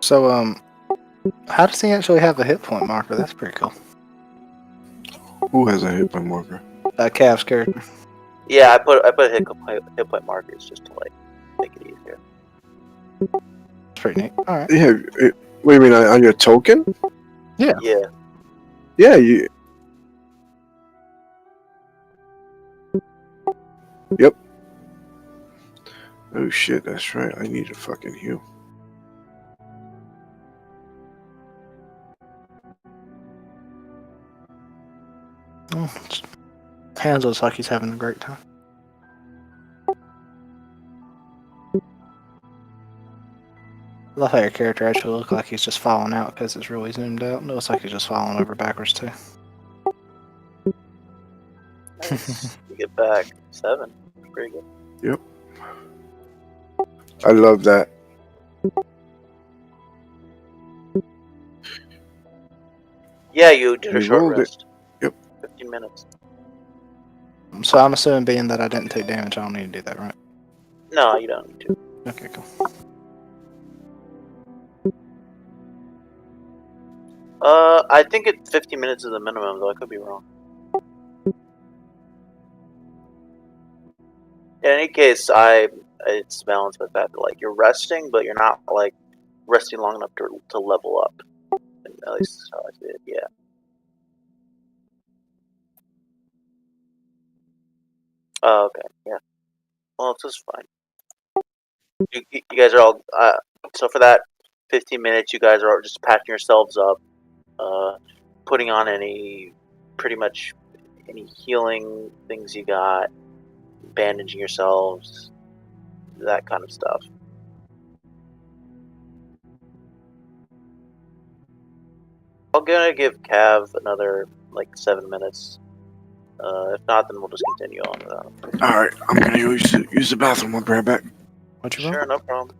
So, how does he actually have a hit point marker? That's pretty cool. Who has a hit point marker? Cav's character. Yeah, I put hit point markers just to like make it easier. It's pretty neat. All right. Yeah. What do you mean on your token? Yeah. Yeah. Yeah. You. Yep. Oh shit, that's right. I need a fucking heal. Hands looks like he's having a great time. I love how your character actually looks like he's just falling out because it's really zoomed out. It looks like he's just falling over backwards too. Nice. You get back 7. Pretty good. Yep. I love that. Yeah, you did a You short rolled it. rest. Yep. 15 minutes. So I'm assuming being that I didn't take damage, I don't need to do that, right? No, you don't need to. Okay, cool. I think 15 minutes is the minimum, though. I could be wrong. In any case, it's balanced with that. Like, you're resting, but you're not like resting long enough to level up. And at least that's how I did. Yeah. Oh, okay. Yeah. Well, it's just fine. You guys are all so for that 15 minutes, you guys are just patching yourselves up, putting on pretty much any healing things you got, bandaging yourselves, that kind of stuff. I'm gonna give Cav another like 7 minutes. If not, then we'll just continue on with that. All right, I'm gonna use the bathroom. I'll be right back. What you roll? Sure, no problem.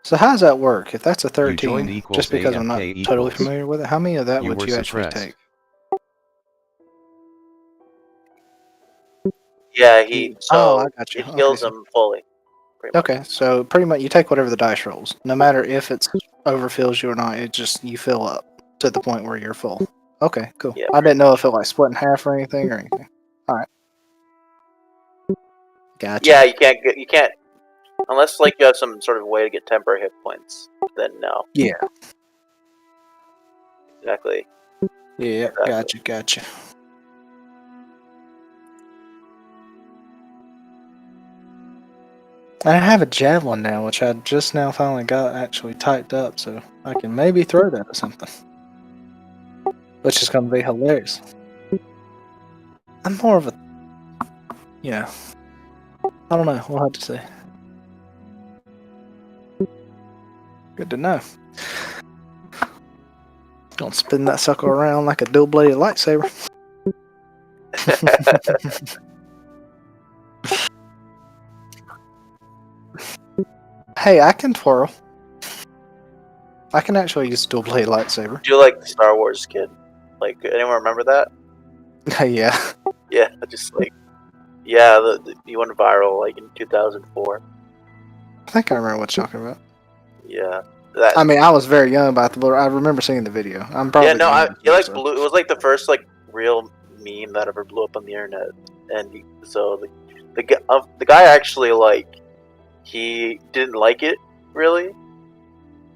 So how does that work? If that's a joined 13, equals just because I'm not AFK totally equals. familiar with it, how many of that You would were you actually suppressed. take? Yeah, I got you. it heals Okay, him fully. Pretty much. Okay, so pretty much you take whatever the dice rolls. No matter if it overfills you or not, it just, you fill up to the point where you're full. Okay, cool. Yeah, I didn't know if it like split in half or anything. Alright. Gotcha. Yeah, you can't unless like you have some sort of way to get temporary hit points. Then no. Yeah. Exactly. Yeah, gotcha. I have a javelin now, which I just now finally got actually typed up, so I can maybe throw that at something. Which is going to be hilarious. I'm more of a... Yeah. I don't know. We'll have to see. Good to know. Gonna spin that sucker around like a dual-bladed lightsaber. Hey, I can twirl. I can actually use a dual-bladed lightsaber. Do you like the Star Wars kid? Like, anyone remember that? Yeah. Yeah, just like, yeah, you went viral like in 2004. I think I remember what you're talking about. Yeah. I mean, I was very young about the, but I remember seeing the video. I'm probably It was like the first like real meme that ever blew up on the internet, and so the guy actually like he didn't like it really.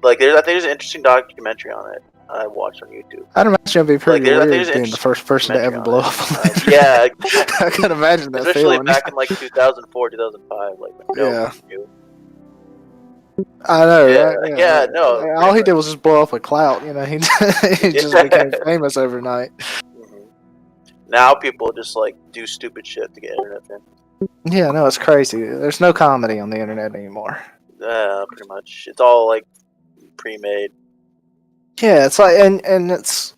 Like I think there's an interesting documentary on it I watched on YouTube. I'd imagine it'd be pretty I think weird there's being the first person to ever blow up on the internet. Yeah, I can imagine that especially feeling. back in like 2004, 2005, like when no one knew. I know, Yeah, right? yeah, no. All he did was just blow up with clout. You know, he just became famous overnight. Mm-hmm. Now people just like do stupid shit to get internet famous. Yeah, no, it's crazy. There's no comedy on the internet anymore. Pretty much. It's all like pre-made. Yeah, it's like, and it's,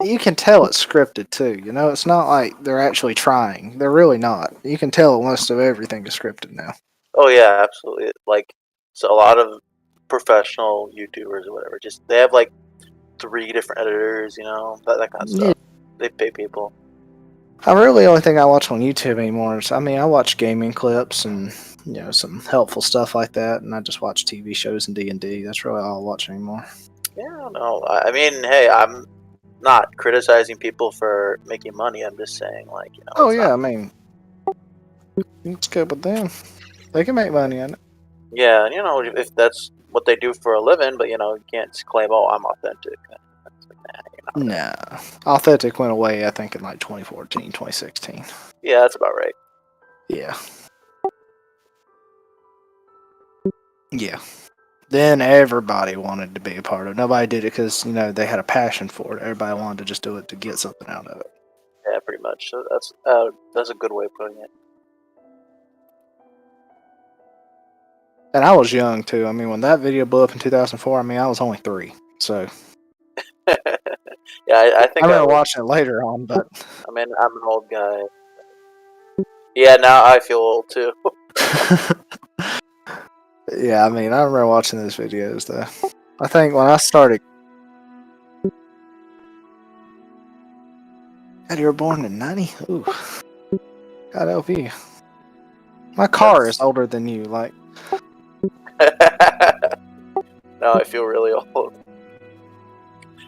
you can tell it's scripted too. You know, it's not like they're actually trying. They're really not. You can tell most of everything is scripted now. Oh yeah, absolutely. Like, so a lot of professional YouTubers or whatever, just they have like 3 different editors, you know, that kind of stuff. Yeah. They pay people. I really only thing I watch on YouTube anymore is, I mean, I watch gaming clips and some helpful stuff like that, and I just watch TV shows and D&D. That's really all I watch anymore. Yeah, no, I mean, hey, I'm not criticizing people for making money. I'm just saying, like, you know. Oh it's yeah, not- I mean, it's good with them. They can make money on it. Yeah, you know, if that's what they do for a living, but you know, you can't just claim, oh, I'm authentic. It's like, nah, you're not. Nah, Authentic went away, I think, in like 2014, 2016. Yeah, that's about right. Yeah. Yeah. Then everybody wanted to be a part of it. Nobody did it because, they had a passion for it. Everybody wanted to just do it to get something out of it. Yeah, pretty much. So that's a good way of putting it. And I was young, too. I mean, when that video blew up in 2004, I mean, I was only 3. So Yeah, I think I remember was- watching it later on, but I mean, I'm an old guy. Yeah, now I feel old too. yeah, I mean, I remember watching those videos, though. I think when I started... God, you were born in 90? Ooh. God help you. My car is older than you, like... Now I feel really old.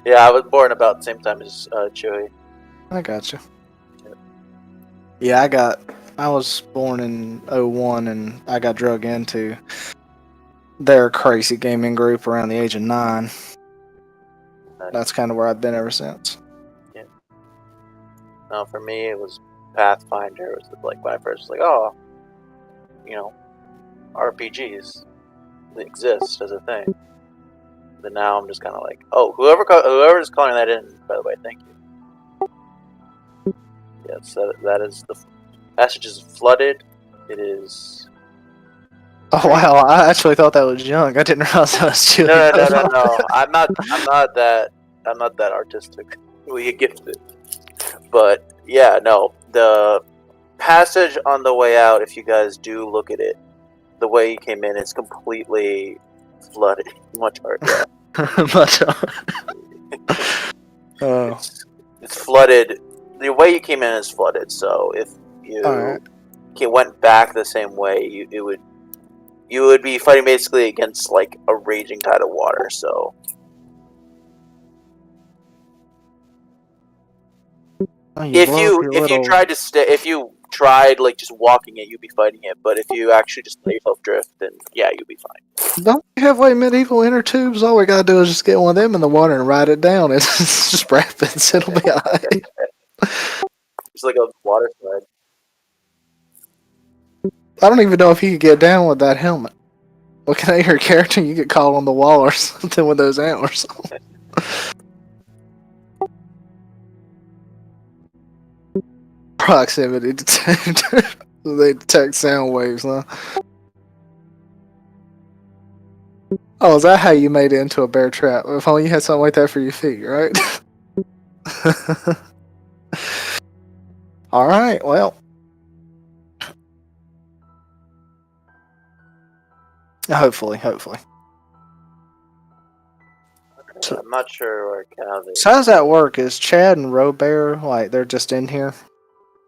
Yeah, I was born about the same time as Chewy. I gotcha. Yeah, I was born in 01 and I got drug into their crazy gaming group around the age of 9. That's kind of where I've been ever since. No, for me it was Pathfinder. It was like when I first was like, oh, you know, RPGs exist as a thing. But now I'm just kind of like, oh, whoever's calling that in, by the way, thank you. Yes, that is the passage is flooded. It is. Oh wow, I actually thought that was young. I didn't realize that was chilly. No. I'm not that artistically gifted. But yeah, no. The passage on the way out, if you guys do look at it, the way you came in is completely flooded. Much harder. But, oh, It's flooded. The way you came in is flooded. So if you Alright. went back the same way, you would be fighting basically against like a raging tide of water. So if you tried like just walking it, you'd be fighting it. But if you actually just let yourself drift, then yeah, you'll be fine. Don't we have like medieval inner tubes? All we gotta do is just get one of them in the water and ride it down. It's just rapids. It'll be alright. It's like a water slide. I don't even know if you could get down with that helmet. Looking at your character, you get caught on the wall or something with those antlers on. Proximity detector. They detect sound waves, huh? Oh, is that how you made it into a bear trap? If only you had something like that for your feet, right? Alright, well. Hopefully. So- I'm not sure where Cav is. So how does that work? Is Chad and Robert, like, they're just in here?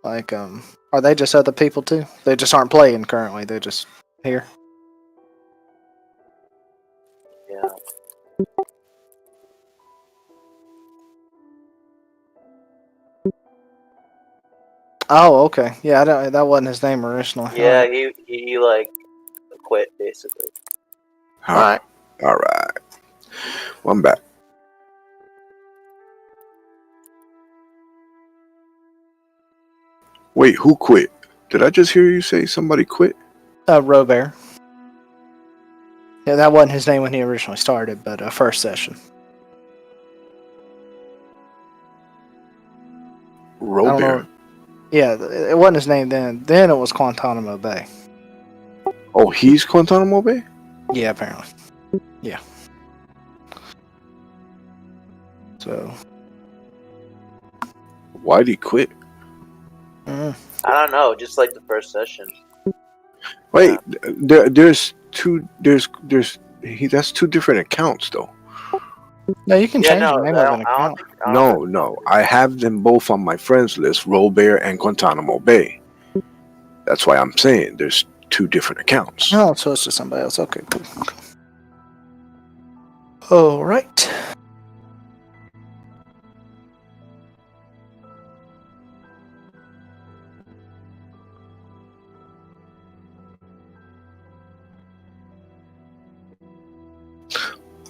Like, are they just other people too? They just aren't playing currently, they're just here? Yeah. Oh, okay. Yeah, that wasn't his name originally. Yeah, he like quit basically. Alright. All right. Well, I'm back. Wait, who quit? Did I just hear you say somebody quit? Robert. Yeah, that wasn't his name when he originally started, but first session. I don't know. Robert. Yeah, it wasn't his name then. Then it was Guantanamo Bay. Oh, he's Guantanamo Bay? Yeah, apparently. Yeah. So. Why'd he quit? I don't know, just like the first session. Wait, there's two. That's two different accounts though. No, you can Yeah, change no, the name I of don't, an I don't account. think. I don't No. I have them both on my friends list, Robert and Guantanamo Bay. That's why I'm saying there's two different accounts. Oh, so it's just somebody else. Okay, cool. All right.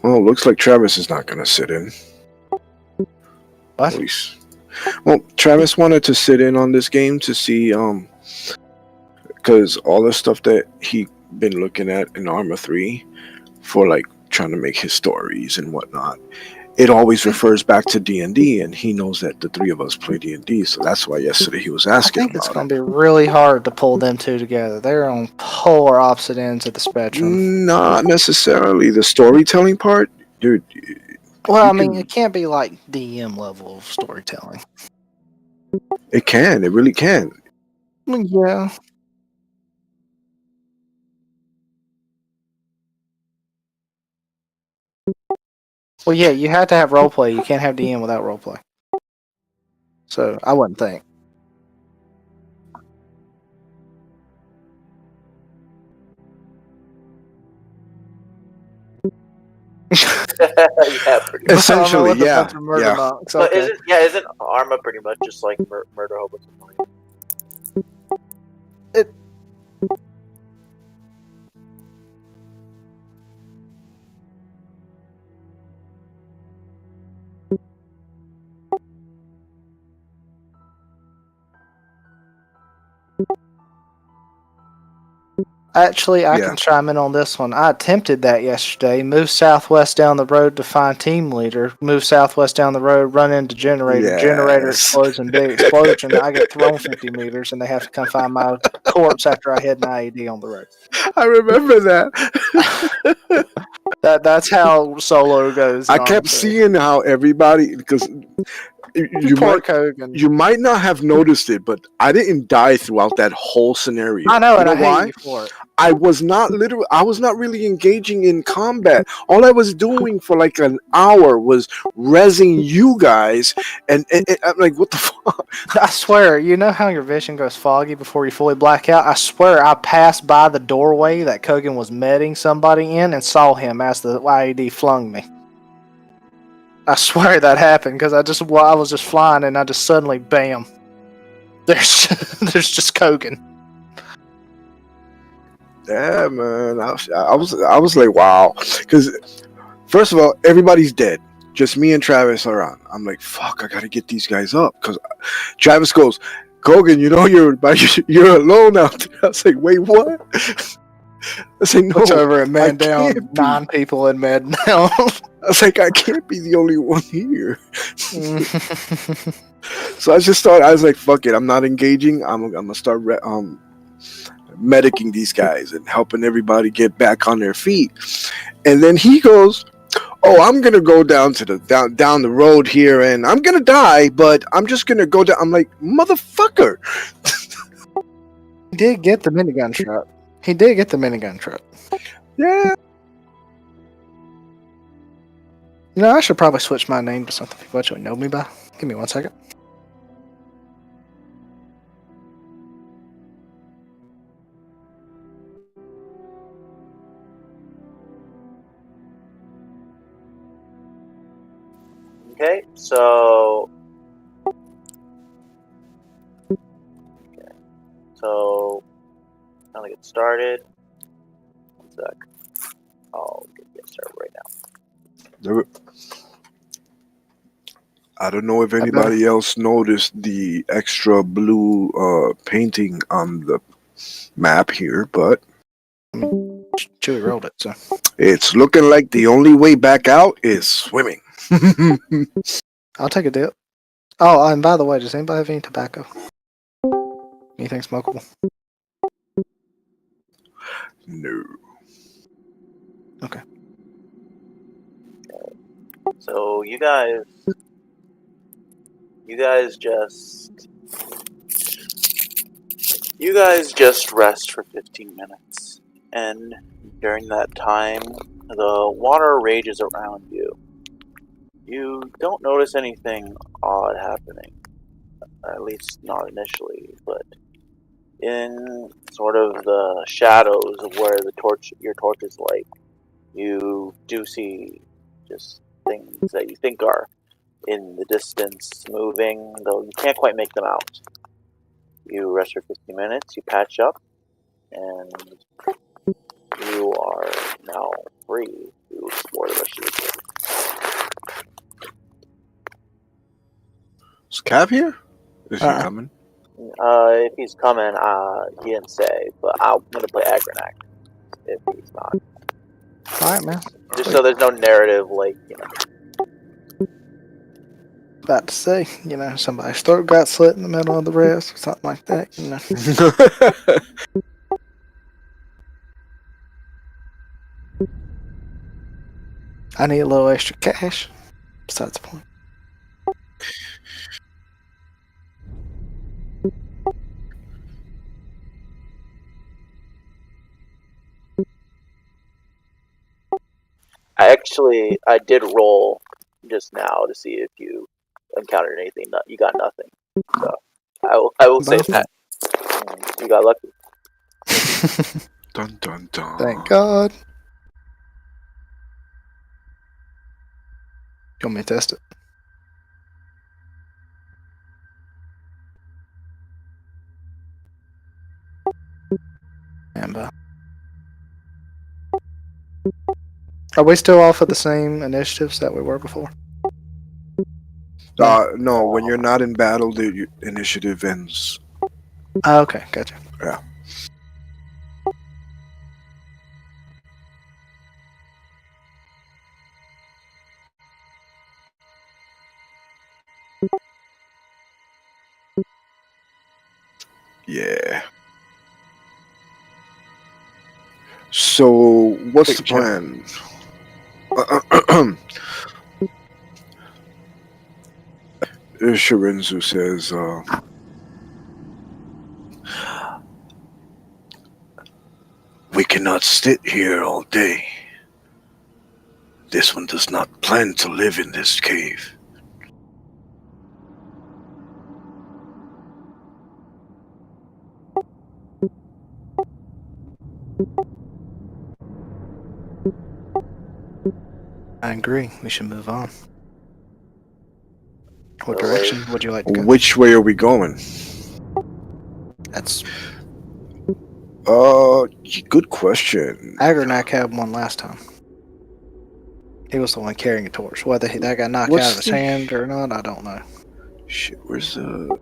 Well, looks like Travis is not going to sit in. What? At least. Well, Travis wanted to sit in on this game to see, because all the stuff that he been looking at in Arma 3 for like trying to make his stories and whatnot, it always refers back to D&D, and he knows that the three of us play D&D, so that's why yesterday he was I asking think it's about going it. to be really hard to pull them two together. They're on polar opposite ends of the spectrum. Not necessarily the storytelling part, dude. Well, you I mean, can- it can't be like DM level of storytelling. It can, it really can. Yeah. Well, yeah, you have to have roleplay. You can't have DM without roleplay. So, I wouldn't think. yeah, pretty much. Essentially, With a yeah, bunch of murder yeah. monks. But Okay. isn't Arma pretty much just like murder hobos? Actually, I Yeah. can chime in on this one. I attempted that yesterday. Move southwest down the road to find team leader. Move southwest down the road, run into generator. Generator Yes. explodes and big explosion. I get thrown 50 meters, and they have to come find my corpse after I hit an IED on the road. I remember that. That's how solo goes. I kept seeing how everybody, because Kogan. you might not have noticed it, but I didn't die throughout that whole scenario. I know, You and I why? hate you for it. I was not really engaging in combat. All I was doing for like an hour was rezzing you guys, and I'm like, what the fuck? I swear, you know how your vision goes foggy before you fully black out? I swear I passed by the doorway that Kogan was meting somebody in and saw him as the IED flung me. I swear that happened because I was just flying and I just suddenly, bam, there's just Kogan. Yeah, man. I was like, wow, because first of all, everybody's dead. Just me and Travis are on. I'm like, fuck, I gotta get these guys up. Because Travis goes, Kogan, you know you're alone out there. I was like, wait, what? I say, no. It's over at Man I Down. can't be. 9 people in Med Down. I was like, I can't be the only one here. So I was like, fuck it. I'm not engaging. I'm gonna start medicing these guys and helping everybody get back on their feet. And then he goes, oh, I'm gonna go down to down the road here, and I'm gonna die, but I'm just gonna go down. I'm like, motherfucker. He did get the minigun truck. Yeah. You know, I should probably switch my name to something people actually know me by. Give me 1 second. Okay, so I'm gonna get started. 1 sec. I'll get started right now. I don't know if anybody else noticed the extra blue painting on the map here, but Chewy rolled it, so. it's looking like the only way back out is swimming. I'll take a dip. Oh, and by the way, does anybody have any tobacco? Anything smokable? No. Okay. So you guys just rest for 15 minutes, and during that time, the water rages around you. You don't notice anything odd happening, at least not initially, but in sort of the shadows of where your torch is light, you do see just things that you think are in the distance moving, though you can't quite make them out. You rest for 15 minutes, you patch up, and you are now free to explore the rest of the city. Is Cav here? Is he Uh-uh. coming? If he's coming, he didn't say, but I'm gonna play Agronac if he's not. All right, man. Just so there's no narrative, like, About to say, somebody's throat got slit in the middle of the rest or something like that. I need a little extra cash. Besides the point. I did roll just now to see if you encountered anything. You got nothing. So I will say that you got lucky. Dun dun dun. Thank God. You want me to test it? And are we still off of the same initiatives that we were before? No, when you're not in battle, the initiative ends. Oh, okay, gotcha. Yeah. Yeah. So, what's the plan? Shirinzu says, we cannot sit here all day. This one does not plan to live in this cave. I agree. We should move on. What direction would you like to go? Which way are we going? That's Good question. Agronac had one last time. He was the one carrying a torch. Whether that got knocked What's out of his the- hand or not, I don't know. Shit, where's the...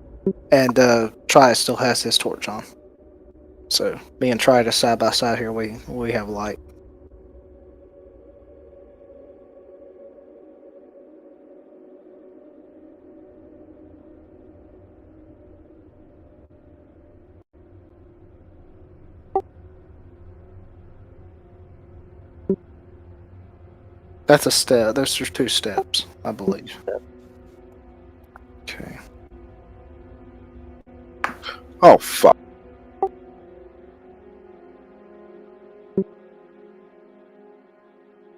And Trius still has his torch on. So me and Trius side by side here, we have light. That's a step. There's 2 steps, I believe. Okay. Oh, fuck.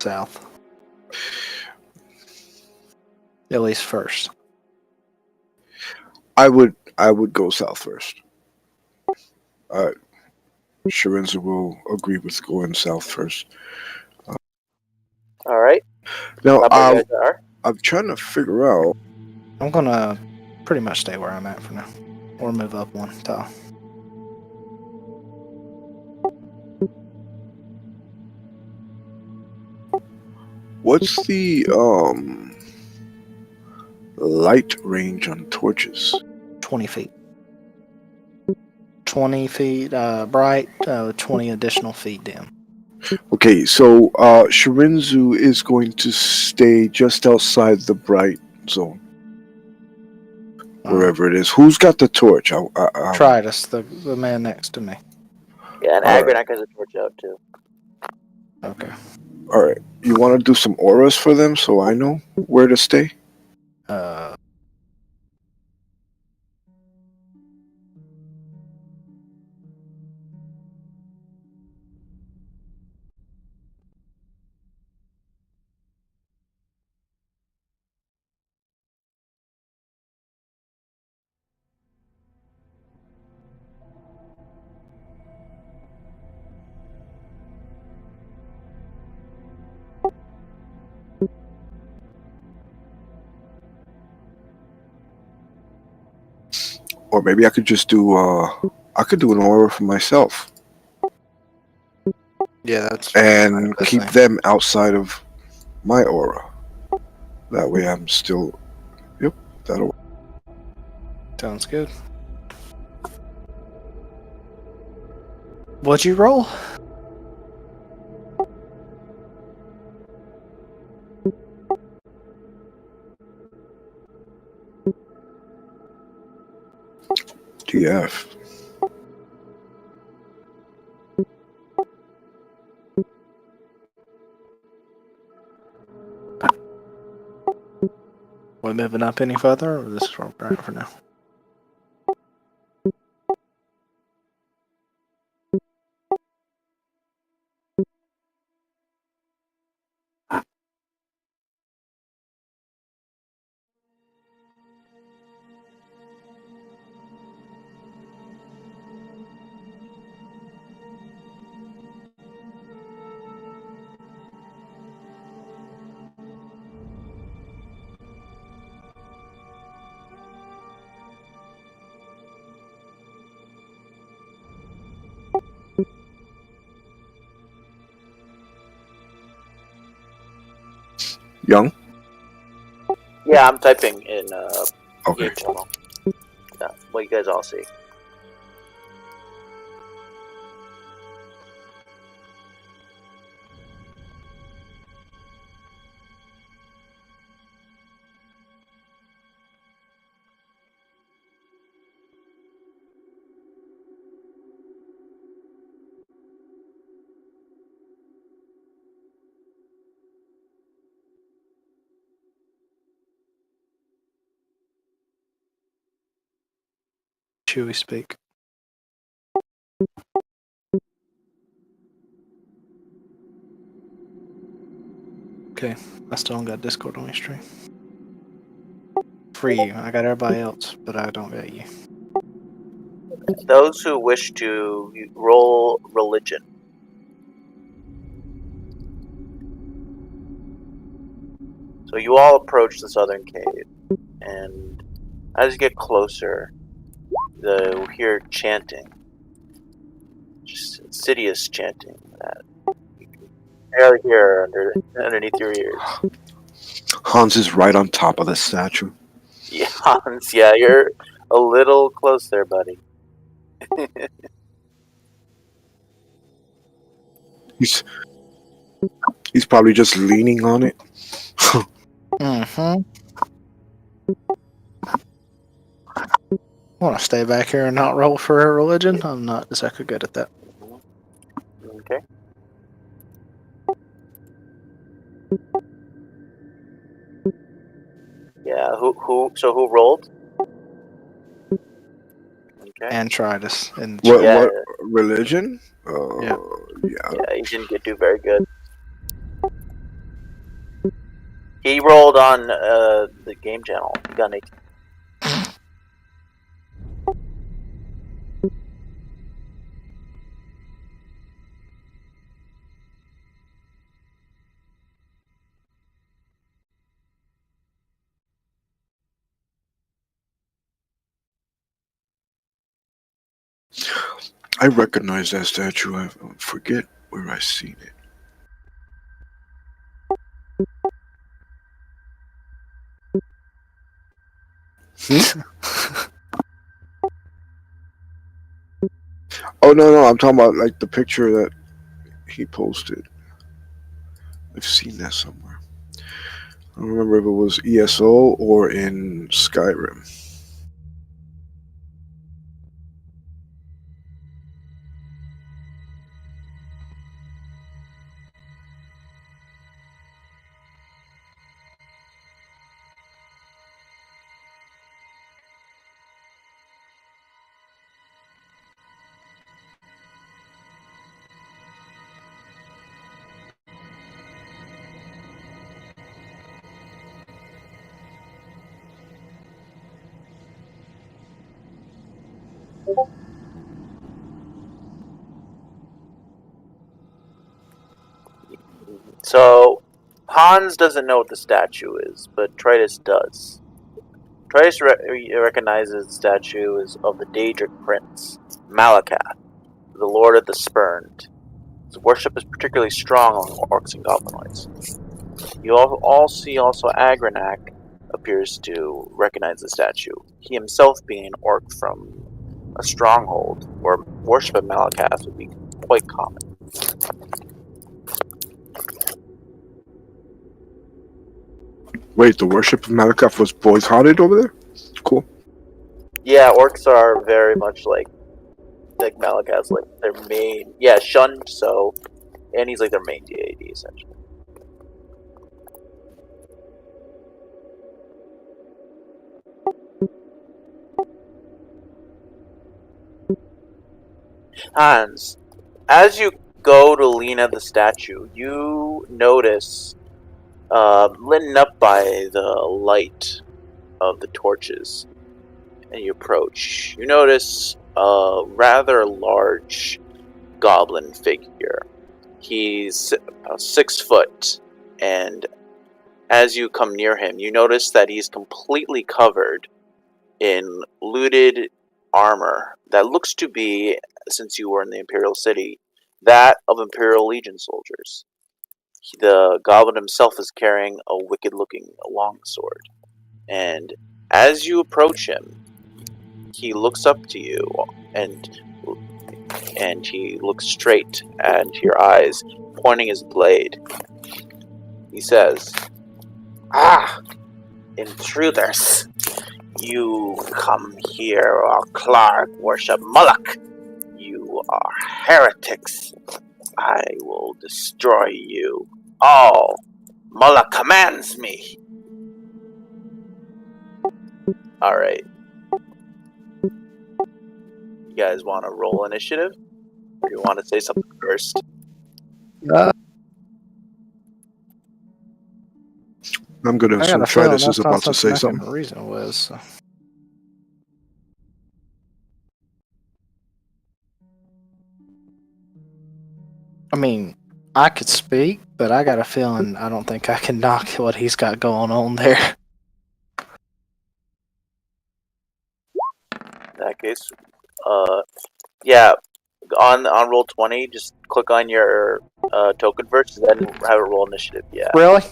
South. At least first. I would go south first. Shirinzu will agree with going south first. All right. Now, How you guys are? I'm trying to figure out... I'm gonna pretty much stay where I'm at for now. Or move up one tile. What's the light range on torches? 20 feet. 20 feet bright, 20 additional feet dim. Okay, so Shirinzu is going to stay just outside the bright zone, wherever it is. Who's got the torch? Tritus, the man next to me. Yeah, and all right. Agronac has a torch out too. Okay. All right, you want to do some auras for them so I know where to stay? Or maybe I could just do I could do an aura for myself Yeah, that's and the keep thing. them outside of my aura. That way I'm still that'll Sounds good. What'd you roll? DF. We moving up any further, or this is where we're at for now? Young? Yeah, I'm typing in Okay. game channel. Yeah, what you guys all see. Should we speak? Okay, I still don't got Discord on my stream. For you, I got everybody else, but I don't got you. Those who wish to roll religion. So you all approach the southern cave, and as you get closer, you'll hear chanting. Just insidious chanting that you can barely hear underneath your ears. Hans is right on top of the statue. Yeah, Hans, yeah, you're a little close there, buddy. He's probably just leaning on it. Mm-hmm. I want to stay back here and not roll for a religion. I'm not exactly good at that. Okay. Yeah, who rolled? Okay. And try this in the What chat. Yeah. what religion? Yeah. Yeah, he didn't do very good. He rolled on the game channel. He got an 18. I recognize that statue. I forget where I seen it. Oh no, I'm talking about like the picture that he posted. I've seen that somewhere. I don't remember if it was ESO or in Skyrim. So Hans doesn't know what the statue is, but Tritus does. Tritus recognizes the statue is of the Daedric Prince, Malakath, the Lord of the Spurned. His worship is particularly strong among orcs and goblinoids. You all see also Agranak appears to recognize the statue, he himself being an orc from a stronghold where worship of Malakath would be quite common. Wait, the worship of Malakath was boycotted over there? Cool. Yeah, orcs are very much like Malakath's like their main, shunned, so, and he's like their main deity essentially. Hans, as you go to lean at the statue, you notice, lit up by the light of the torches, and you approach. You notice a rather large goblin figure. He's about 6 foot, and as you come near him, you notice that he's completely covered in looted armor that looks to be, since you were in the Imperial City, that of Imperial Legion soldiers. The goblin himself is carrying a wicked-looking longsword, and as you approach him, he looks up to you, and he looks straight at your eyes, pointing his blade. He says, "Ah, intruders! You come here while Clark worship Moloch. You are heretics. I will destroy you all. Moloch commands me." Alright. You guys want to roll initiative? Or you want to say something first? I'm gonna I got assume a feeling Tritus is that's not about to say I can something. reason with. So. I mean, I could speak, but I got a feeling I don't think I can knock what he's got going on there. In that case, yeah, on roll 20, just click on your token first, and then have a roll initiative. Yeah. Really?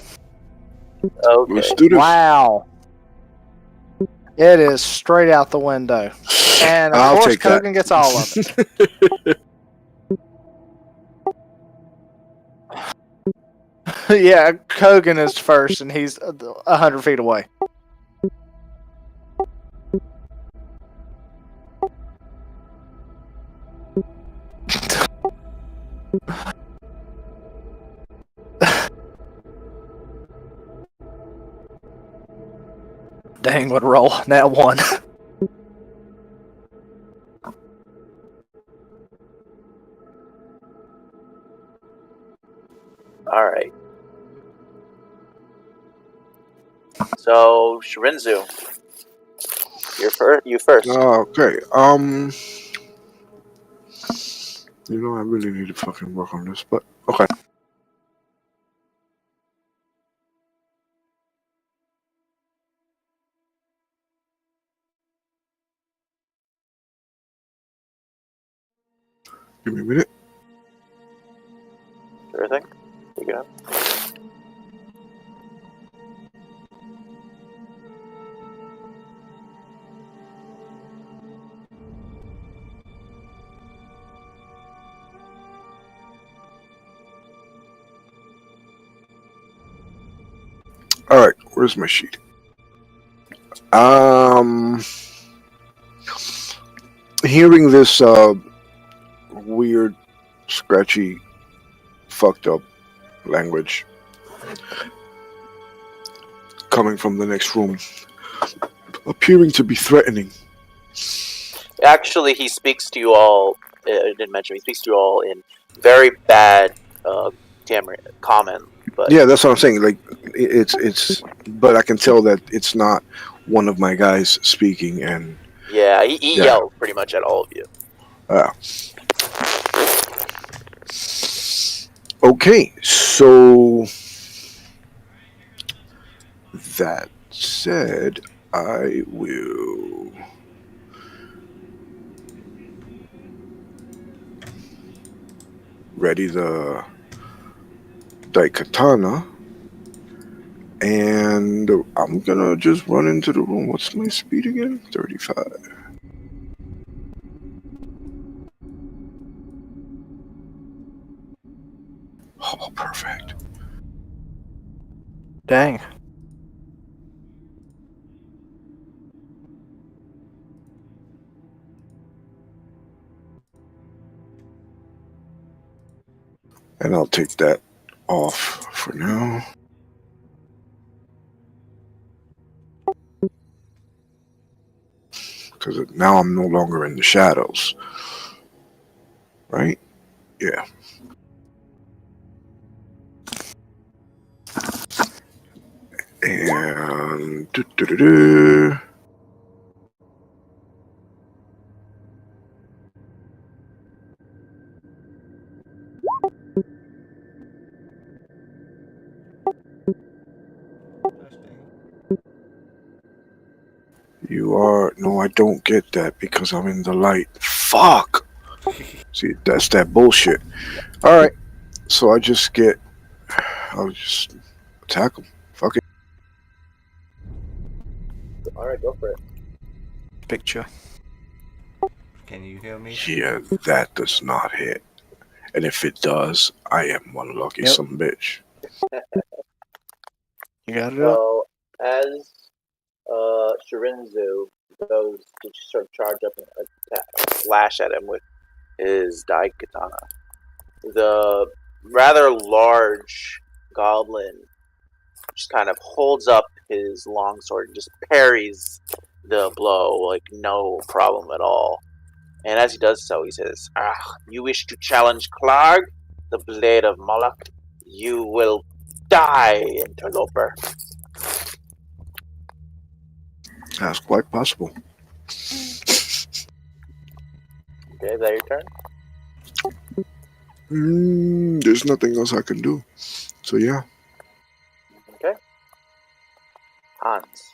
Okay. Let's do this. Wow. It is straight out the window. And of I'll course, take that. Kogan gets all of it. Yeah, Kogan is first, and he's 100 feet away. Dang, what roll. That one. Alright. So, Shirinzu, you first. Okay. You know, I really need to fucking work on this, but okay. Give me a minute. Sure thing. You go. All right, where's my sheet? Hearing this weird, scratchy, fucked up language coming from the next room, appearing to be threatening. Actually, he speaks to you all. I didn't mention he speaks to you all in very bad common. But Yeah, that's what I'm saying. Like, it's, but I can tell that it's not one of my guys speaking, and yeah, he Yeah. yells pretty much at all of you. Okay, so that said, I will. Ready the Daikatana. And I'm gonna just run into the room. What's my speed again? 35. Oh, perfect. Dang. And I'll take that off for now. Because now I'm no longer in the shadows. Right? Yeah. And you are. No, I don't get that because I'm in the light. Fuck! See, that's that bullshit. Alright, so I just get. I'll just attack him. Fuck it. Alright, go for it. Picture. Can you hear me? Yeah, that does not hit. And if it does, I am one lucky Yep. some bitch. You got it up? So, as Shirinzu goes to sort of charge up and slash at him with his Daikatana, the rather large goblin just kind of holds up his longsword and just parries the blow like no problem at all. And as he does so, he says, you wish to challenge Clarg, the blade of Moloch? You will die, interloper. That's quite possible. Okay, is that your turn? There's nothing else I can do. So yeah. Okay. Hans.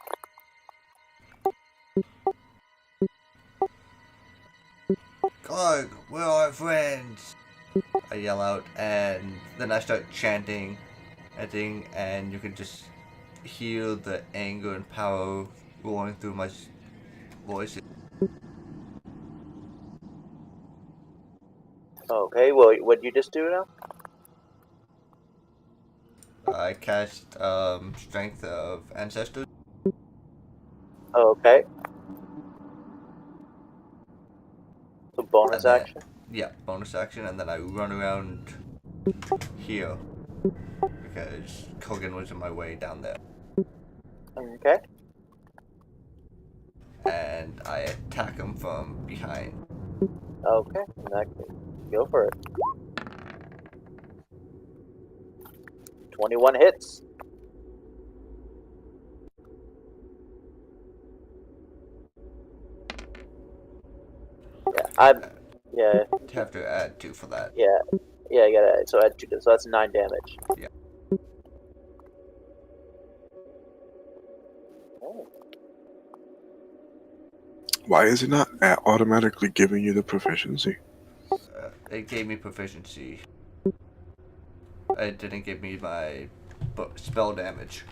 Clark, we're our friends! I yell out, and then I start chanting, and you can just hear the anger and power rolling through my voice. Okay, well, what did you just do now? I cast Strength of Ancestors. Okay. So bonus And then- action? Yeah, bonus action, and then I run around here because Kogan was in my way down there. Okay. And I attack him from behind. Okay, in that case, go for it. 21 hits. Yeah, Have to add 2 for that. you gotta, so add 2, so that's 9 damage. Yeah. Oh. Why is it not automatically giving you the proficiency? It gave me proficiency. It didn't give me my spell damage.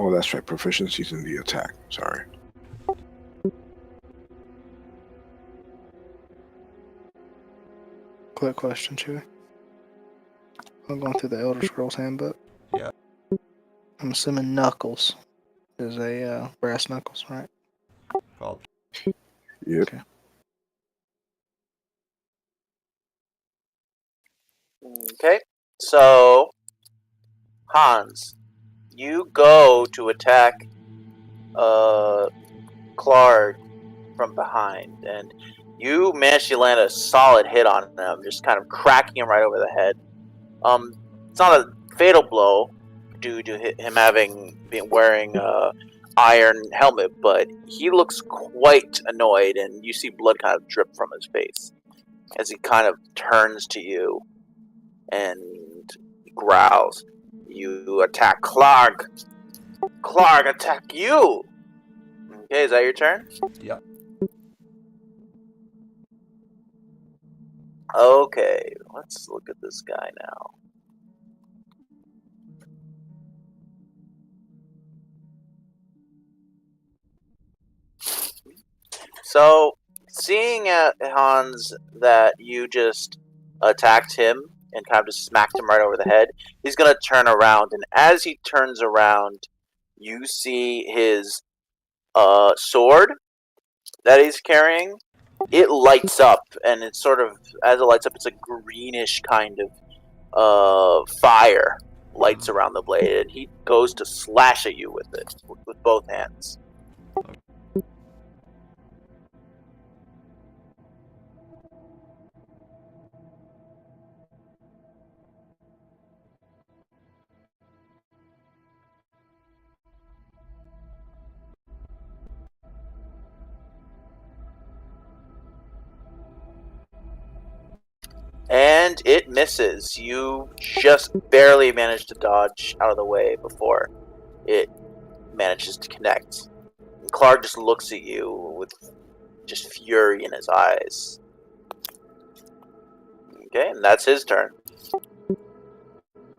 Oh, that's right. Proficiency's in the attack. Sorry. Quick question, Chewie. I'm going through the Elder Scrolls handbook. Yeah. I'm assuming Knuckles is a brass knuckles, right? Probably. Yep. Okay. Okay, so Hans, you go to attack Clark from behind, and you manage to land a solid hit on him, just kind of cracking him right over the head. It's not a fatal blow due to him been wearing a iron helmet, but he looks quite annoyed, and you see blood kind of drip from his face as he kind of turns to you and growls. You attack Clark. Clark, attack you. Okay, is that your turn? Yep. Okay, let's look at this guy now. So, seeing Hans that you just attacked him and kind of just smacked him right over the head, he's gonna turn around, and as he turns around, you see his sword that he's carrying. It lights up, and it's sort of as it lights up, it's a greenish kind of fire lights around the blade, and he goes to slash at you with it with both hands. And it misses. You just barely manage to dodge out of the way before it manages to connect. And Clark just looks at you with just fury in his eyes. Okay, and that's his turn.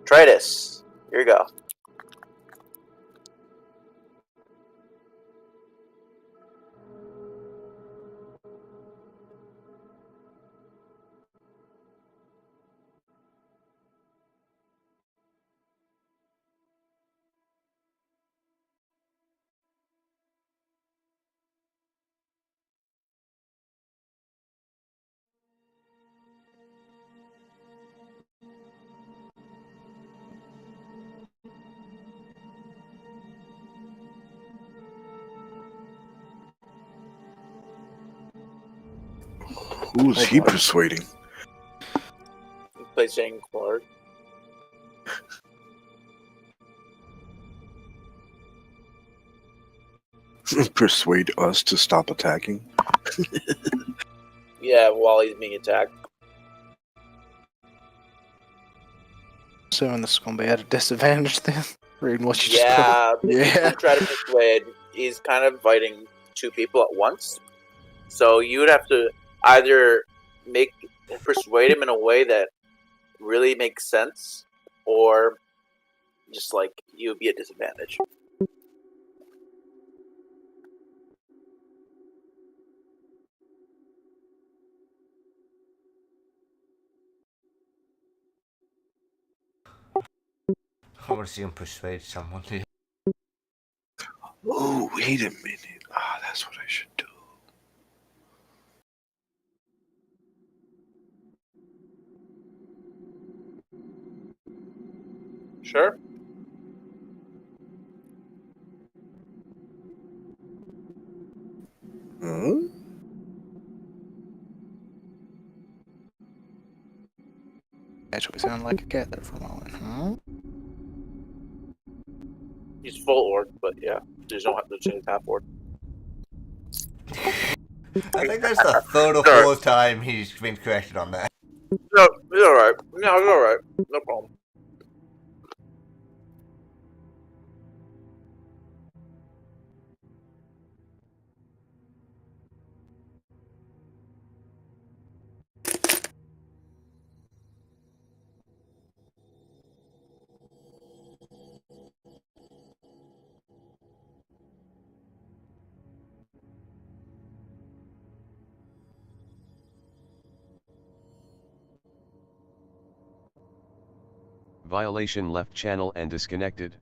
Tritus, here you go. Who's he persuading? You play Shane Clark. Persuade us to stop attacking? Yeah, while he's being attacked. Assuming this is going to be at a disadvantage then. Reading what you just Yeah, put. Yeah. try to persuade. He's kind of fighting two people at once. So you would have to either persuade him in a way that really makes sense, or just like you would be at disadvantage. I want to see him persuade someone. Oh, wait a minute. Ah, that's what I should do. Sure. Hmm? Actually sound like a cat there for a moment. Huh? He's full orc, but yeah, there's no change half orc. I think that's the third or Sure. fourth time he's been corrected on that. No, it's alright. No, it's alright. No problem. Violation left channel and disconnected.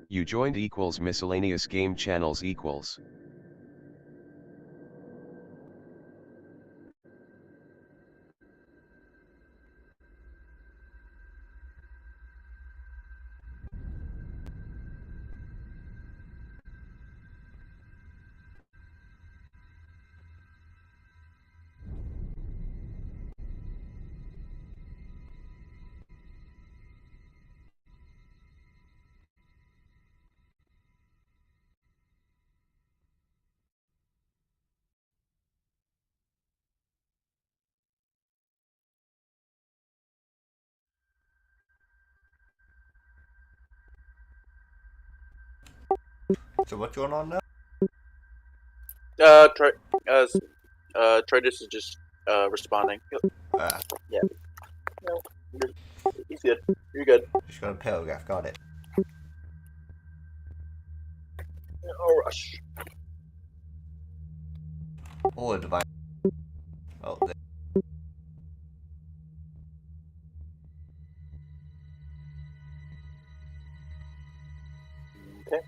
You joined equals miscellaneous game channels equals. So what's going on now? Tradus is just responding. Yeah. No, he's good. You're good. Just got a paragraph. Got it. No rush. Oh, a divine. Oh, there. Okay.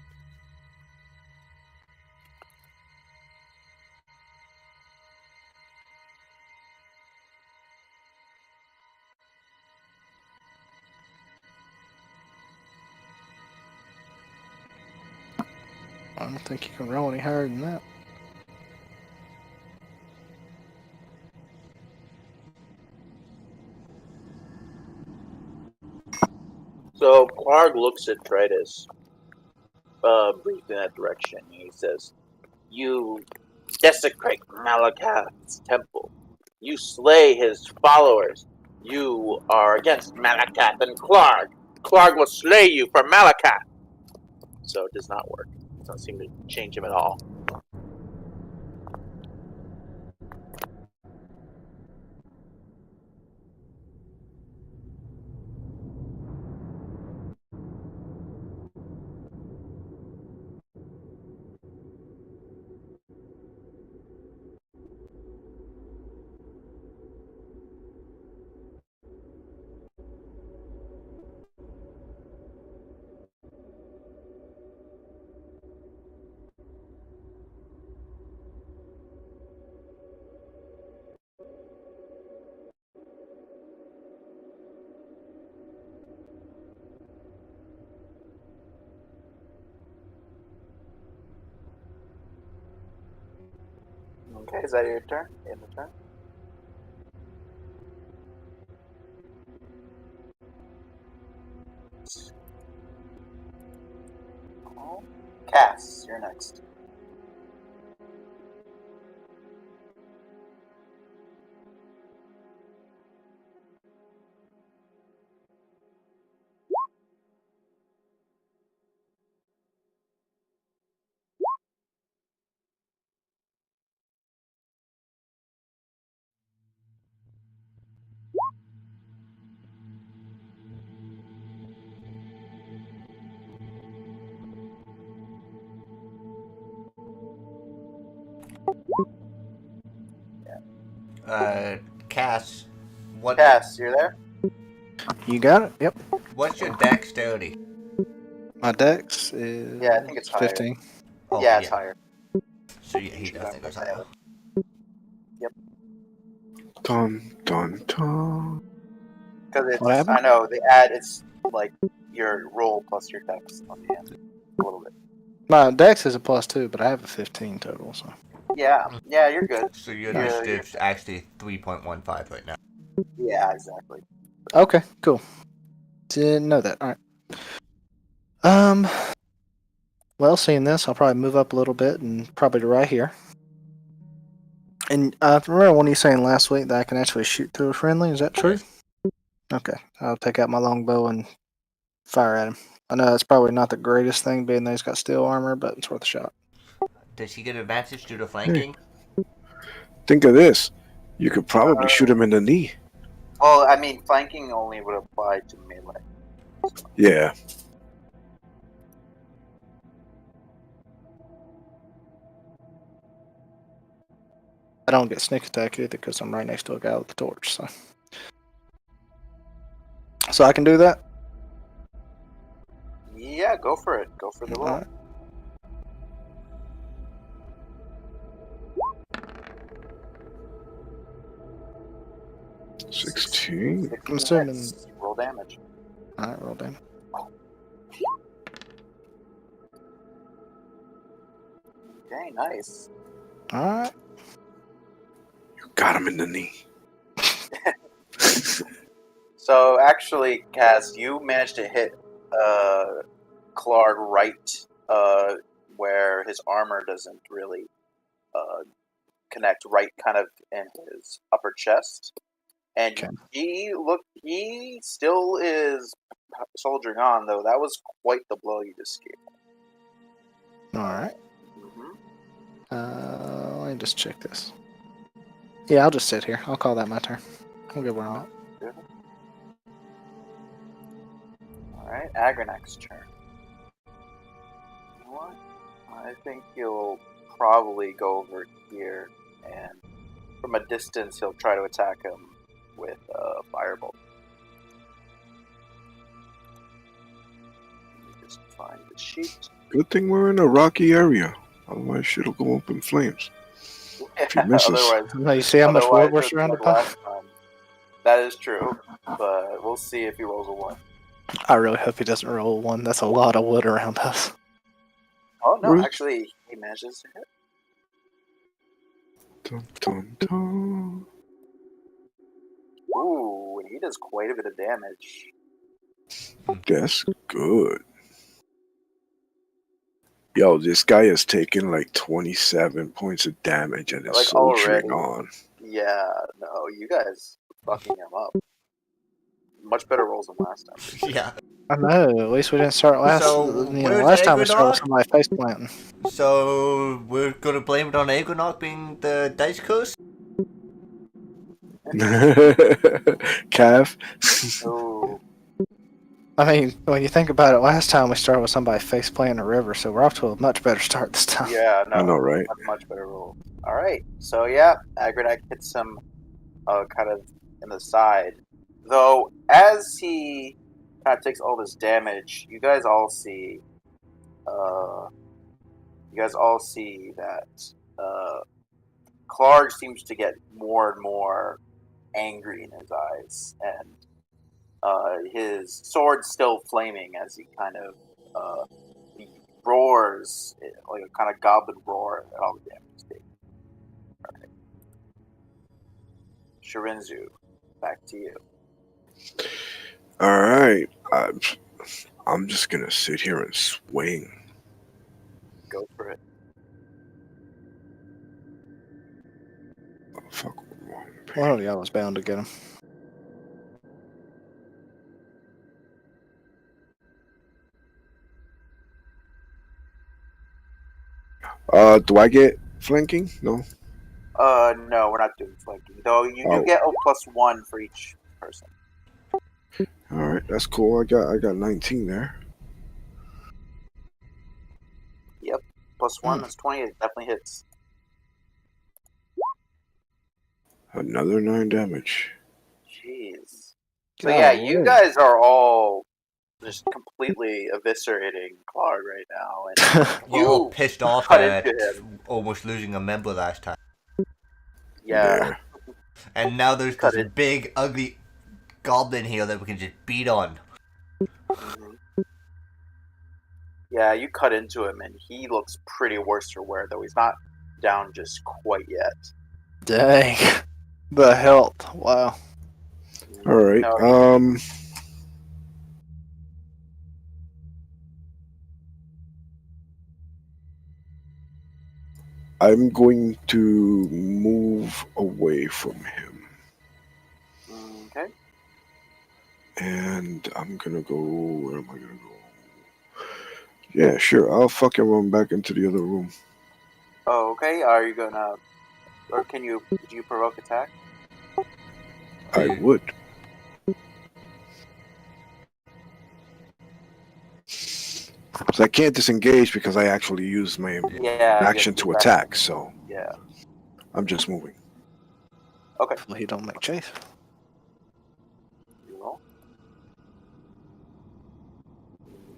I don't think you can roll any higher than that. So Clark looks at Tradus, briefed in that direction, and he says, "You desecrate Malakath's temple. You slay his followers. You are against Malakath and Clark. Clark will slay you for Malakath." So it does not work. It doesn't seem to change him at all. Okay, is that your turn? In the turn? Oh. Cass, you're next. Cass, what? Cass, you're there? You got it? Yep. What's your dexterity? My dex is Yeah, I think it's higher. 15. Oh, yeah, it's higher. So yeah, he definitely goes higher. Dun dun dun. Because it's, What happened? I know, they add, it's like your roll plus your dex on the end. A little bit. My dex is a +2, but I have a 15 total, so. Yeah, you're good. So your Yeah, initiative's actually 3.15 right now. Yeah, exactly. Okay, cool. Didn't know that. Alright. Well, seeing this, I'll probably move up a little bit and probably to right here. And I remember one of you saying last week that I can actually shoot through a friendly. Is that true? Yes. Okay, I'll take out my longbow and fire at him. I know that's probably not the greatest thing, being that he's got steel armor, but it's worth a shot. Does he get advantage due to flanking? Think of this. You could probably shoot him in the knee. Well, I mean, flanking only would apply to melee. Yeah. I don't get sneak attack either because I'm right next to a guy with a torch. So I can do that. Yeah, go for it. Go for the roll. Alright. $16. I'm assuming. Hits. Roll damage. Alright, roll damage. Okay, nice. Alright. You got him in the knee. So actually, Cass, you managed to hit Clark right where his armor doesn't really connect, right kind of in his upper chest. And Okay. he still is soldiering on, though. That was quite the blow you just gave. Alright. Mhm. Let me just check this. Yeah, I'll just sit here. I'll call that my turn. I'm good where I'm at. Good. Alright, Agronach's turn. You know what? I think he'll probably go over here, and from a distance, he'll try to attack him with Firebolt. Let me just find the sheet. Good thing we're in a rocky area. Otherwise, shit'll go up in flames. If he misses. Otherwise, Now you see how much wood we're just surrounded like by? last time. That is true, but we'll see if he rolls a 1. I really hope he doesn't roll one. That's a lot of wood around us. Oh no, Really? actually, he manages to hit. Dun, dun, dun. Ooh, and he does quite a bit of damage. That's good. Yo, this guy has taken like 27 points of damage and is Like, soldiering already. on. Yeah, no, you guys are fucking him up. Much better rolls than last time. Yeah. I know. At least we didn't start last. So, where's last time we started with Agronach? somebody face planting. So we're gonna blame it on Agronach being the dice curse? Cav. Ooh, I mean, when you think about it, last time we started with somebody face planting a river, so we're off to a much better start this time. yeah, no, I know, right? much better roll. Alright, so yeah, Agronach hits him kind of in the side. Though, as he kind of takes all this damage, you guys all see that Clark seems to get more and more angry in his eyes, and his sword's still flaming as he kind of he roars like a kind of goblin roar at all the damage he's taking. Alright. Shirinzu, back to you. All right. I'm just going to sit here and swing. Go for it. Oh, fuck. Wrong page. One of y'all was bound to get him. Do I get flanking? No. No, we're not doing flanking. Though you do Oh. get a +1 for each person. All right, that's cool. I got 19 there. +1 is 20. It definitely hits. Another 9 damage. Jeez. So yeah, you Golly. guys are all just completely eviscerating Clark right now, and We're all you pissed off cut at into him. almost losing a member last time. Yeah. And now there's Cut this it. big, ugly goblin here that we can just beat on. Mhm. Yeah, you cut into him, and he looks pretty worse for wear, though he's not down just quite yet. Dang. The health. Wow. All right. No, I'm going to move away from him, okay. and I'm gonna go. Where am I gonna go? Yeah, sure. I'll fucking run back into the other room. Oh, okay. Are you gonna, or do you provoke attack? I You- would. So I can't disengage because I actually used my Yeah. action yes, to exactly. attack. So Yeah. I'm just moving. Hopefully he don't make chase. You roll.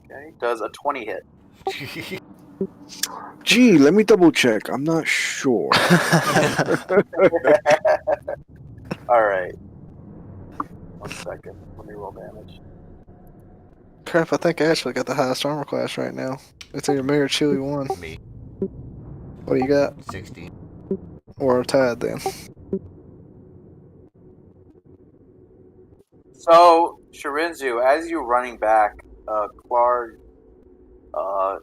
Okay. Does a 20 hit? Gee, let me double check. I'm not sure. All right. 1 second. Let me roll damage. Crap, I think I actually got the highest armor class right now. It's either me or Chili 1. Me, What do you got? 16. Or tied then. So, Shirinzu, as you're running back, Clark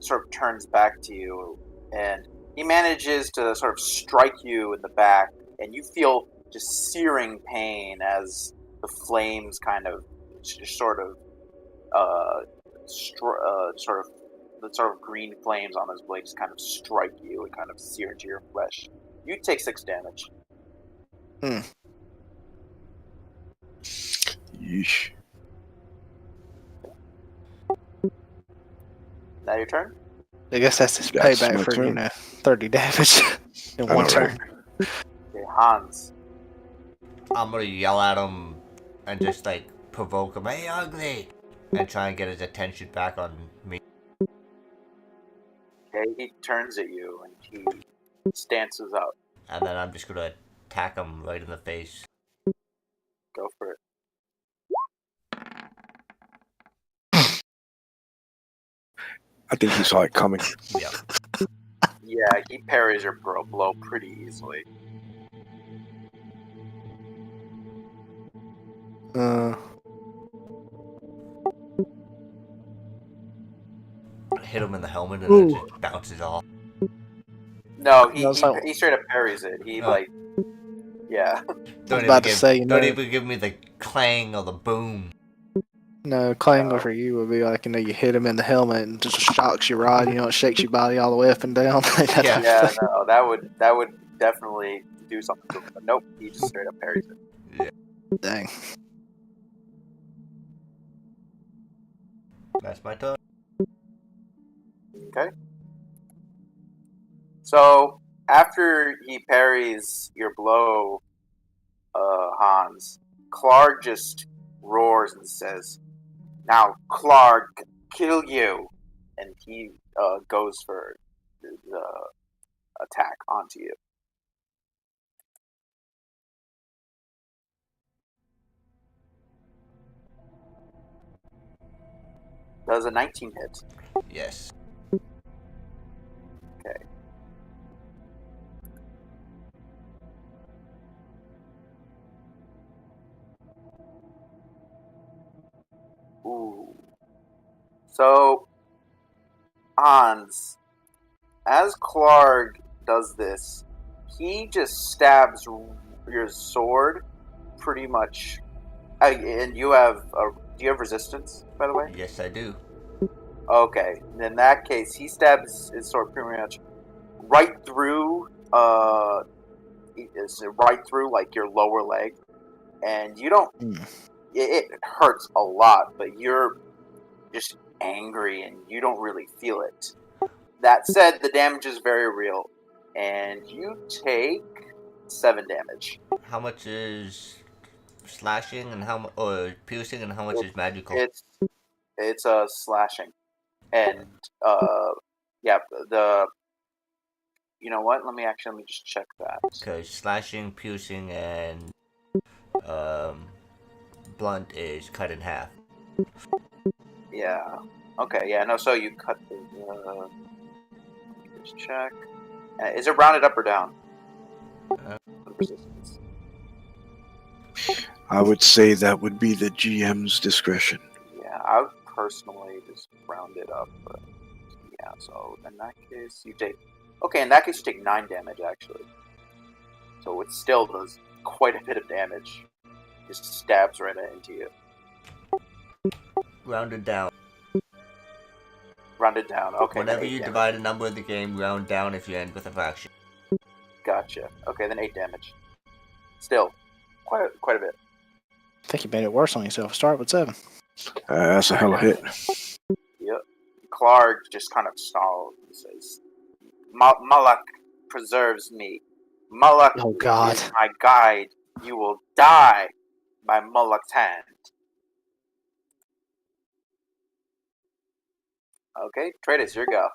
sort of turns back to you, and he manages to sort of strike you in the back, and you feel just searing pain as the flames kind of just sort of the sort of green flames on his blade just kind of strike you and kind of sear into your flesh. You take 6 damage. Yeesh. Now your turn. I guess that's his That's payback my for turn. 30 damage in I one know, turn. right? Okay, Hans. I'm gonna yell at him and just like provoke him, "Hey, ugly!" and try and get his attention back on me. Okay, he turns at you and he stances up. And then I'm just gonna attack him right in the face. Go for it. I think he saw it coming. Yeah. Yeah, he parries your blow pretty easily. Hit him in the helmet and it just bounces off. No, I was like- he straight up parries it. He Oh. like, yeah. Don't about to give, say, you don't know- even give me the clang or the boom. No, Clanger for you would be like, you hit him in the helmet and just shocks your rod, it shakes your body all the way up and down. Yeah. Yeah, no, that would definitely do something to him. But nope, he just straight up parries it. Dang. That's my turn. Okay. So after he parries your blow, Hans, Clark just roars and says, "Now, Clark, kill you!" And he goes for the attack onto you. Does a 19 hit? Yes. Okay. Ooh. So, Hans, as Clark does this, he just stabs your sword pretty much. And you have do you have resistance, by the way? Yes, I do. Okay. In that case, he stabs his sword pretty much right through. It's right through like your lower leg, and you don't. It hurts a lot, but you're just angry and you don't really feel it. That said, the damage is very real, and you take 7 damage. How much is slashing and how much, or piercing, and how much is magical? It's a slashing, and yeah, the you know what? Let me just check that. Because slashing, piercing, and blunt is cut in half. Yeah. Okay. Yeah. No. So you cut the. Just check. Is it rounded up or down? Resistance. I would say that would be the GM's discretion. Yeah, I would personally just round it up, but yeah. So in that case, you take. Okay, in that case, you take 9 damage actually. So it still does quite a bit of damage. Just stabs right into you. Rounded down. Rounded down. Okay. Whenever then 8 you damage. divide a number in the game, round down if you end with a fraction. Gotcha. Okay, then 8 damage. Still, quite a bit. I think you made it worse on yourself. Start with 7. That's a hell of a hit. Yep. Clark just kind of snarls and says, Malak preserves me. Malak Oh, God. is my guide. You will die by Malak's hand. Okay, Tratus, your go.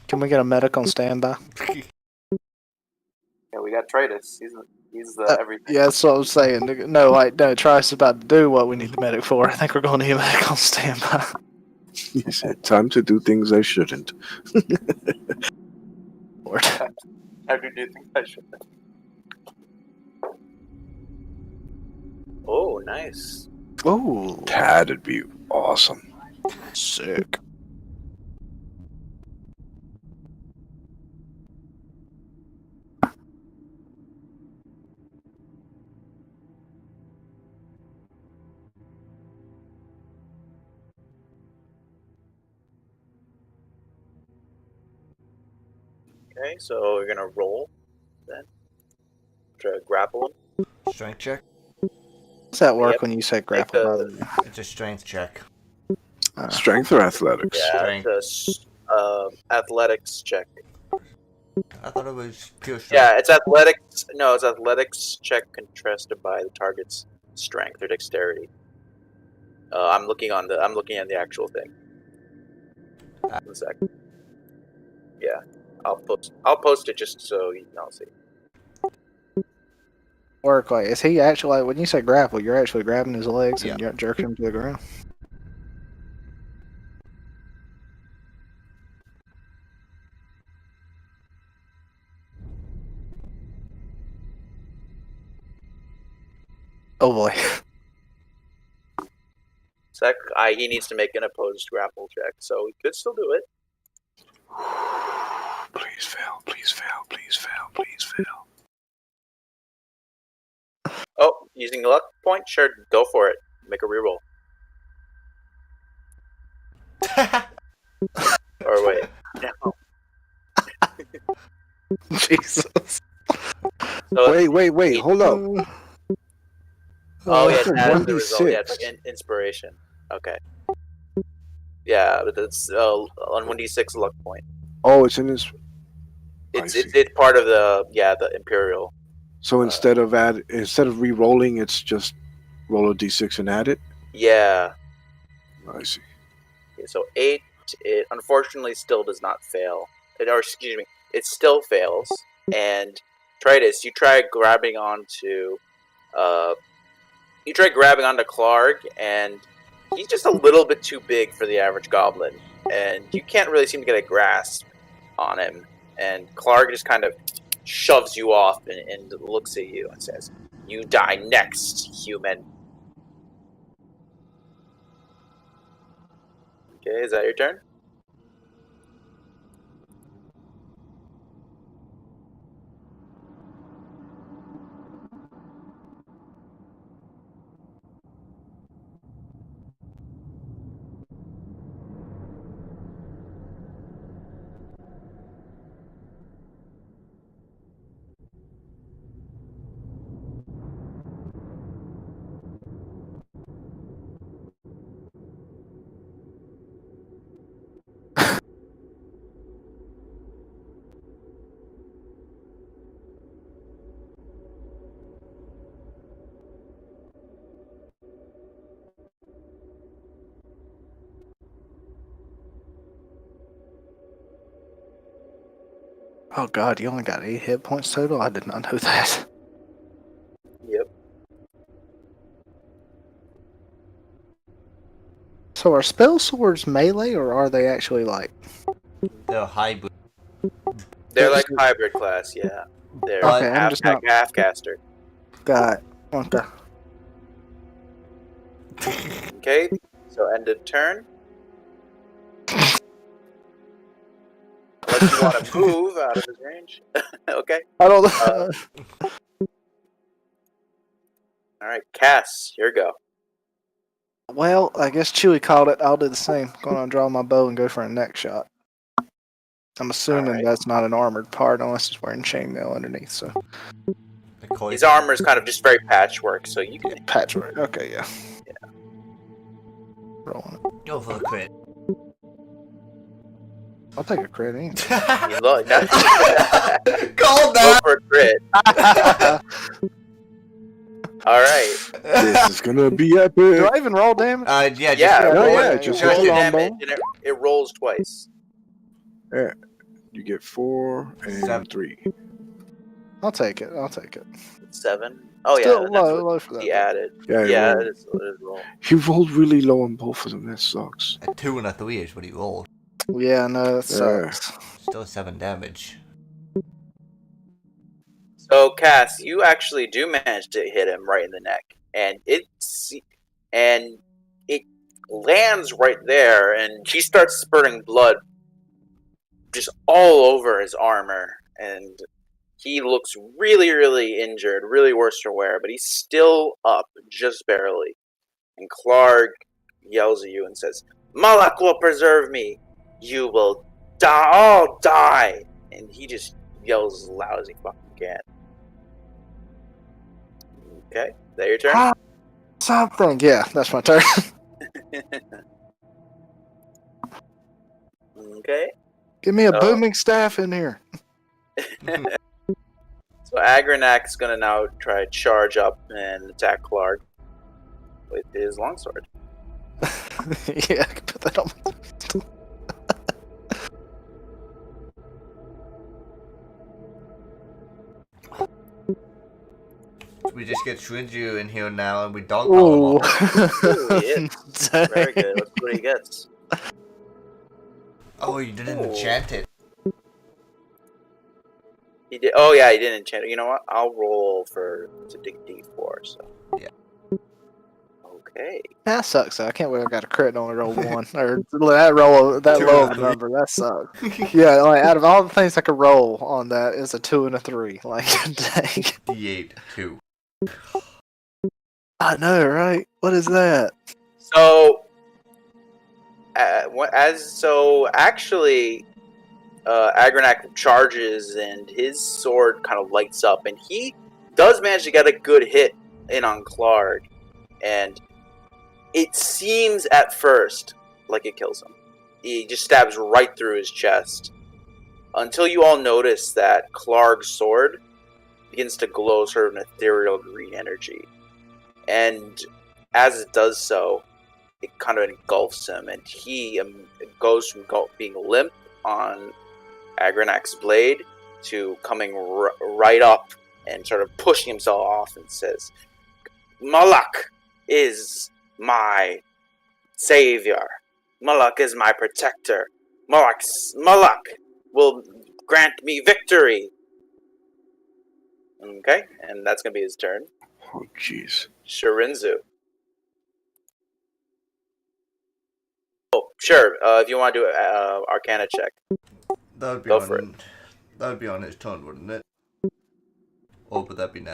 Can we get a medic on standby? Yeah, we got Tratus. He's the everything. Yeah, that's what I was saying. No, Trice is about to do what we need the medic for. I think we're going to need a medic on standby. He said, "Time to do things I shouldn't." Lord. How do you think I should? Oh, nice. Ooh, That'd be awesome. sick. Okay, so we're gonna roll then. Try to grapple him. Strength check. Does that work Yep. when you say Make grapple? By the way? It's a strength check. Strength or athletics? Yeah, Strength. it's a athletics check. I thought it was pure strength. Yeah, it's athletics. No, it's athletics check contrasted by the target's strength or dexterity. I'm looking at the actual thing. 1 sec. Yeah, I'll post it just so you can all see. Work like, is he actually like when you say grapple? You're actually grabbing his legs Yeah. and you're jerking him to the ground. Oh boy. Sec, he needs to make an opposed grapple check, so he could still do it. Please fail, please fail, please fail, please fail. Oh, using luck point? Sure, go for it. Make a reroll. Or wait, no. Jesus. So, Wait, hold up. oh yeah, That's a that is the result. Yeah, 1d6. it's like inspiration. Okay. Yeah, but it's on 1d6 luck point. Oh, it's in this. It's see. it's part of the imperial. So instead of re-rolling, it's just roll a d6 and add it. Yeah. I see. Okay, so 8. It unfortunately still does not fail. It still fails. And Tritus, you try grabbing onto Clark, and he's just a little bit too big for the average goblin, and you can't really seem to get a grasp on him. And Clark just kind of shoves you off and looks at you and says, "You die next, human." Okay, is that your turn? Oh god, you only got 8 hit points total? I did not know that. Yep. So are spell swords melee or are they actually like They're hybrid. They're like hybrid class, yeah. They're Okay, I'm just not half caster. got okay. Okay, so end of turn. Unless you want to move out of his range. Okay. I don't Alright, Cass, your go. Well, I guess Chewie called it. I'll do the same. Gonna draw my bow and go for a neck shot. I'm assuming Alright. that's not an armored part unless it's wearing chainmail underneath, so His armor is kind of just very patchwork, so you can. patchwork. Okay, yeah. Yeah. Rolling it. Go for the crit. I'll take a crit in. You look. Call Go that! for a crit. Alright. This is gonna be Do epic. I even roll damage? Yeah, Yeah, roll roll it. it. Just Just roll your on damage, and it rolls twice. You get 4 and 7. 3. I'll take it. 7. Oh yeah, Still and that's low, what low for that. he added. Yeah, Yeah, rolled. it is roll. He rolled really low on both of them. That sucks. A 2 and a 3 is what he rolled. Yeah, no, that sucks. Still 7 damage. So Cass, you actually do manage to hit him right in the neck, and it lands right there, and he starts spurting blood just all over his armor, and he looks really, really injured, really worse for wear, but he's still up just barely. And Clark yells at you and says, "Malak will preserve me. You will all die." and he just yells as loud as he fucking can. Okay, is that your turn? Ah, something. Yeah, that's my turn. Okay. Give me a Oh. booming staff in here. So Agranak's gonna now try to charge up and attack Clark with his longsword. Yeah, I can put that on. We just get Shinju in here now and we dogpile him all. Ooh, he hits. Very good. Let's see what he gets. Oh, you didn't Ooh. enchant it. He did. Oh yeah, he didn't enchant it. You know what? I'll roll to dig D4. So. Yeah. Okay. That sucks. Though. I can't believe I got a crit and only roll one or that roll that Two low and of a a number. That sucks. Yeah, like out of all the things I could roll on that, it's a 2 and a 3. Like, dang. D8, 2. I know, right? What is that? So, actually, Agranak charges and his sword kind of lights up, and he does manage to get a good hit in on Clark, and it seems at first like it kills him. He just stabs right through his chest, until you all notice that Clark's sword begins to glow sort of an ethereal green energy. And as it does so, it kind of engulfs him, and he goes from being limp on Agranak's blade to coming right up and sort of pushing himself off and says, Malak is my savior. Malak is my protector. Malak will grant me victory. Okay, and that's going to be his turn. Oh, jeez. Shirinzu. Oh, sure. If you want to do an Arcana check. That would be Go for it. That would be on his turn, wouldn't it? Or would that be now?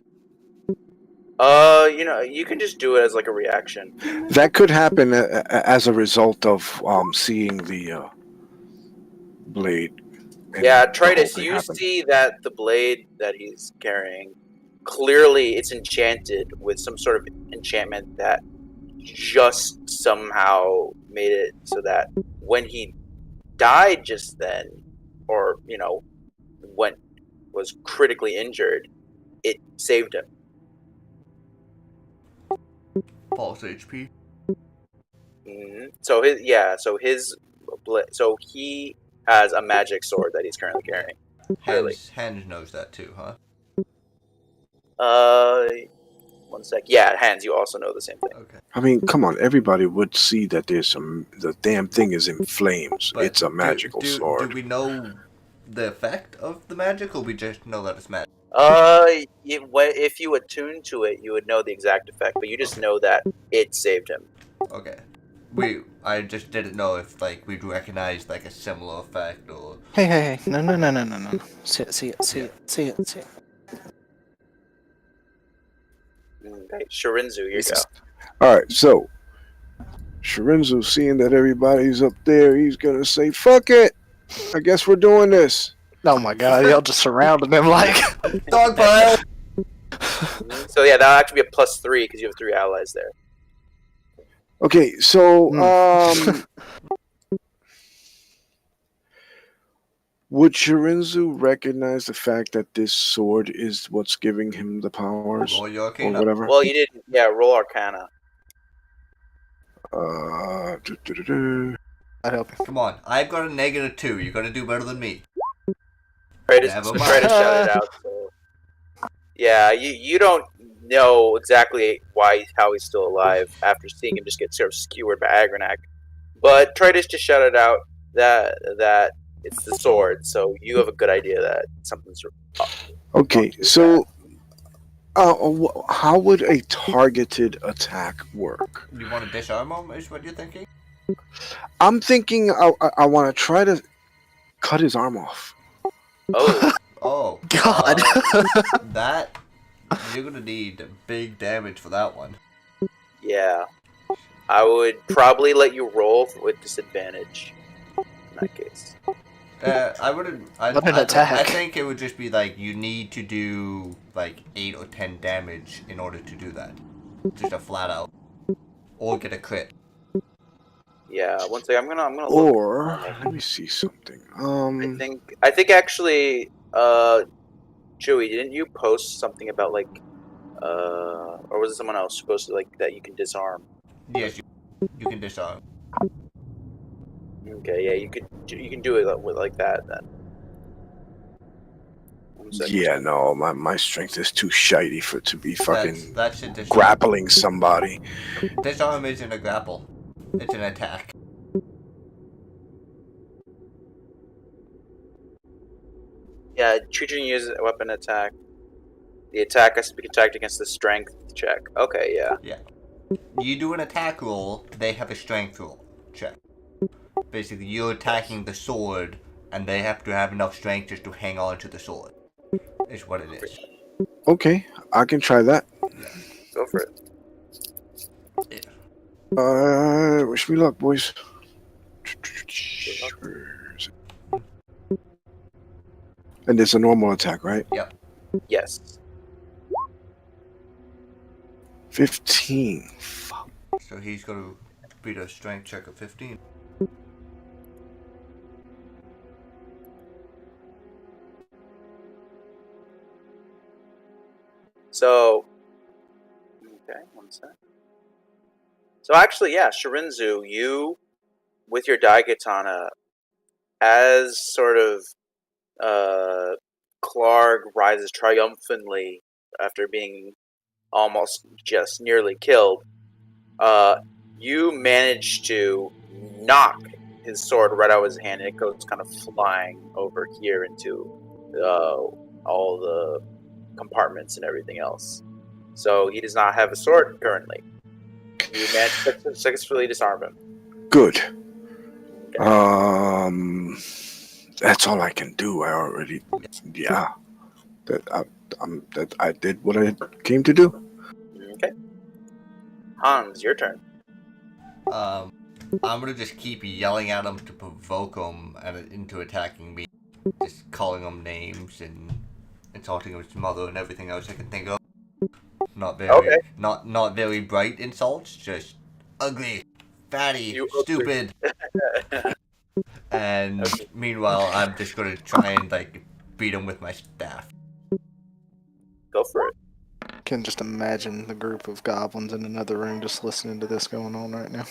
You can just do it as like a reaction. That could happen as a result of seeing the blade. and Yeah, the whole Tritus, thing you happen. see that the blade that he's carrying, clearly it's enchanted with some sort of enchantment that just somehow made it so that when he died just then, or, was critically injured, it saved him. False HP. So he has a magic sword that he's currently carrying. Really? Hans knows that too, huh? 1 sec. Yeah, Hans, you also know the same thing. Okay. I mean, come on, everybody would see that the damn thing is in flames. But It's a magical sword. Do we know the effect of the magic, or we just know that it's magic? If you attune to it, you would know the exact effect, but you just know that it saved him. Okay. I just didn't know if we'd recognize a similar effect or. Hey. No. See it. Okay, Shirinzu, you go. All right, so Shirinzu, seeing that everybody's up there, he's gonna say, "Fuck it! I guess we're doing this." Oh my god, y'all just surrounded him like Dogpile! So yeah, that'll actually be a +3 because you have 3 allies there. Okay, so would Shirinzu recognize the fact that this sword is what's giving him the powers Roll your or Arcana. whatever? Well, you didn't. Yeah, roll Arcana. I'd help you. Come on, I've got a -2. You're gonna do better than me. Try Never to mind. shout it out. So. Yeah, you don't know exactly how he's still alive after seeing him just get sort of skewered by Agranak, but try to just shout it out that it's the sword. So you have a good idea that something's up. Okay, so how would a targeted attack work? You want to disarm him, is what you're thinking? I'm thinking I want to try to cut his arm off. Oh, Oh. God. That. You're gonna need big damage for that one. yeah. I would probably let you roll with disadvantage in that case. I wouldn't. What an I attack. think it would just be like you need to do like 8 or 10 damage in order to do that. Just a flat out, or get a crit. Yeah, one second. I'm gonna look. Or let me see something. I think actually, Joey, didn't you post something about like, or was it someone else supposed to like that you can disarm? Yes, you can disarm. Okay, yeah, you can do it with like that then. One second. Yeah, no, my strength is too shitey for to be fucking That's a disarm. grappling somebody. Disarm isn't a grapple. It's an attack. Yeah, treating you as a weapon attack. The attack has to be attacked against the strength check. Okay, yeah. You do an attack roll. They have a strength roll check. Basically, you're attacking the sword, and they have to have enough strength just to hang on to the sword. Is what it is. Okay, I can try that. Go for it. Wish me luck, boys. And it's a normal attack, right? Yes. 15. Fuck. So he's got to beat a strength check of 15. So, okay, one sec. So actually, yeah, Shirinzu, you with your Daigatana, as sort of Clark rises triumphantly after being almost just nearly killed, you manage to knock his sword right out of his hand, and it goes kind of flying over here into all the compartments and everything else. So he does not have a sword currently. You managed to successfully disarm him. Good. Okay. That's all I can do. I already, yeah. That I did what I came to do. Okay. Hans, your turn. I'm gonna just keep yelling at him to provoke him into attacking me. Just calling him names and insulting his mother and everything else I can think of. Not very, Okay. not very bright insults. Just ugly, fatty, You stupid. And meanwhile, I'm just gonna try and like beat him with my staff. Go for it. Can just imagine the group of goblins in another room just listening to this going on right now.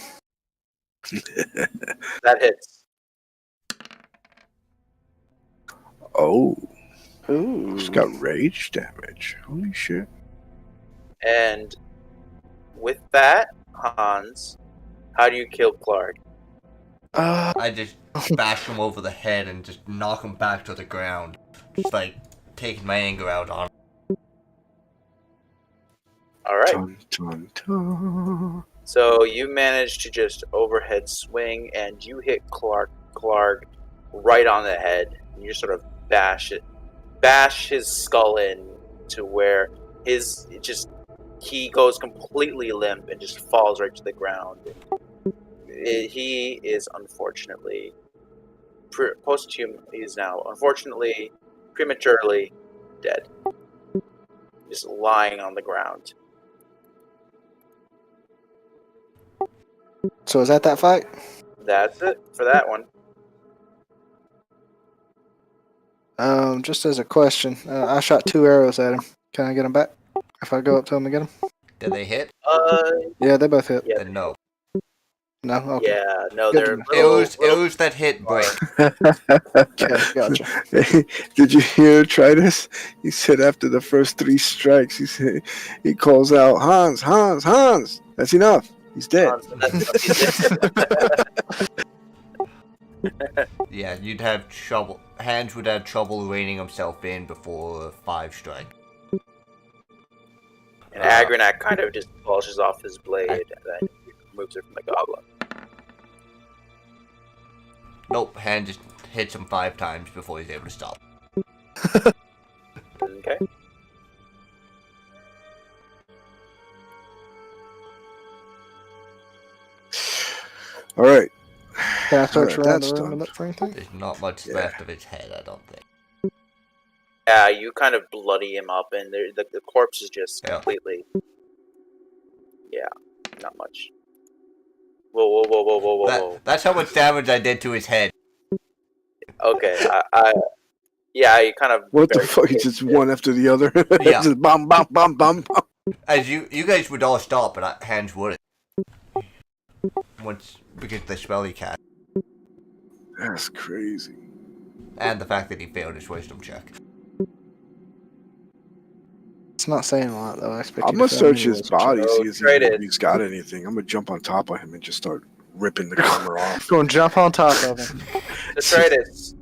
That hits. Oh, Ooh. it's got rage damage. Holy shit. And with that, Hans, how do you kill Clark? I just bash him over the head and just knock him back to the ground. Just like taking my anger out on him. All right. Dun, dun, dun. So you manage to just overhead swing, and you hit Clark right on the head. And you sort of bash his skull in to where he goes completely limp and just falls right to the ground. He is unfortunately he is now unfortunately prematurely dead, just lying on the ground. So is that fight? That's it for that one. Just as a question, I shot 2 arrows at him. Can I get him back if I go up to him and get him? Did they hit? Yeah, they both hit. Yeah. Then no. No, okay. Yeah, no, Good they're to know. Arrows that hit break. Okay, gotcha. Did you hear Tritus? He said after the first 3 strikes, he calls out, Hans, Hans, Hans. That's enough. He's dead. Yeah, you'd have trouble. Hans would have trouble reining himself in before 5 strike. And Agronak kind of just polishes off his blade and then moves it from the goblin. Nope, Hans just hits him 5 times before he's able to stop. Okay. All right. Can I search around That's the room and done. look for anything? There's not much Yeah. left of its head, I don't think. Yeah, you kind of bloody him up, and the corpse is just Yeah. completely. Yeah, not much. Whoa. That's how much damage I did to his head. Okay, yeah, you kind of. What the very fuck? quick. It's just one after the other. Yeah. Just bam, bam, bam, bam, bam. As you guys would all stop, but Hans wouldn't. Once, because the spell he cast. That's crazy. And the fact that he failed his wisdom check. It's not saying a lot though. I expect I'm you gonna to find search me his with body, Oh, see if traded. he's got anything. I'm gonna jump on top of him and just start ripping the armor off. Go and jump on top of him. Detritus,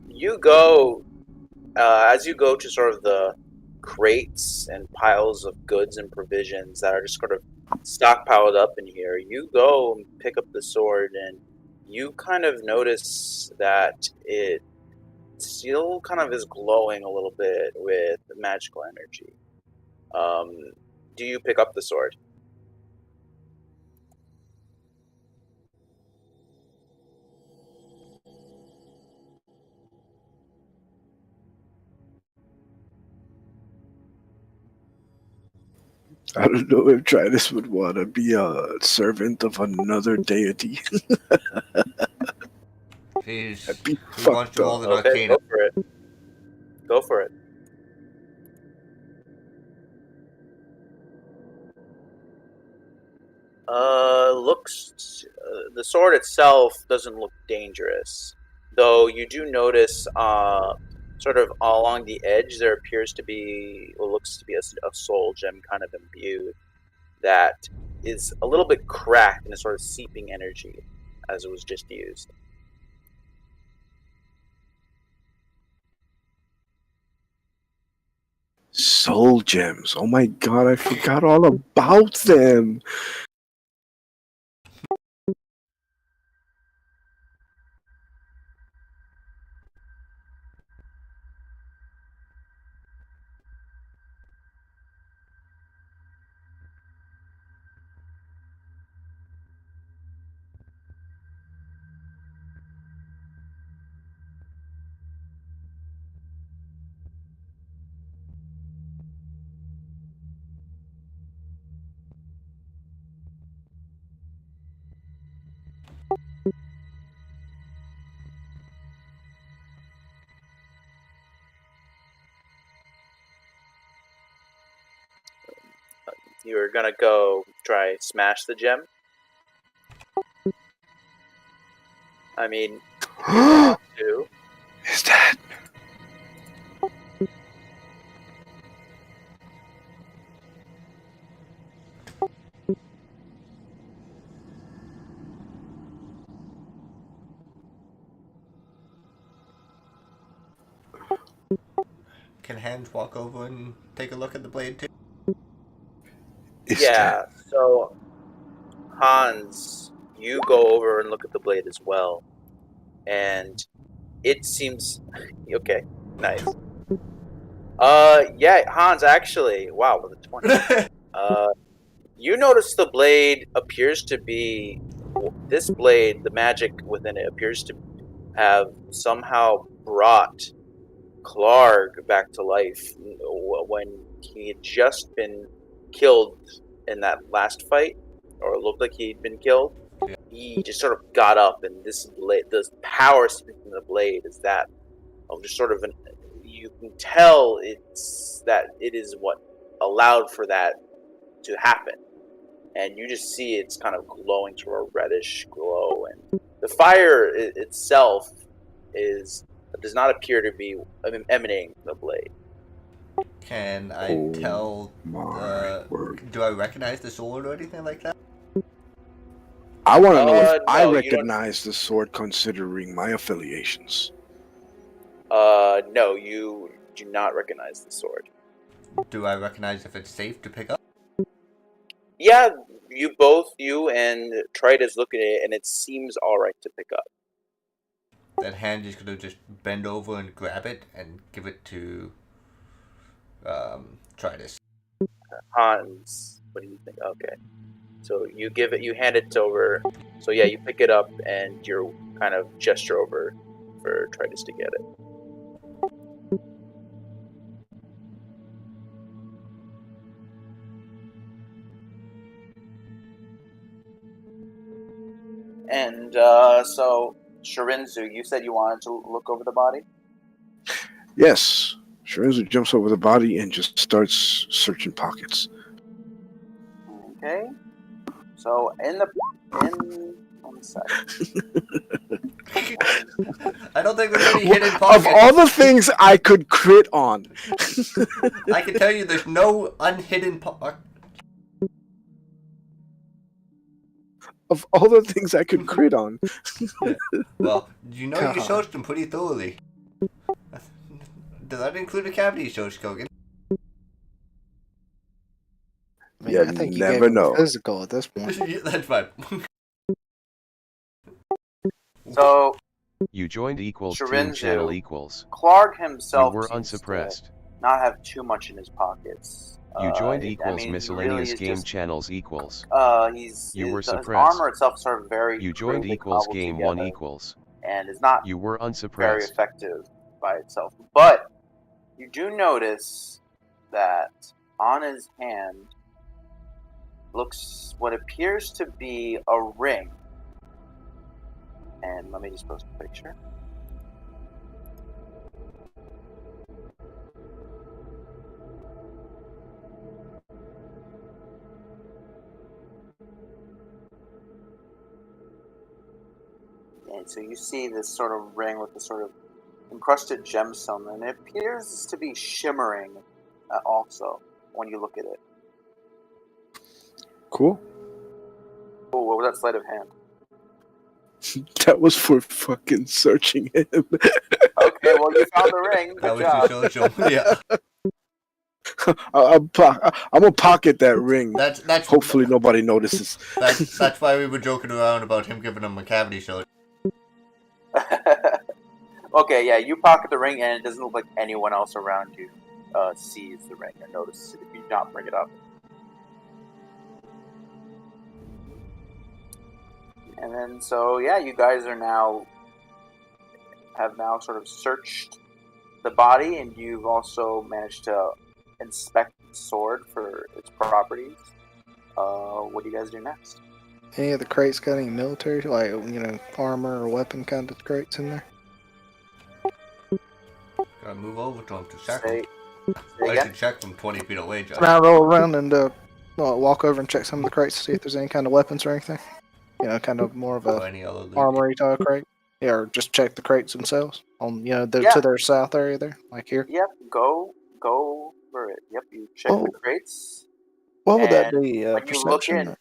you go as you go to sort of the crates and piles of goods and provisions that are just sort of stockpiled up in here. You go and pick up the sword, and you kind of notice that it still kind of is glowing a little bit with magical energy. Do you pick up the sword? I don't know if Tridus would want to be a servant of another deity. He's, That'd be he wants fucked to up. hold an Okay, arcana. go for it. Go for it. Looks the sword itself doesn't look dangerous, though you do notice sort of along the edge there appears to be what looks to be a soul gem kind of imbued that is a little bit cracked and is sort of seeping energy as it was just used. Soul gems. Oh my god, I forgot all about them. You're gonna go try smash the gem. I mean, you want to. Is that? Can Hans walk over and take a look at the blade too? Is Yeah, so Hans, you go over and look at the blade as well, and it seems okay. Nice. Yeah, Hans. Actually, wow, with a 20. You notice the blade appears to be this blade. The magic within it appears to have somehow brought Clark back to life when he had just been killed in that last fight, or it looked like he'd been killed. He just sort of got up, and this blade, the power in the blade is that of just sort of an. You can tell it's that it is what allowed for that to happen, and you just see it's kind of glowing to a reddish glow, and the fire itself does not appear to be emanating from the blade. Can I Oh tell? my word. Do I recognize the sword or anything like that? I want to know if I no, you don't- recognize the sword considering my affiliations. No, you do not recognize the sword. Do I recognize if it's safe to pick up? Yeah, you and Tritus look at it, and it seems alright to pick up. That Hans is gonna just bend over and grab it and give it to Tritus. Hans, what do you think? Okay, so you hand it over So yeah, you pick it up and you kind of gesture over for Tritus to get it. And so, Shirinzu, you said you wanted to look over the body? Yes. Shirazu jumps over the body and just starts searching pockets. Okay. So, one sec. I don't think there's any hidden Of pockets. all the things I could crit on, I can tell you there's no unhidden pocket. of all the things I could crit on, Well, you know you God. searched them pretty thoroughly. Does that include a cavity search, Kogan? I mean, You I think you never gave him know. physical at this point. Yeah, that's fine. So, You joined equals team Shirinzu. channel equals. Clark You himself were seems unsuppressed. to not have too much in his pockets. You joined I equals mean, miscellaneous really is game just, channels equals. His were his suppressed. armor itself is sort of very You joined crudely equals cobbled game together 1 equals. and is not You were very unsuppressed. effective by itself. But you do notice that on his hand looks what appears to be a ring. And let me just post a picture. And so you see this sort of ring with this sort of encrusted gemstone, and it appears to be shimmering also when you look at it. cool. Oh, what was that sleight of hand? That was for fucking searching him. Okay, well, you found the ring. That Good was job. your social. Yeah. I'm gonna pocket that ring. That's Hopefully nobody notices. That's why we were joking around about him giving him a cavity search. Okay, yeah, you pocket the ring, and it doesn't look like anyone else around you sees the ring or notices it if you do not bring it up. And then, so yeah, you guys have now sort of searched the body, and you've also managed to inspect the sword for its properties. What do you guys do next? Any of the crates got any military, like, armor or weapon kind of crates in there? Gotta move over to him to check Say, him. say I again? should check from 20 feet away, Josh. Can I roll around and walk over and check some of the crates to see if there's any kind of weapons or anything? Kind of more of Or a any other loot. armory type crate. Yeah, or just check the crates themselves on Yeah. to their south area there, like here. Yep, go for it. Yep, you check the crates. What would that And be? when you look Perception? in,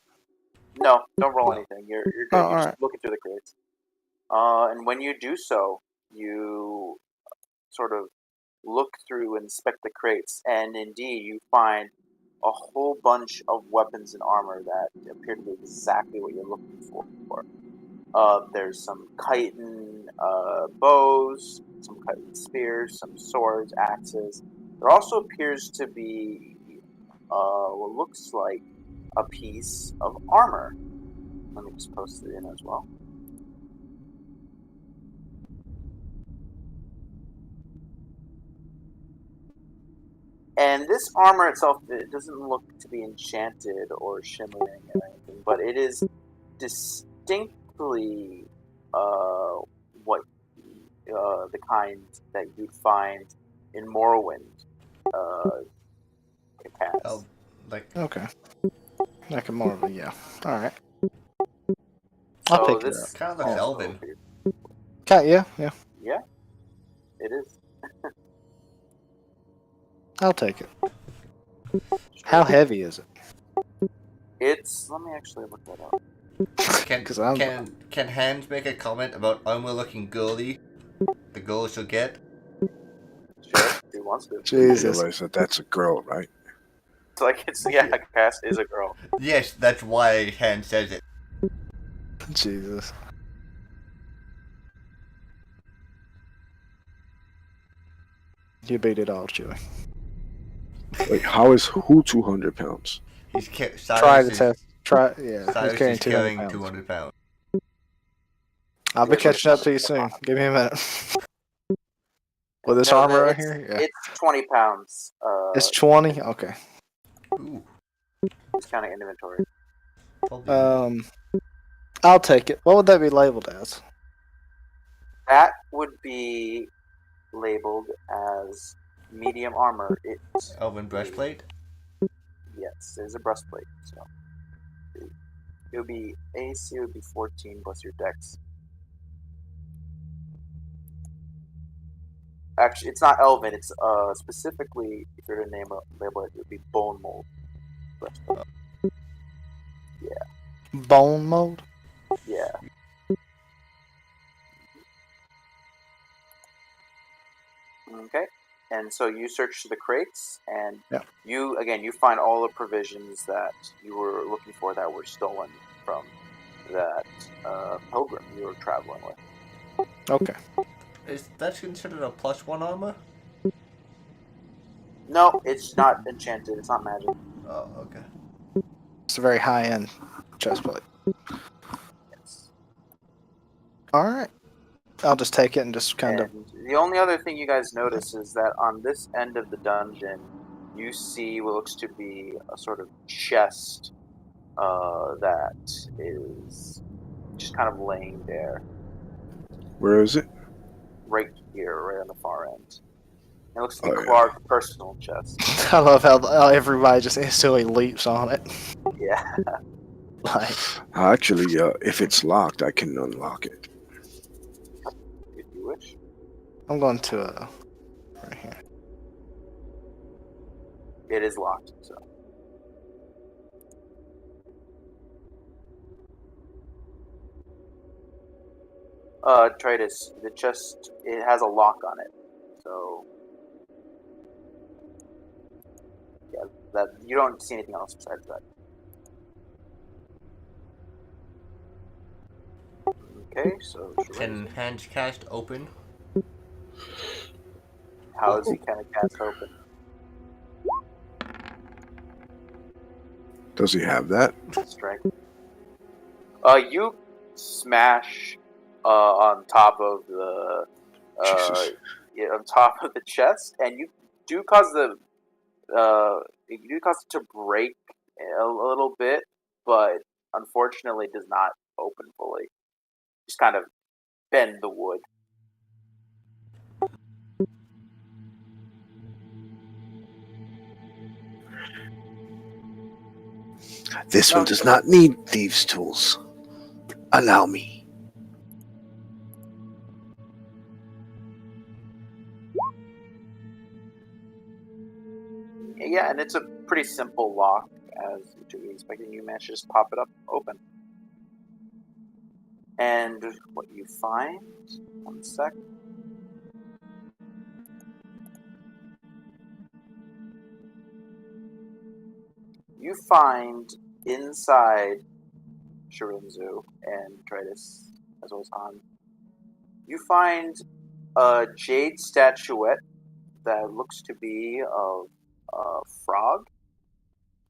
no, don't roll anything. You're good. Oh, You're just alright. looking through the crates. And when you do so, you sort of look through and inspect the crates, and indeed you find a whole bunch of weapons and armor that appear to be exactly what you're looking for. There's some chitin bows, some chitin spears, some swords, axes. There also appears to be what looks like a piece of armor. Let me just post it in as well. And this armor itself, it doesn't look to be enchanted or shimmering or anything, but it is distinctly what the kind that you'd find in Morrowind cats. Oh, like, Okay. Like a more of a, yeah. Alright. I'll So pick it this up. kind of looks elven. Yeah. Yeah, it is. I'll take it. How heavy is it? It's. Let me actually look that up. Can 'Cause I'm- can Hans make a comment about armor looking girly? The girl she'll get. Sure, if he wants to. You Jesus. realize that that's a girl, right? It's like Cass is a girl. Yes, that's why Hans says it. Jesus. You beat it all, Chewie. Like, how is who 200 pounds? He's Try to test. Yeah, Cyrus he's carrying is 200 carrying pounds. 200 pounds. I'll be catching up to you soon. Give me a minute. With this No, armor right it's- here? Yeah. It's 20 pounds. It's 20? Okay. Ooh. Just kind of inventory. Probably. I'll take it. What would that be labeled as? That would be labeled as medium armor. It's Elven breastplate. yes, there's a breastplate. So it would be AC would be 14 plus your dex. Actually, it's not elven. It's specifically if you're to name a label it would be bone mold breastplate. Bone mold? Yeah. Okay. And so you search the crates, and Yeah. you find all the provisions that you were looking for that were stolen from that pilgrim you were traveling with. Okay. Is that considered a +1 armor? No, it's not enchanted. It's not magic. Oh, okay. It's a very high end chest plate. Yes. Alright. I'll just take it and just kind of. And the only other thing you guys notice is that on this end of the dungeon, you see what looks to be a sort of chest that is just kind of laying there, Where is it? right here, right on the far end. It looks to be Oh, yeah. Clark's personal chest. I love how everybody just instantly leaps on it. Yeah. Like, Actually, if it's locked, I can unlock it. If you wish. I'm going to right here. It is locked, so. Tritus, the chest, it has a lock on it. So, yeah, that you don't see anything else besides that. Okay, so Can hand cast open? how is he kind of cast open? Does he have that? Strength. You smash on top of the Jesus. on top of the chest, and you do cause it to break a little bit, but unfortunately does not open fully. Just kind of bend the wood. This one does not need thieves' tools. Allow me. Yeah, and it's a pretty simple lock, as you should be expecting. You manage to just pop it up open. And what you find, one sec. You find inside Shirinzu and Tritus, as well as Han, you find a jade statuette that looks to be of a frog.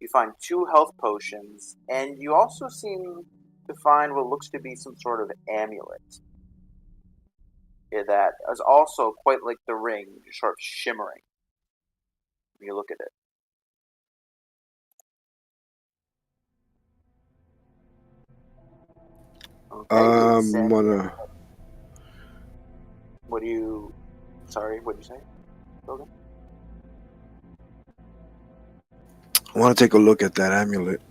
You find 2 health potions, and you also seem to find what looks to be some sort of amulet. Yeah, that is also quite like the ring, just sort of shimmering when you look at it. Okay, Sam, Wanna. what do you... Sorry, what did you say? Logan? I want to take a look at that amulet.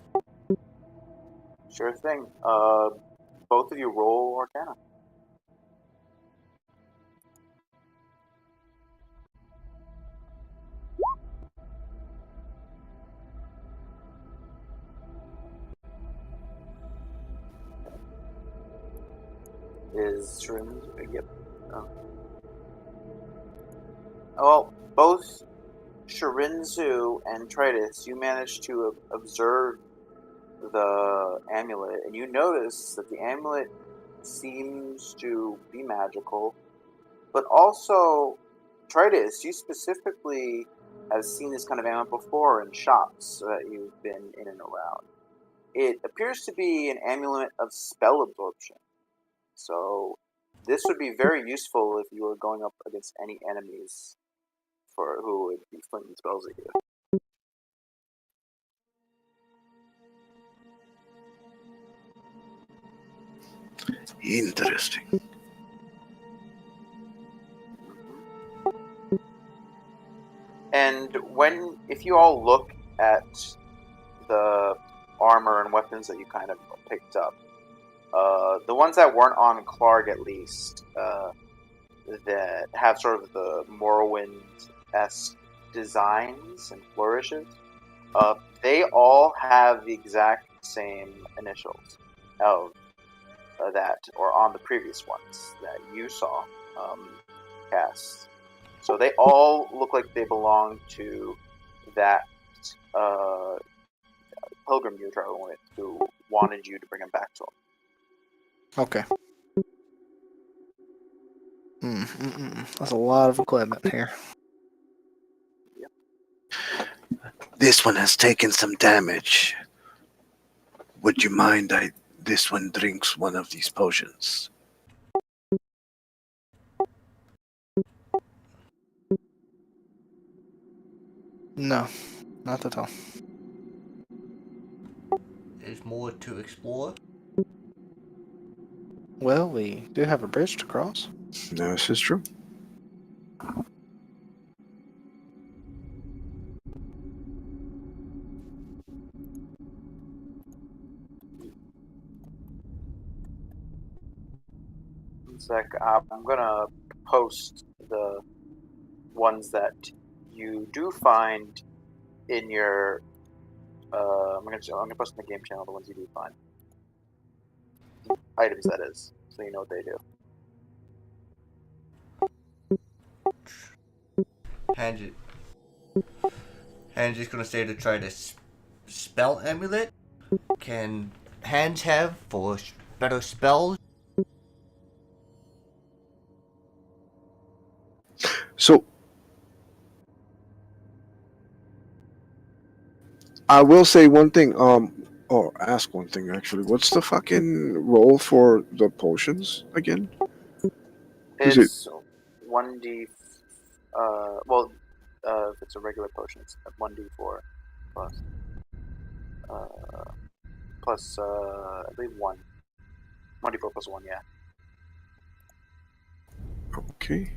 Sure thing. Both of you roll Arcana. Is Shrimp... Yep. Oh. Well, both Shirinzu and Tritus, you managed to observe the amulet, and you notice that the amulet seems to be magical, but also, Tritus, you specifically have seen this kind of amulet before in shops that you've been in and around. It appears to be an amulet of spell absorption. So this would be very useful if you were going up against any enemies for who would be flinging spells at you. Interesting. And if you all look at the armor and weapons that you kind of picked up, the ones that weren't on Clark at least, that have sort of the Morrowind-esque designs and flourishes, they all have the exact same initials of that, or on the previous ones that you saw cast. So they all look like they belong to that pilgrim you were traveling with, who wanted you to bring him back to him. Okay. That's a lot of equipment here. This one has taken some damage. Would you mind this one drinks one of these potions? No, not at all. There's more to explore. Well, we do have a bridge to cross. No, this is true. Zach, I'm gonna post the ones that you do find in your. I'm gonna post in the game channel the ones you do find. Items, that is, so you know what they do. Hands is gonna say to try to spell amulet. Can hands have for better spells? So, I will say one thing, or ask one thing actually. What's the fucking roll for the potions again? It's 1d. If it's a regular potion, it's 1d4 plus I believe 1. 1d4 plus 1, yeah. Okay.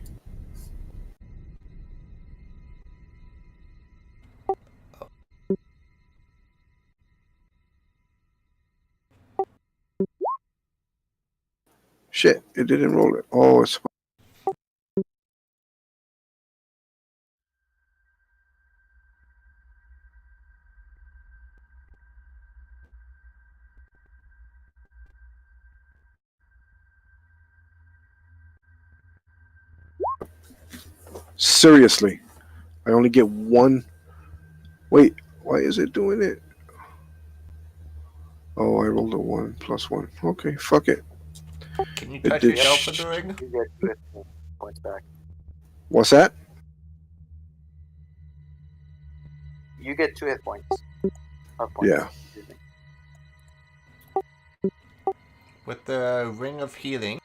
Shit, it didn't roll it. Oh, it's seriously. I only get one. Wait, why is it doing it? Oh, I rolled a 1 plus 1. Okay, fuck it. Can you It touch did yourself with the ring? You get 2 hit points back. What's that? You get 2 hit points. Of points. Yeah. Excuse me. With the ring of healing,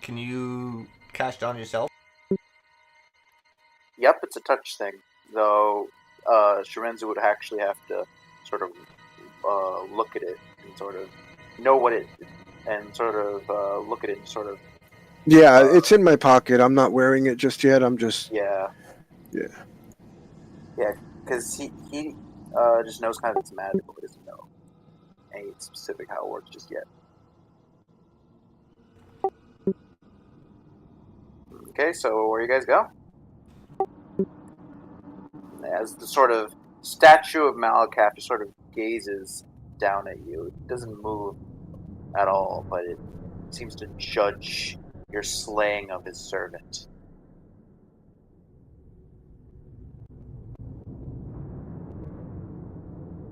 can you cast on yourself? Yep, it's a touch thing. Though Shirenzu would actually have to sort of look at it and sort of know what it and sort of look at it and sort of Yeah, it's in my pocket. I'm not wearing it just yet. I'm just yeah yeah. because he just knows kind of it's magical, but doesn't know any specific how it works just yet. Okay, so where you guys go? As the sort of statue of Malakath just sort of gazes down at you, it doesn't move at all, but it seems to judge your slaying of his servant.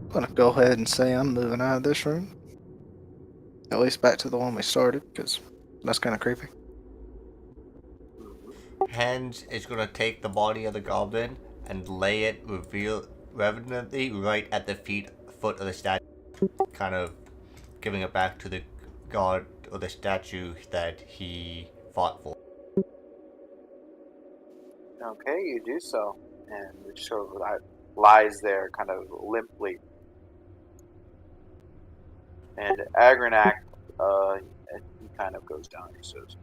I'm gonna go ahead and say I'm moving out of this room. At least back to the one we started, because that's kind of creepy. Hands is gonna take the body of the goblin and lay it reverently right at the foot of the statue, kind of giving it back to the god or the statue that he fought for. Okay, you do so, and it sort of lies there, kind of limply. And Agranac, he kind of goes down. He says,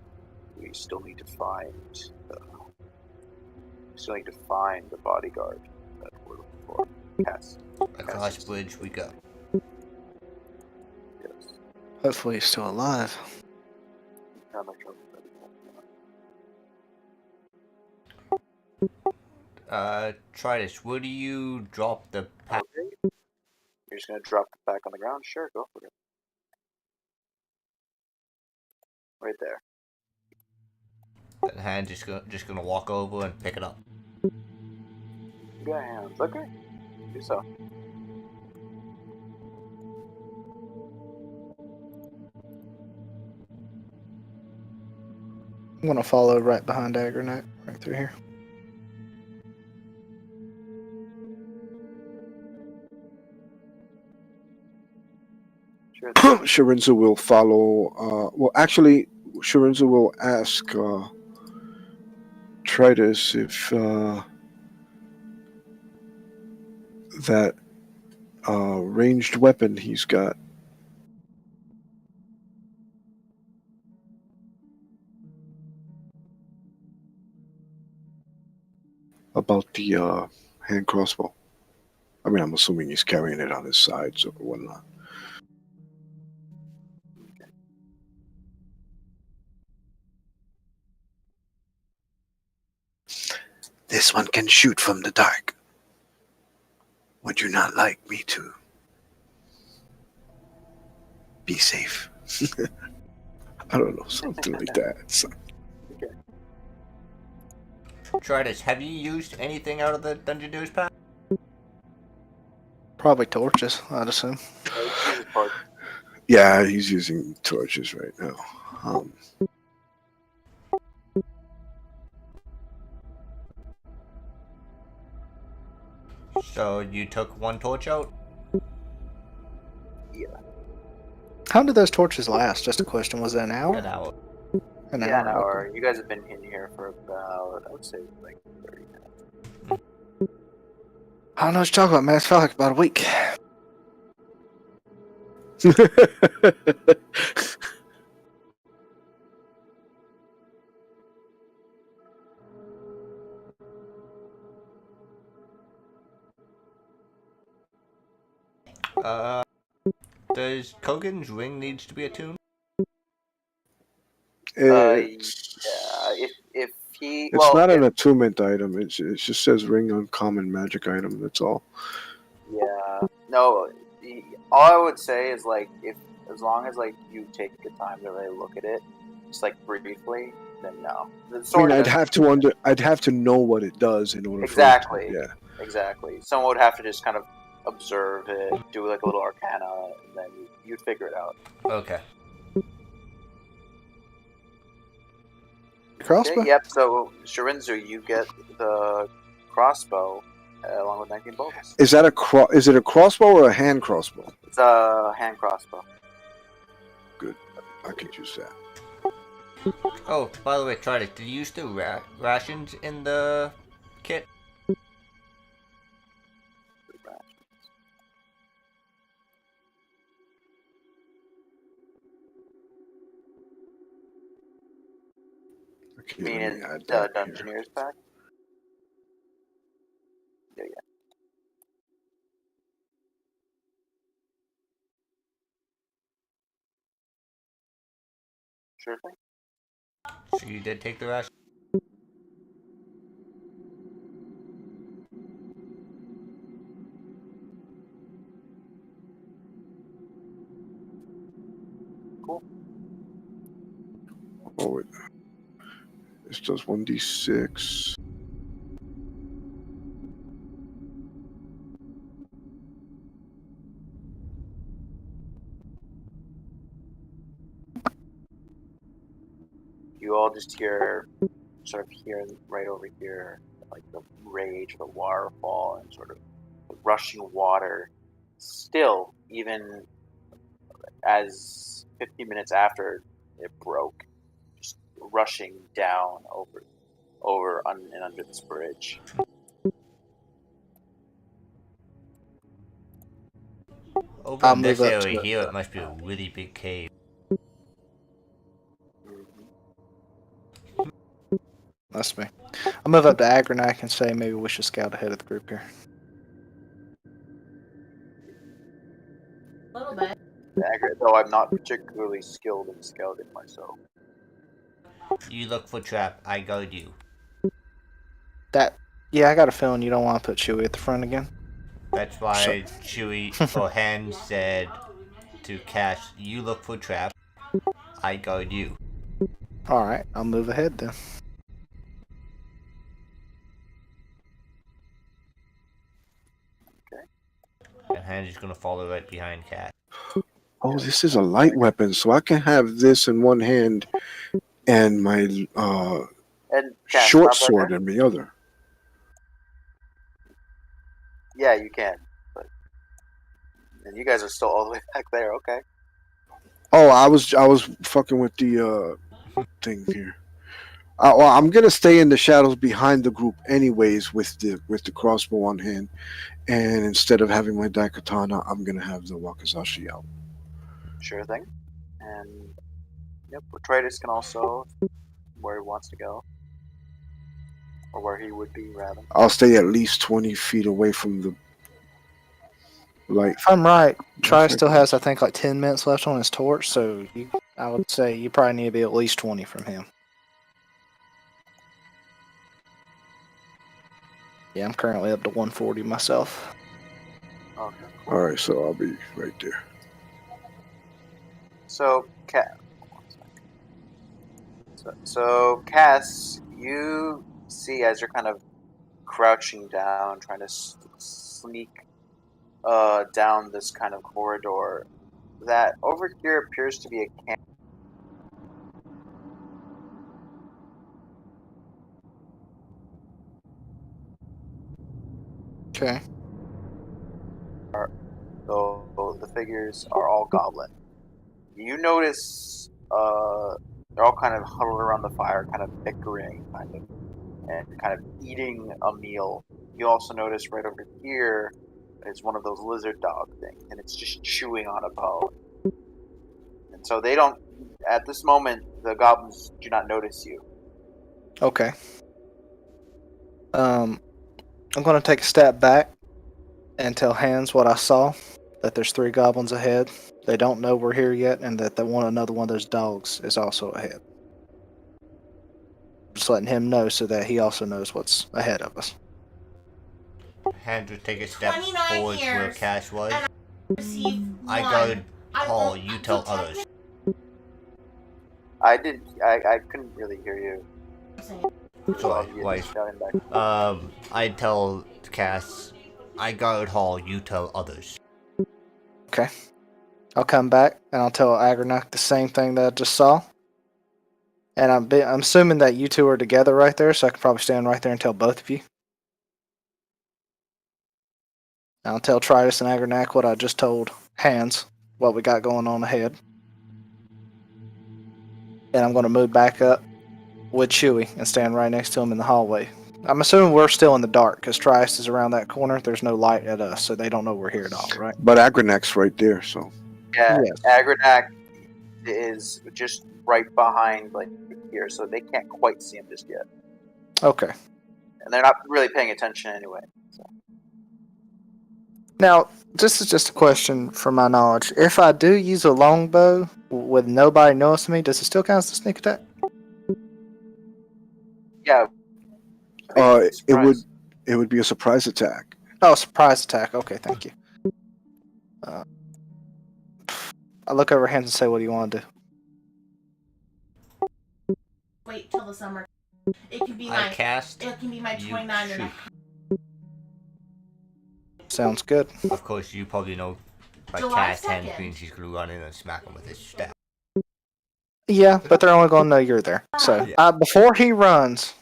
"We still need to find. The bodyguard that we're looking for. Cass. Across bridge we go. Yes. Hopefully he's still alive. How much trouble that Try this. Where do you drop the pack? Okay. You're just gonna drop it back on the ground? Sure, go for it. Right there. That hand just gonna walk over and pick it up. You got hands. Okay. Do so. I'm gonna follow right behind Agranac, right through here. Sure. Sharinza will follow. Well, actually, Sharinza will ask Tritus if that ranged weapon he's got. About the hand crossbow. I mean, I'm assuming he's carrying it on his sides or whatnot. This one can shoot from the dark. Would you not like me to be safe? I don't know, something like that. So, Try this. Have you used anything out of the Dungeoneers pack? Probably torches, I'd assume. yeah, he's using torches right now. So you took one torch out? Yeah. How did those torches last? Just a question. Was it an hour? An hour. An Yeah, an hour. hour. You guys have been in here for about, I would say, like 30 minutes. I don't know what you're talking about, man. It felt like about a week. Does Kogan's ring needs to be attuned? Yeah, if he... It's well, not if, an attunement item. It just says ring uncommon magic item. That's all. Yeah. No, all I would say is, like, if as long as, like, you take the time to really look at it, just, like, briefly, then no. The I mean, sword I'd doesn't- have to know what it does in order Exactly. for it to, yeah. Exactly. Someone would have to just kind of observe it, do, like, a little arcana, and then you'd figure it out. Okay. Crossbow? Okay, yep, so, Sharinzu, you get the crossbow along with 19 bolts. Is that is it a crossbow or a hand crossbow? It's a hand crossbow. Good. I could use that. Oh, by the way, try this. Did you use the rations in the kit? Okay, You mean let me in add the that here. Dungeoneers pack? Yeah. Sure thing. So you did take the ration? Cool. Oh, wait. This does 1d6. You all just hear, right over here, like the rage of the waterfall and sort of the rushing water. Still, even as 15 minutes after it broke, just rushing down and under this bridge. Over I'll in this move up area to here, it. it must be a really big cave. That's me. I'll move up to Agranak and say maybe we should scout ahead of the group here. A little bit. Though I'm not particularly skilled in scouting myself. You look for trap, I guard you. Yeah, I got a feeling you don't want to put Chewie at the front again. That's why Chewie or Han said to Cass, you look for trap, I guard you. Alright, I'll move ahead then. And Han's just gonna follow right behind Cass. Oh, this is a light weapon, so I can have this in one hand and my And Cass, short stop right sword there. in the other. Yeah, you can. But and you guys are still all the way back there. Okay. Oh, I was fucking with the thing here. Well, I'm gonna stay in the shadows behind the group, anyways, with the crossbow on hand, and instead of having my Daikatana, I'm gonna have the Wakizashi out. Sure thing. And yep, Botrytis can also where he wants to go, or where he would be rather. I'll stay at least 20 feet away from the light. If I'm right, Tri Okay. still has, I think, like 10 minutes left on his torch, so I would say you probably need to be at least 20 from him. Yeah, I'm currently up to 140 myself. Okay. All right, so I'll be right there. So, so Cass, you see as you're kind of crouching down, trying to sneak down this kind of corridor, that over here appears to be a camp. Okay. So the figures are all goblin. You notice they're all kind of huddled around the fire, kind of bickering, and kind of eating a meal. You also notice right over here is one of those lizard dog things, and it's just chewing on a bone. And so they don't, at this moment, the goblins do not notice you. Okay. I'm going to take a step back and tell Hans what I saw, that there's 3 goblins ahead. They don't know we're here yet, and that another one of those dogs is also ahead. Just letting him know so that he also knows what's ahead of us. Hand would take a step 29 forward to where years, Cash was. and Receive I one. guard I Paul, won't you tell protect others. I couldn't really hear you. Sorry, You wife. shouting back. I tell Cass, I guard Hall, you tell others. Okay. I'll come back and I'll tell Agranak the same thing that I just saw. And I'm assuming that you two are together right there, so I can probably stand right there and tell both of you. I'll tell Tritus and Agranak what I just told Hans, what we got going on ahead. And I'm going to move back up with Chewie and stand right next to him in the hallway. I'm assuming we're still in the dark because Tritus is around that corner. There's no light at us, so they don't know we're here at all, right? But Agranak's right there, so Yeah, Yes. Agranak is just right behind, like here, so they can't quite see him just yet, Okay. and they're not really paying attention anyway. So. Now, this is just a question from my knowledge. If I do use a longbow with nobody noticing me, does it still count as a sneak attack? Yeah. it would be a surprise attack. Oh, surprise attack. Okay, thank you. I look over Hans and say, what do you want to do? Wait till the summer. It can be I my. cast, It can be my you 29 and shoot. Sounds good. Of course, you probably know by July Cass hand 2nd. means he's gonna run in and smack him with his staff. Yeah, but they're only going to know you're there. So, Yeah. before he runs,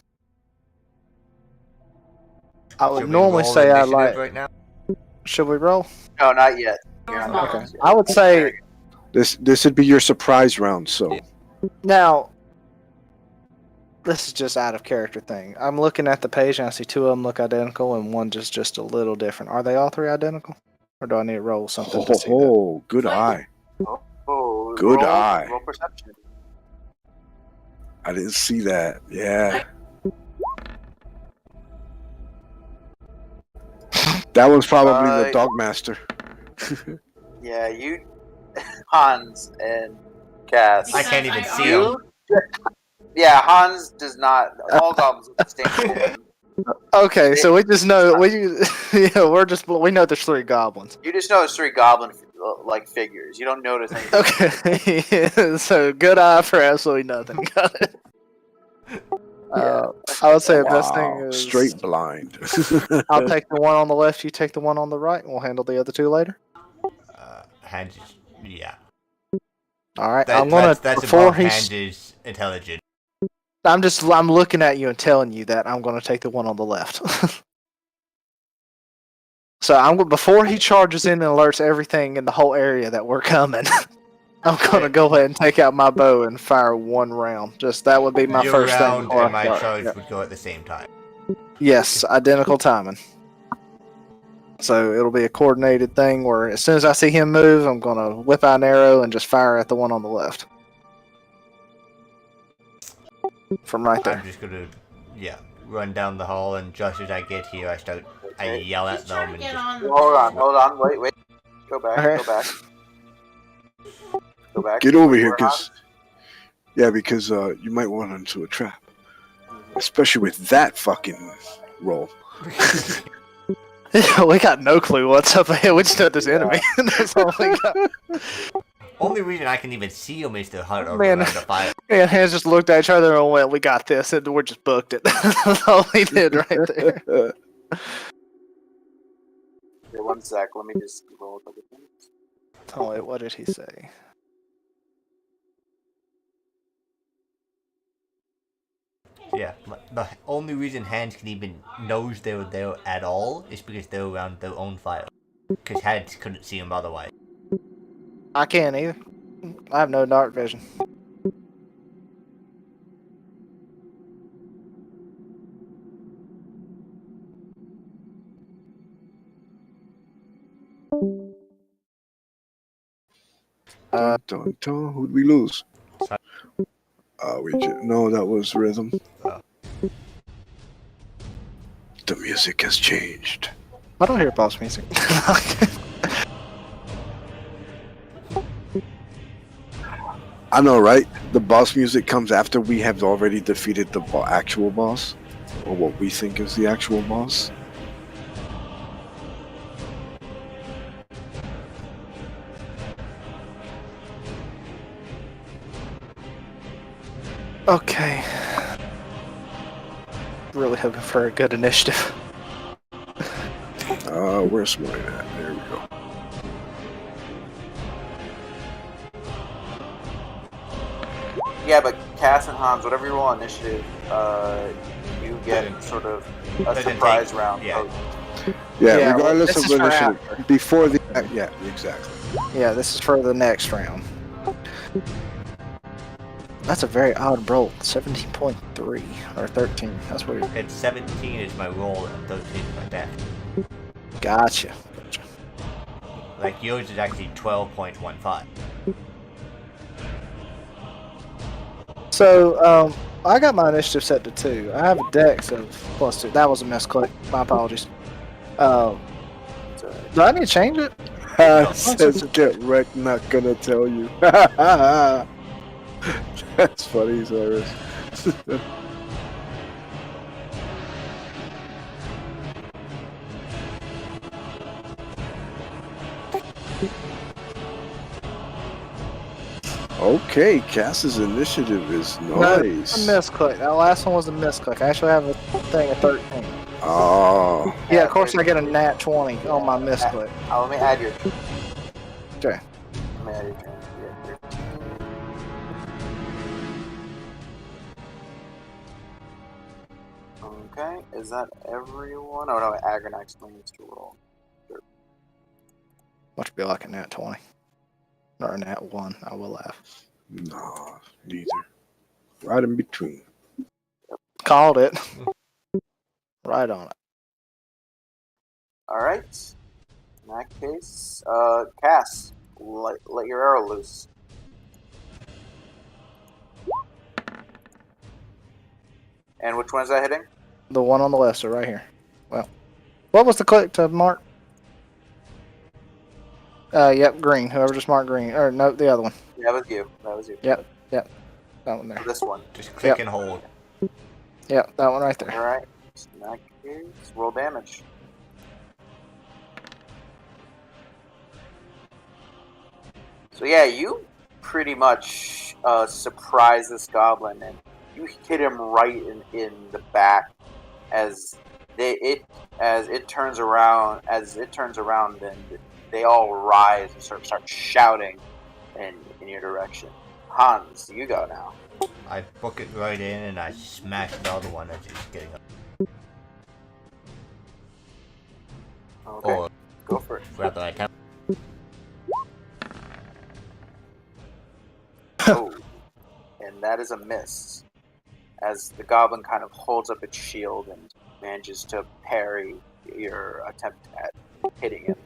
I would Should we normally roll say initiative like, right now? should we roll? No, not yet. You're not Okay. noticing. I would say, This would be your surprise round, so Yeah. Now, this is just out of character thing. I'm looking at the page and I see two of them look identical and one just a little different. Are they all three identical? Or do I need to roll something to see that? Oh, good eye. Oh, Good eye. Roll perception. I didn't see that. Yeah. That was probably the dog master. Yeah, you, Hans and Cass. I can't even see You? him. Yeah, Hans does not. All goblins look the same to him. Okay, so we just know we know there's three goblins. You just know it's three goblin like figures. You don't notice anything. Okay, so good eye for absolutely nothing. Got it. I would say the best thing Wow, is straight blind. I'll take the one on the left, you take the one on the right, and we'll handle the other two later. Hands is, yeah. All right, That, I'm gonna that's before above he's. Hands is intelligent. I'm looking at you and telling you that I'm gonna take the one on the left. So before he charges in and alerts everything in the whole area that we're coming. I'm gonna go ahead and take out my bow and fire one round. Just that would be my Your first thing. round before I and my start. charge Yep. would go at the same time. Yes, identical timing. So it'll be a coordinated thing where as soon as I see him move, I'm gonna whip out an arrow and just fire at the one on the left. From right there. I'm just gonna, run down the hall, and just as I get here, I yell at He's trying them to and get just, on the Hold on, wait. Go back, Okay. go back. Go back. Get over here, We're because you might run into a trap, especially with that fucking roll. We got no clue what's up ahead. We just know there's enemy. That's all we got. only reason I can even see them is to hunt over Man. around the fire. And hands just looked at each other and went, "We got this," and we're just booked it. That's all we did right there. Here, one sec. Let me just roll a couple things. Oh wait, what did he say? Yeah, the only reason Hands can even knows they were there at all is because they were around their own fire. Because Hands couldn't see them otherwise. I can't either. I have no dark vision. Dun, dun. Who'd we lose? No, that was rhythm. Oh. The music has changed. I don't hear boss music. I know, right? The boss music comes after we have already defeated the actual boss, or what we think is the actual boss. Okay. Really hoping for a good initiative. Where's mine at? There we go. Yeah, but Cass and Hans, whatever you roll on initiative, you get sort of a Doesn't surprise take- round. yeah. Yeah, Yeah, regardless this of is for initiative. after. Before the yeah, exactly. Yeah, this is for the next round. That's a very odd roll. 17.3 or 13. That's weird. It's 17 is my roll and 13 is my death. Gotcha. Like yours is actually 12.15. So, I got my initiative set to 2. I have a dex of +2. That was a misclick. My apologies. Do I need to change it? Says get wrecked, not gonna tell you. That's funny, Cyrus. Okay, Cass's initiative is nice. A misclick. That last one was a misclick. I actually have a thing of 13. Oh, Yeah, of course I get a nat 20 on my misclick. Let me add your. Okay. Let me add your turn. Yeah, 13. Okay, is that everyone? Oh no, Agranax needs to roll. Which would be like a nat 20. Or a nat 1. I will laugh. No, neither. Right in between. Called it. Right on it. All right. In that case, Cass, let your arrow loose. And which one is that hitting? The one on the left, so right here. Well, what was the click to mark? Yep, green. Whoever just marked green. Or no, the other one. That was you. That was you. Yep, that one there. This one. Just click Yep. and hold. Yep, that one right All there. right. In that case, roll damage. So yeah, you pretty much surprise this goblin, and you hit him right in the back as it turns around. As it turns around, and they all rise and start shouting in your direction. Hans, you go now. I book it right in and I smash the other one as he's getting up. Okay, Or go for it. rather, I tap. Oh, and that is a miss. As the goblin kind of holds up its shield and manages to parry your attempt at hitting him.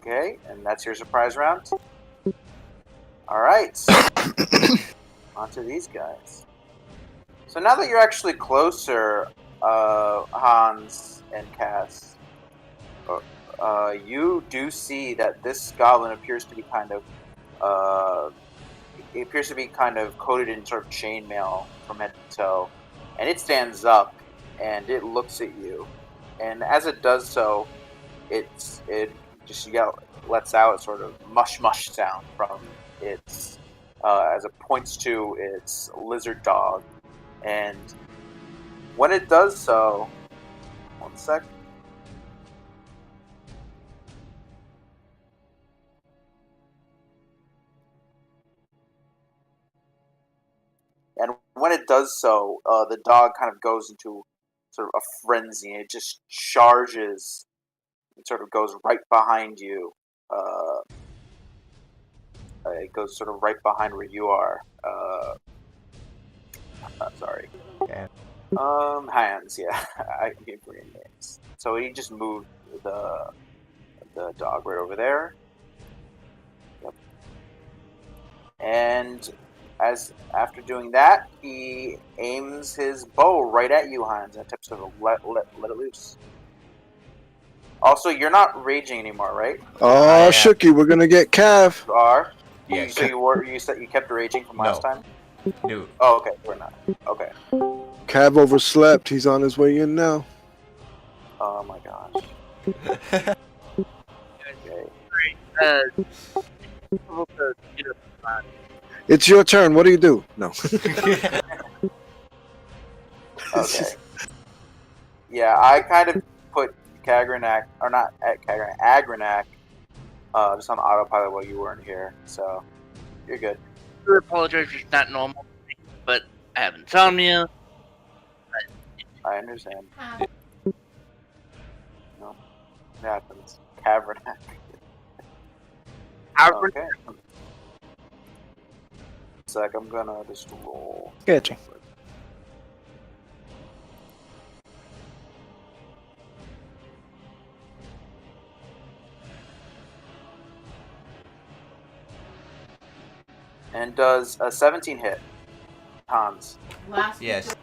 Okay, and that's your surprise round. Alright. On to these guys. So now that you're actually closer, Hans and Cass, you do see that this goblin appears to be kind of coated in sort of chainmail from head to toe, and it stands up and it looks at you, and as it does so, it lets out a sort of mush sound from its as it points to its lizard dog, and when it does so, one sec. And when it does so, the dog kind of goes into sort of a frenzy, and it just charges and sort of goes right behind you. It goes sort of right behind where you are. Sorry. Yeah. Hands, yeah. I can't forget names. So he just moved the dog right over there. Yep. And after doing that, he aims his bow right at you, Hans, and attempts to let it loose. Also, you're not raging anymore, right? Oh, Shooky, we're gonna get Cav. You are. Yeah. So you kept raging from last time. No. Oh, okay. We're not. Okay. Cav overslept. He's on his way in now. Oh my gosh. Okay. It's your turn. What do you do? No. Okay. Yeah, I kind of put Kagranak, or not Kagranak, Agranak, just on autopilot while you weren't here, so you're good. I apologize, it's not normal, but I have insomnia. I understand. Have No, it happens. Kagranak. Okay. Sec, I'm gonna just roll. Sketchy. And does a 17 hit? Hans. last Yes.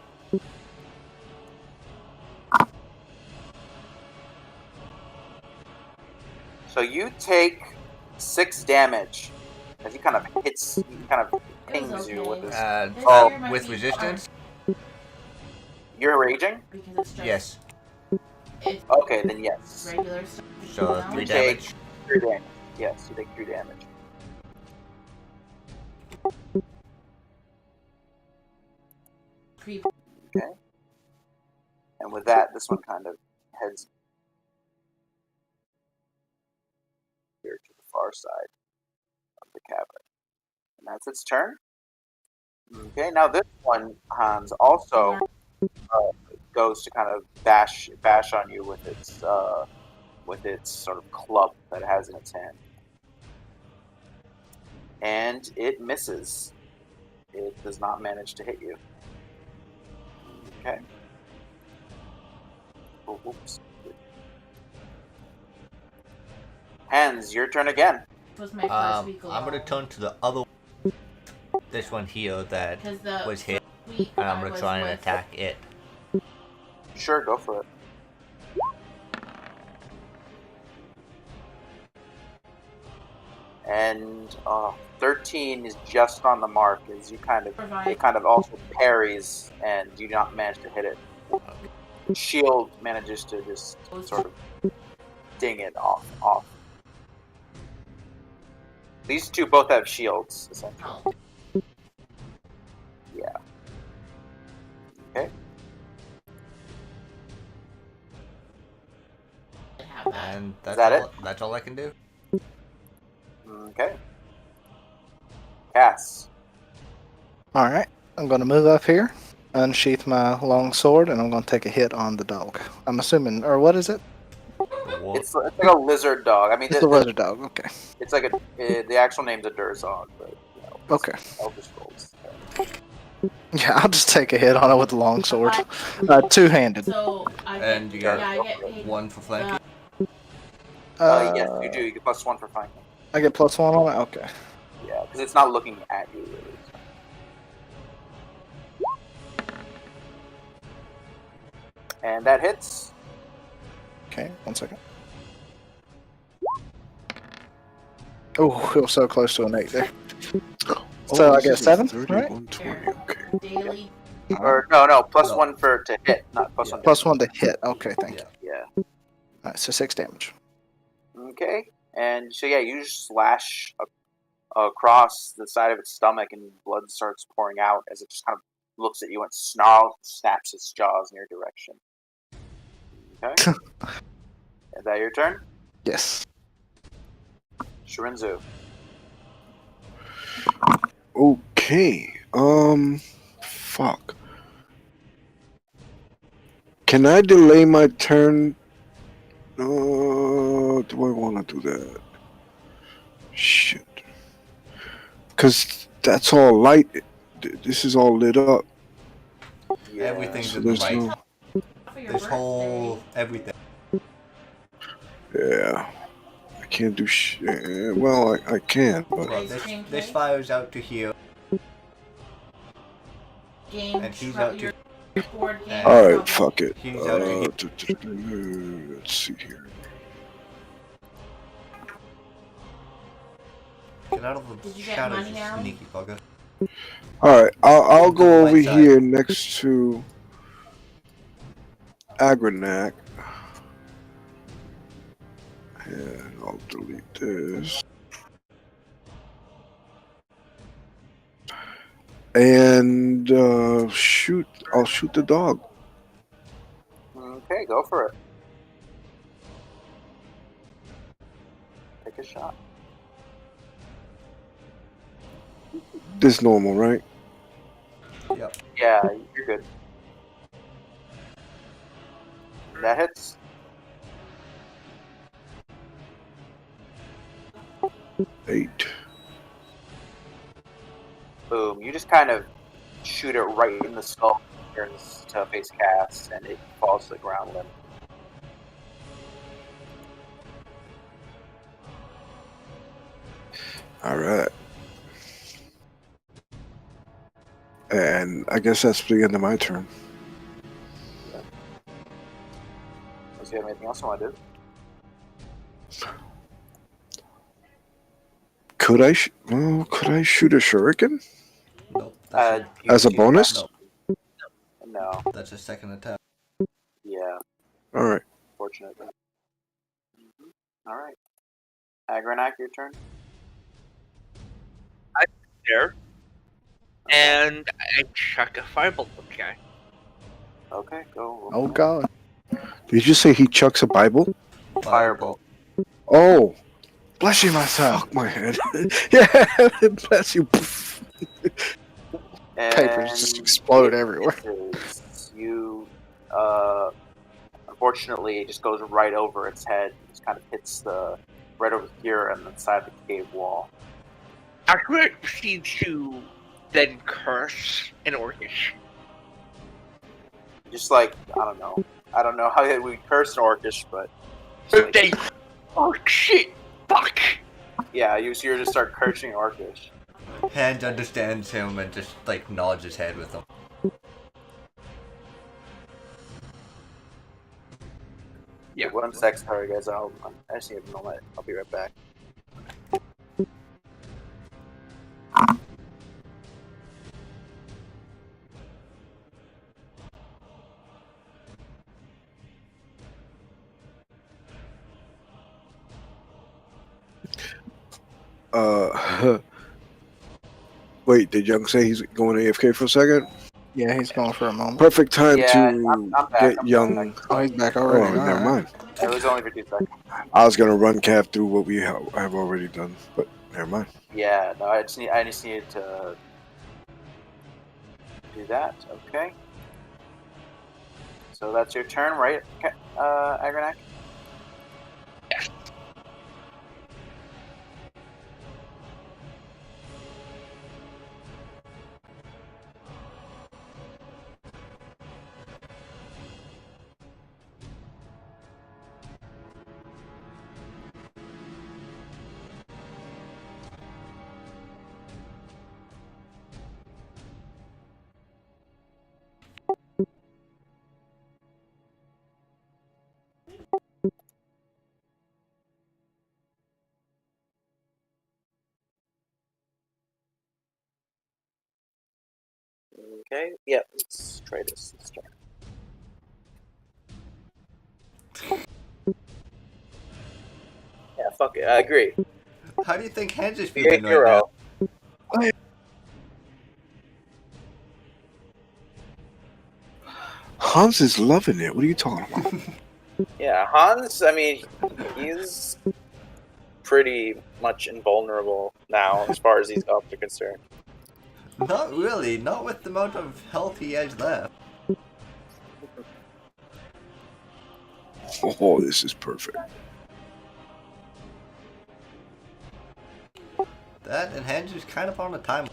So you take 6 damage as he kind of pings you with this. With resistance? You're raging? because it's just Yes. it's Okay, then yes. regular stuff. So Now 3 it's damage. 3 damage. Yes, you take 3 damage. pre- Okay. And with that, this one kind of heads here to the far side of the cavern. And that's its turn. Okay, now this one, Hans, also goes to kind of bash on you with its sort of club that it has in its hand. and it misses. It does not manage to hit you. Okay. Oh, whoops. Hans, your turn again. It was my first week I'm gonna alone. turn to the other. This one here that Because the was hit, first week and I'm I gonna was try and with- attack it. Sure, go for it. And 13 is just on the mark as you it kind of also parries and you do not manage to hit it. Shield manages to just sort of ding it off. These two both have shields, essentially. Oh, Yeah. Okay. I have that. And that's that all. it? That's all I can do. Okay. Cass. Alright, I'm going to move up here, unsheath my long sword, and I'm going to take a hit on the dog. I'm assuming, or what is it? It's like a lizard dog. I mean, It's the lizard dog, okay. it's like the actual name's a Durzog, but you know, Okay. Elvish rolls. Yeah, I'll just take a hit on it with the long sword. Two-handed. So I get, And you got yeah, I get paid. one for flanking. Yes, you do. You get +1 for flanking. I get +1 on it? Okay. Yeah, because it's not looking at you really. And that hits. Okay, 1 second. Oh, it was so close to an 8 there. So I this get is a 7, 3120. Okay. Daily. Or no, +1 for to hit, not +1 to +1 to hit. Okay, thank you. Yeah. Alright, so 6 damage. Okay. And so yeah, you slash across the side of its stomach, and blood starts pouring out as it just kind of looks at you and snarls, snaps its jaws in your direction. Okay. Is that your turn? Yes. Shirinzu. Okay. Fuck. Can I delay my turn? Do I want to do that? Shit. Because that's all light. This is all lit up. Yeah. Everything's So in the there's right. no. For your This birthday. whole everything. Yeah. I can't do shit. Well, I can, but. Well, Ice cream this cake? fire's out to here. Game. And he's tro- out to- your board game. Alright, trouble. fuck it. He's out to Let's see here. Get out of the Did you get shadows, money you now? sneaky bugger. Alright, I'll go On my over side. here next to Agranac. And I'll delete this. And shoot, I'll shoot the dog. Okay, go for it. Take a shot. This normal, right? Yep. Yeah, you're good. That hits. Eight. Boom. You just kind of shoot it right in the skull, turns to face cast, and it falls to the ground limp. Alright. And I guess that's the end of my turn. Unless you have anything else you want to do. Could I shoot a shuriken? Nope. That's, You As a do bonus? not- No. that's a second attack. Yeah, Alright. fortunately. All right. Agranak, your turn. There. And I chuck a firebolt at the guy. Okay, go. Oh god. Did you say he chucks a Bible? Firebolt. Oh, Bless you, my son. fuck my head. Yeah, bless you. Papers just And explode it everywhere. misses. You, unfortunately, it just goes right over its head. It just kind of hits right over here on the side of the cave wall. Accurate proceeds to then curse in Orcish. Just like I don't know how we curse in Orcish, but But they, oh shit, fuck. yeah, you just start cursing Orcish. Hand understands him and just like nods his head with him. Yeah. 1 sec, sorry guys. I just need a moment. I'll be right back. Wait, did Young say he's going AFK for a second? Yeah, he's going for a moment. Perfect time Yeah, to I'm back, get I'm Young. back. Oh, he's back Oh, already. never Alright. mind. It was only for 2 seconds. I was gonna run Cav through what we have already done, but never mind. Yeah, no, I just needed to do that. Okay. So that's your turn, right, Agranak? Yes. Okay. Yeah. Let's try this. Yeah. Fuck it. I agree. How do you think Hans is Be a feeling right now? hero. Hans is loving it. What are you talking about? Yeah, Hans. I mean, he's pretty much invulnerable now, as far as these elves are concerned. Not really. Not with the amount of health he has left. Oh, this is perfect. That and Hans is kind of on a time.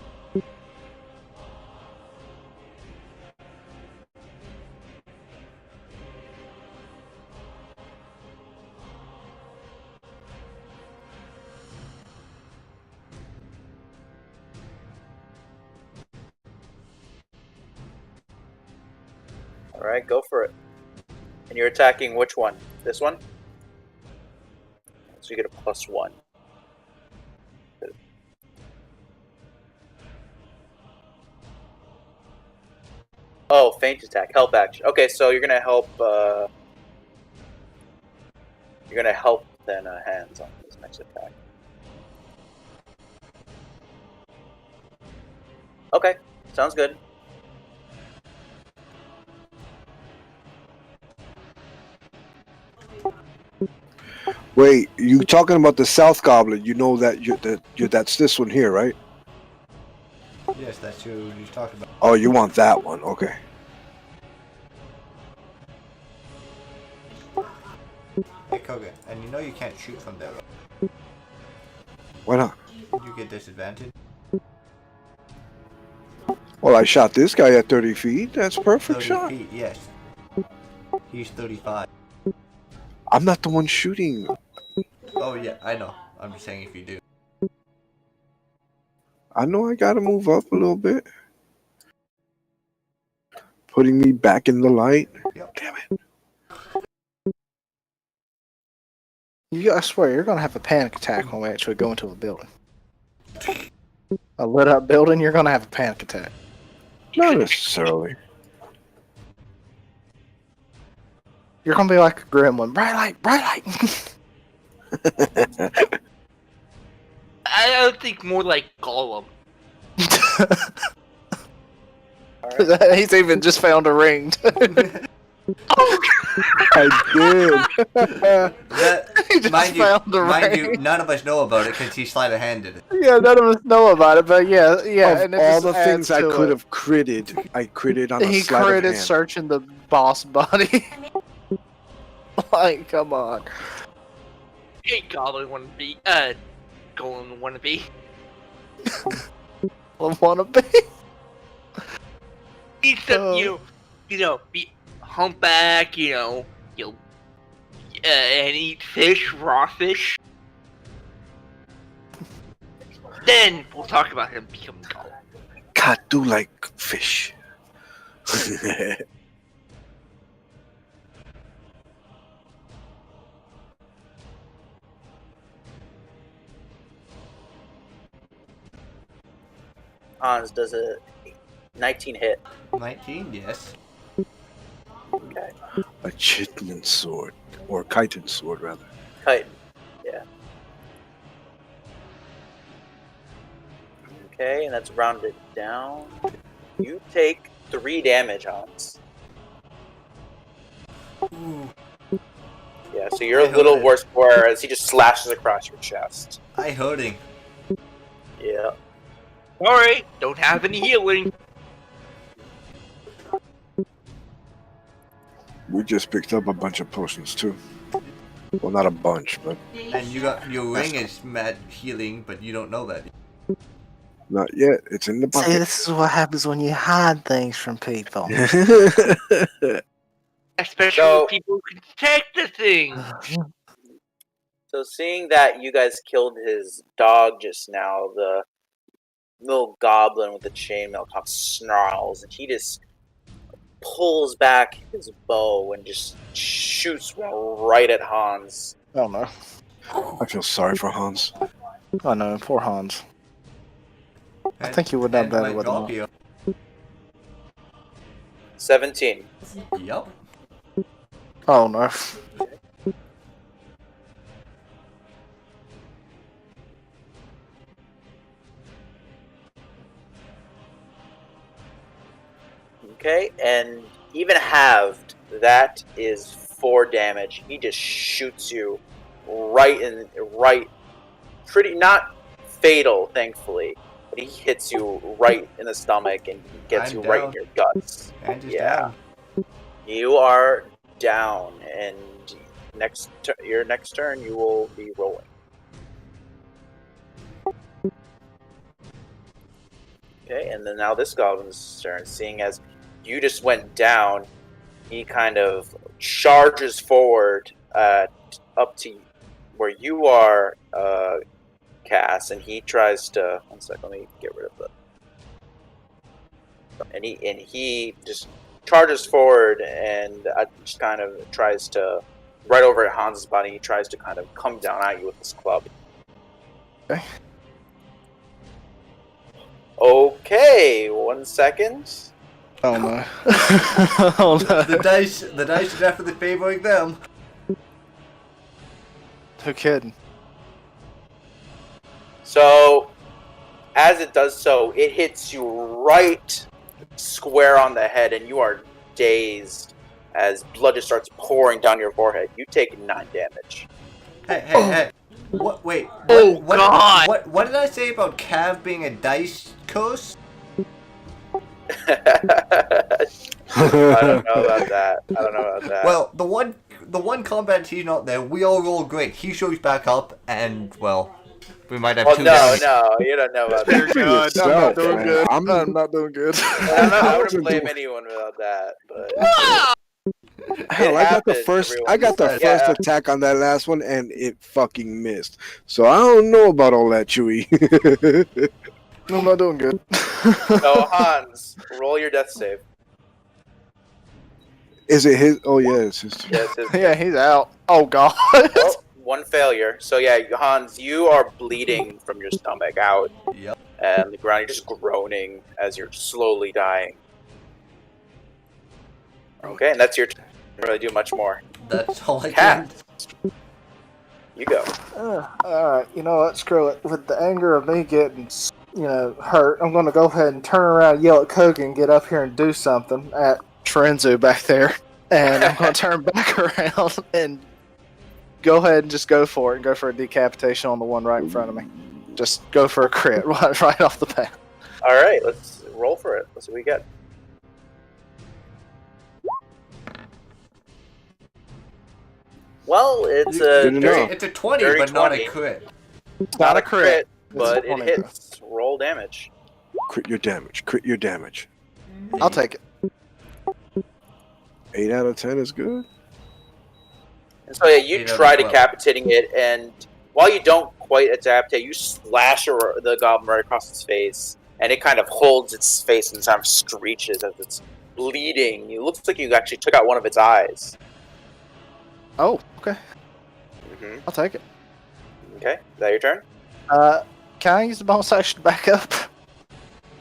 All right, go for it. And you're attacking which one? This one? So you get a +1. Oh, feint attack, help action. Okay, so you're gonna help. You're gonna help then Hands on this next attack. Okay, sounds good. Wait, you talking about the South Goblin? You know that that's this one here, right? Yes, that's who he's talking about. Oh, you want that one? Okay. Hey Koga, and you know you can't shoot from there. Right? Why not? You get disadvantage. Well, I shot this guy at 30 feet. That's a perfect 30 shot. feet, yes. He's 35. I'm not the one shooting. Oh yeah, I know. I'm just saying if you do. I know I gotta move up a little bit. Putting me back in the light. Yep. Damn it. I swear, you're gonna have a panic attack when we actually go into a building. A lit up building, you're gonna have a panic attack. Not necessarily. You're gonna be like a gremlin. Bright light, bright light. I would think more like Gollum. He's even just found a ring. I did. He just Mind found a you, ring. none of us know about it because he sleight of handed it. Yeah, none of us know about it, but yeah. Of And it all just the things I adds to could it. have critted, I critted on a He sleight of critted hand. searching the boss body. Like, come on. Hey, Gollum wannabe. Gollum wannabe. I wanna be. Eat some, Oh. be humpback, and eat fish, raw fish. Then we'll talk about him becoming tall. God, do like fish. Hans does a 19 hit. 19, yes. Okay. A chitin sword, or chitin sword, rather. Kite. Yeah. Okay, and that's rounded down. You take 3 damage, Hans. Ooh, Yeah, so you're a little worse for her as he just slashes across your chest. I hurting. Yeah. Sorry, don't have any healing. We just picked up a bunch of potions too. Well, not a bunch, but And you got your ring is mad healing, but you don't know that. not yet. It's in the See, bucket. this is what happens when you hide things from people. Especially So- when people can detect the thing. So seeing that you guys killed his dog just now, the little goblin with the chainmail top snarls, and he just pulls back his bow and just shoots right at Hans. Oh no. I feel sorry for Hans. Oh no, poor Hans. I And- think you would have and done my better with drop him. here. 17. Yup. Oh no. Okay, and even halved, that is 4 damage. He just shoots you right, pretty, not fatal, thankfully, but he hits you right in the stomach and gets I'm you right in down. your guts. And just Yeah. down. You are down, and your next turn you will be rolling. Okay, and then now this goblin's turn. Seeing as you just went down, he kind of charges forward up to where you are, Cass, and he tries to. One sec, let me get rid of the. And he just charges forward and just kind of tries to right over at Hans's body. He tries to kind of come down at you with this club. Okay. Okay, 1 second. Oh no. Oh The no. dice are definitely favoring them. Who kidding? So, as it does so, it hits you right square on the head, and you are dazed as blood just starts pouring down your forehead. You take 9 damage. Hey. What? Wait. Oh, God. What did I say about Cav being a dice curse? I don't know about that. Well, the one combat he's not there, we all roll great. He shows back up, and well, we might have Well, two no, damage. no, you don't know about that. For yourself, man. I'm not doing good. I wouldn't wasn't blame doing- anyone about that, but Hell, It I got the happens, first. everyone. I got the Yeah. first attack on that last one, and it fucking missed. So I don't know about all that, Chewy. I'm not doing good. so Hans, roll your death save. Is it his? Oh yeah, it's his. Yes, it's Yeah, he's out. Oh god. well, 1 failure. So yeah, Hans, you are bleeding from your stomach out, Yep. and the ground. You're just groaning as you're slowly dying. Okay, and that's your turn. You don't really do much more. That's all I Cat. can. You go. Alright, you know what? Screw it. With the anger of me getting, hurt, I'm gonna go ahead and turn around and yell at Kogan and get up here and do something at Trenzu back there. And I'm gonna turn back around and go ahead and just go for it and go for a decapitation on the one right in front of me. Just go for a crit right off the bat. All right, let's roll for it. Let's see what we get. Well, it's Good a enough. dirty, It's a 20, Dirty but not a 20. crit. Not a crit. but it 20. hits. Roll damage. Crit your damage. Crit your damage. I'll take it. 8 out of 10 is good. And so yeah, you 8 out of try 12. decapitating it, and while you don't quite decapitate, you slash the goblin right across its face, and it kind of holds its face and kind of screeches as it's bleeding. It looks like you actually took out one of its eyes. Oh, okay. Mm-hmm. I'll take it. Okay, is that your turn? Can I use the bonus action to back up?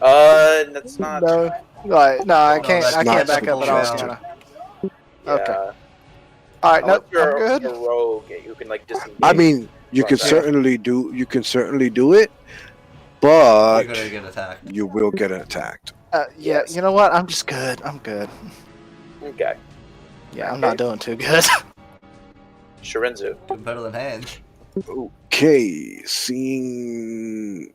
That's not. No. Right, no, I can't. that's I can't not back up at all. supposed Can to. I? Okay. Yeah. All right. Nope. Unless I'm you're good. a rogue, you can like disengage. I mean, you can Yeah. certainly do. You can certainly do it, but You're gonna get attacked. you will get attacked. Yeah. Yes. You know what? I'm just good. I'm good. Okay, Yeah. I'm not doing too good. Shirinzu. Doing better than hands. Okay, seeing.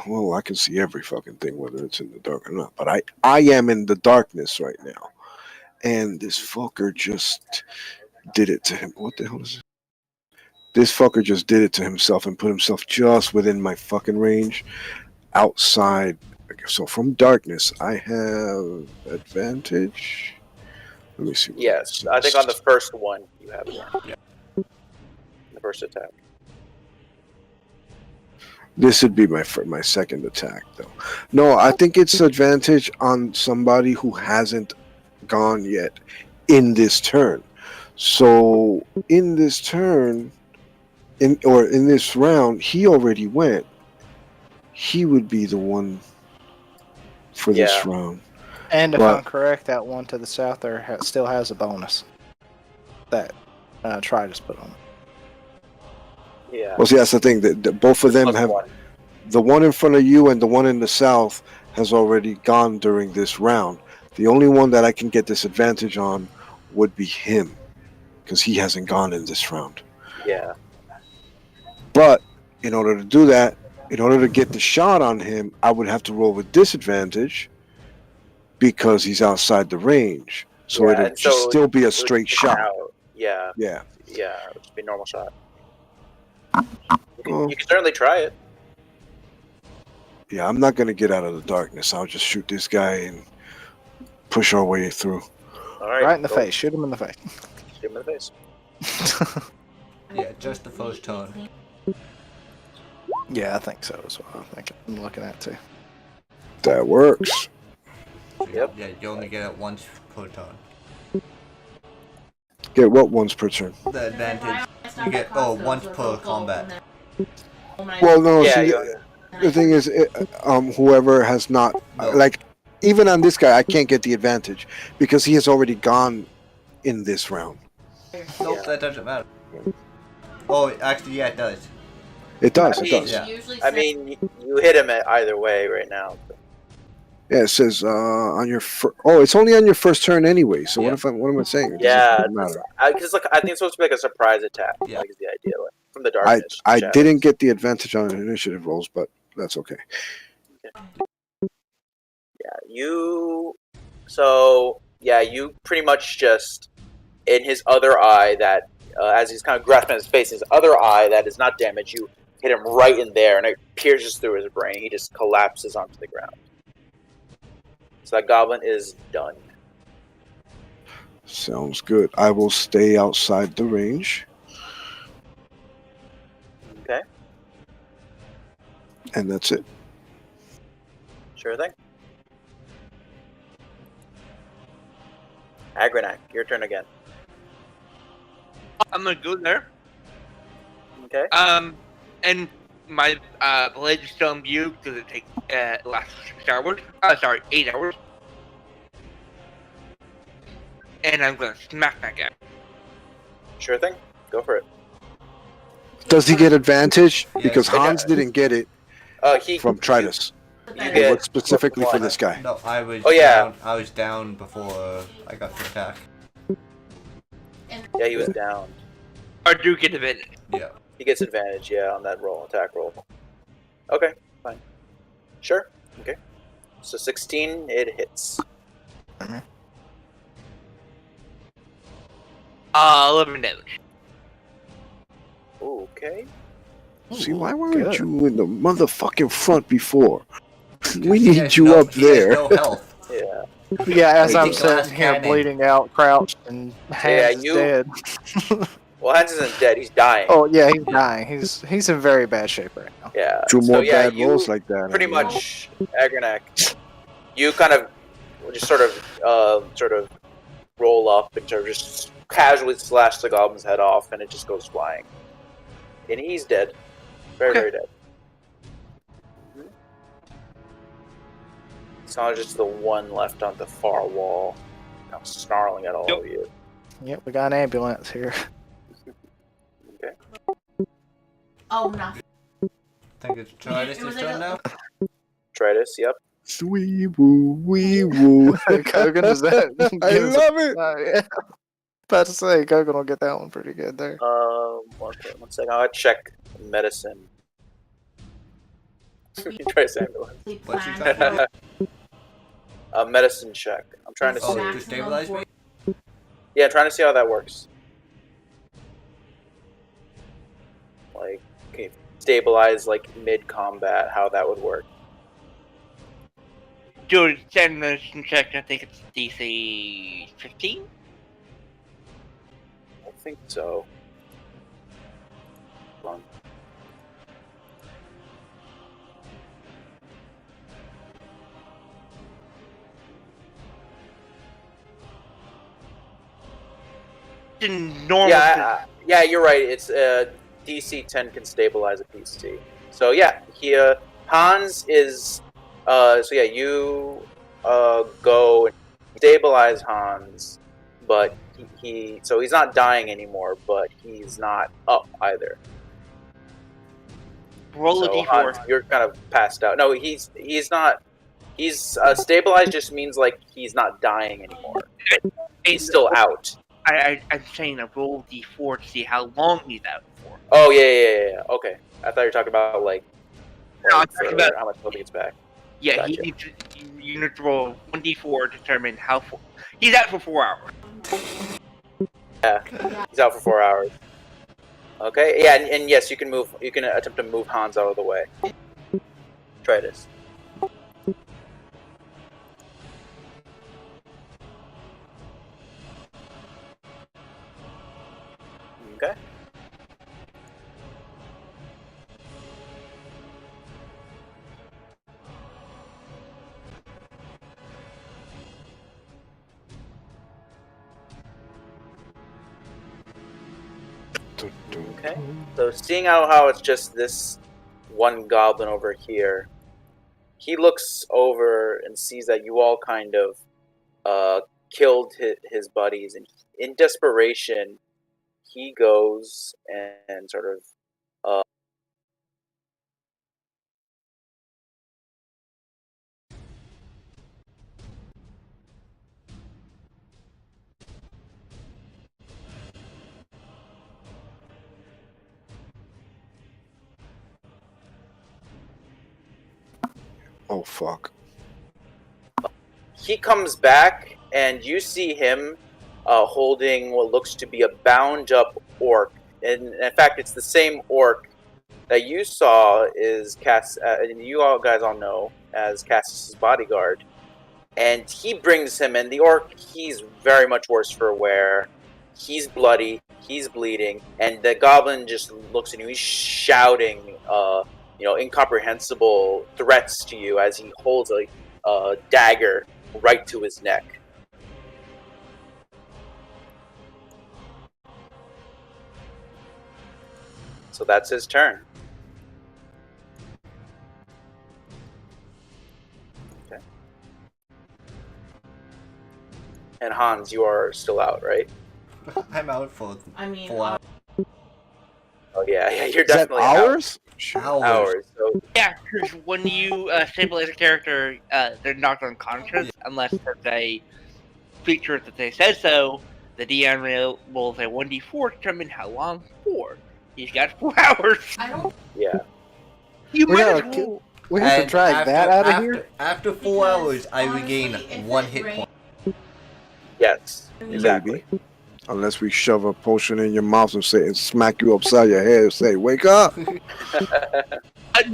Well, I can see every fucking thing, whether it's in the dark or not. But I am in the darkness right now, and this fucker just did it to him. What the hell is it? This fucker just did it to himself and put himself just within my fucking range, outside. So from darkness, I have advantage. Let me see. What Yes, this I think is. on the first one you have it. Yeah. The first attack. This would be my second attack, though. No, I think it's advantage on somebody who hasn't gone yet in this turn. So in this turn, in this round, he already went. He would be the one for this Yeah. round. And if But- I'm correct, that one to the south there still has a bonus. That Try just put on. Yeah. Well, see, that's the thing. That both of them Plus have one. the one in front of you and the one in the south has already gone during this round. The only one that I can get disadvantage on would be him, because he hasn't gone in this round. Yeah. But in order to do that, in order to get the shot on him, I would have to roll with disadvantage because he's outside the range. So Yeah, it'll and just so still be a It would straight be shot. out. Yeah. Yeah. Yeah. It would just be a normal shot. Oh. You can certainly try it. Yeah, I'm not going to get out of the darkness. I'll just shoot this guy and push our way through. All right. Right in the go. face. Shoot him in the face. Shoot him in the face. Yeah, just the first turn. Yeah, I think so as well. I think I'm looking at too. That works. Yep. Yeah, you only get it once per turn. Get what once per turn? The advantage, you get once per combat. Well, no, Yeah. see, You, the thing is, whoever has not, No. like, even on this guy, I can't get the advantage because he has already gone in this round. Nope, Yeah. that doesn't matter. Oh, actually, yeah, it does. It does, I it mean, does. Yeah. I mean, you hit him at either way right now. Yeah, it says on your it's only on your first turn anyway. So Yeah. what am I saying? It Yeah, doesn't matter. because like I think it's supposed to be like a surprise attack. Yeah. Like is the idea like, from the I darkness. I shadows. didn't get the advantage on initiative rolls, but that's okay. Yeah, you. So yeah, you pretty much just in his other eye that as he's kind of grasping his face, his other eye that is not damaged. You hit him right in there, and it pierces through his brain. He just collapses onto the ground. So that goblin is done. Sounds good. I will stay outside the range, Okay, and that's it. sure thing. Agranak, your turn again. I'm gonna go there. Okay. And my blade is still in view because it takes lasts 6 hours. 8 hours. And I'm gonna smack that guy. Sure thing. Go for it. Does he get advantage? Yes. Because Hans Yeah. didn't get it He from Tritus. You It get was specifically for one. this guy. No, I was. Oh, yeah. Down, I was down before I got to attack. Yeah, he was down. I do get advantage. Yeah. He gets advantage, yeah, on that roll, attack roll. Okay, fine. Sure. Okay. So 16, it hits. 11 damage. Okay. See, Ooh, why weren't good. you in the motherfucking front before? We He need has you no- up he has there. no health. Yeah. Yeah, as Hey, I'm the glass sitting here cannon. bleeding out, crouched, and Hans is you- dead. Well, Hans isn't dead. He's dying. Oh yeah, he's dying. He's in very bad shape right now. Yeah. Two So more yeah, bad you rolls like that. pretty and, much, Agranak, you kind of just sort of roll up and sort of just casually slash the goblin's head off, and it just goes flying. And he's dead. Very, Okay. very dead. It's not just the one left on the far wall, snarling at all Yep. of you. Yep, we got an ambulance here. Okay. Oh, no. I think it's It was Tridus' like turn a- now. Tritus, yep. Wee woo, wee woo. Kogan, does that? I love it. Yeah. About to say, Kogan will get that one pretty good there. One second. I'll check medicine. Tritus ambulance. We What's he planned talking for A medicine check. I'm trying to Oh, see. to maximum stabilize me? Yeah, trying to see how that works. Like, can you stabilize like mid combat? How that would work? Do a sanitation check. I think it's DC 15. I think so. Hold on. In normal. Yeah, you're right. It's DC 10 can stabilize a PC. So yeah, Hans is so yeah, you go and stabilize Hans, but so he's not dying anymore, but he's not up either. Roll a So d4. Hans, you're kind of passed out. No, he's not. He's stabilized. Just means like he's not dying anymore. He's still out. I'm saying a roll d4 to see how long he's out for. Oh yeah. Okay, I thought you were talking about like No, I'm talking for about- how much he'll gets back. Yeah, Gotcha. he needs you need to roll 1d4 to determine how far. He's out for 4 hours. He's out for 4 hours. Okay, yeah, and yes, you can move. You can attempt to move Hans out of the way. Try this. Okay. Okay. So seeing how it's just this one goblin over here, he looks over and sees that you all kind of killed his buddies, and in desperation, he goes and sort of Oh fuck. he comes back, and you see him holding what looks to be a bound up orc. And in fact, it's the same orc that you saw is Cass, and you all guys all know as Cassius's bodyguard. And he brings him in. The orc, he's very much worse for wear. He's bloody. He's bleeding, and the goblin just looks at you. He's shouting, incomprehensible threats to you as he holds a dagger right to his neck. So that's his turn. Okay. And Hans, you are still out, right? I'm out for I mean, 4 hours. Oh yeah, you're Is that definitely out. hours? Shit. Hours. So Yeah, because when you stabilize a character, they're knocked unconscious unless there's a feature that they said so. The DM rolls a 1d4 to determine how long for. He's got 4 hours. I don't. yeah. You We might gotta as kill- well. We have to And drag that out of here. After 4 Because, hours, I honestly, regain if 1 it hit rains- point. Yes. Exactly. Maybe. unless we shove a potion in your mouth and say and smack you upside your head and say, "Wake up!" No,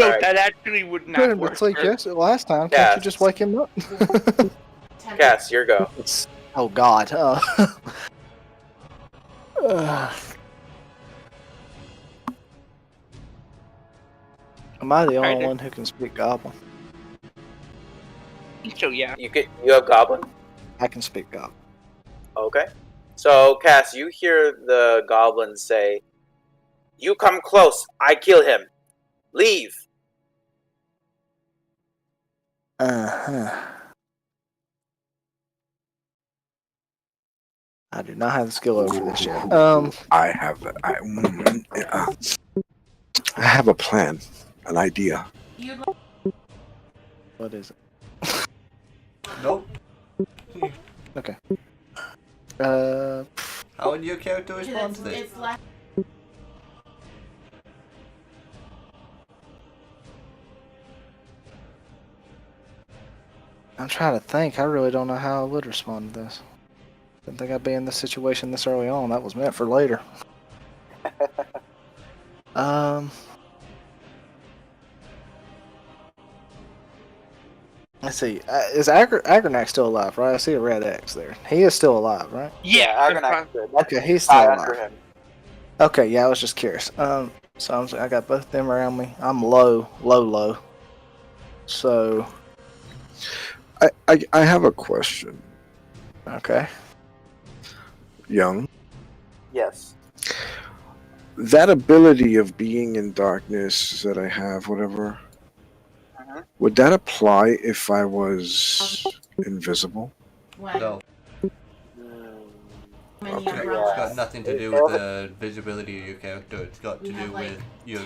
Alright. that actually would Put not him to work. sleep last time. Can't Yeah. you just wake him up? Cass, your go. Oh God. Am I the only Alright, one who can speak Goblin? So yeah. You have Goblin? I can speak Goblin. Okay. So, Cass, you hear the goblin say, "You come close, I kill him. Leave." I do not have the skill over this yet. I have I have a plan, an idea. What is it? Nope. How would your character respond to this? I'm trying to think. I really don't know how I would respond to this. Didn't think I'd be in this situation this early on. That was meant for later. Let's see. Is Agronak still alive, right? I see a red X there. He is still alive, right? Yeah, Argonauts good. That's Okay, he's still under alive. him. Okay, yeah, I was just curious. So I got both of them around me. I'm low. So, I have a question, okay. Young. Yes. That ability of being in darkness that I have, whatever, would that apply if I was invisible? No. Okay. It's got nothing to do with the visibility of your character. It's got to do with your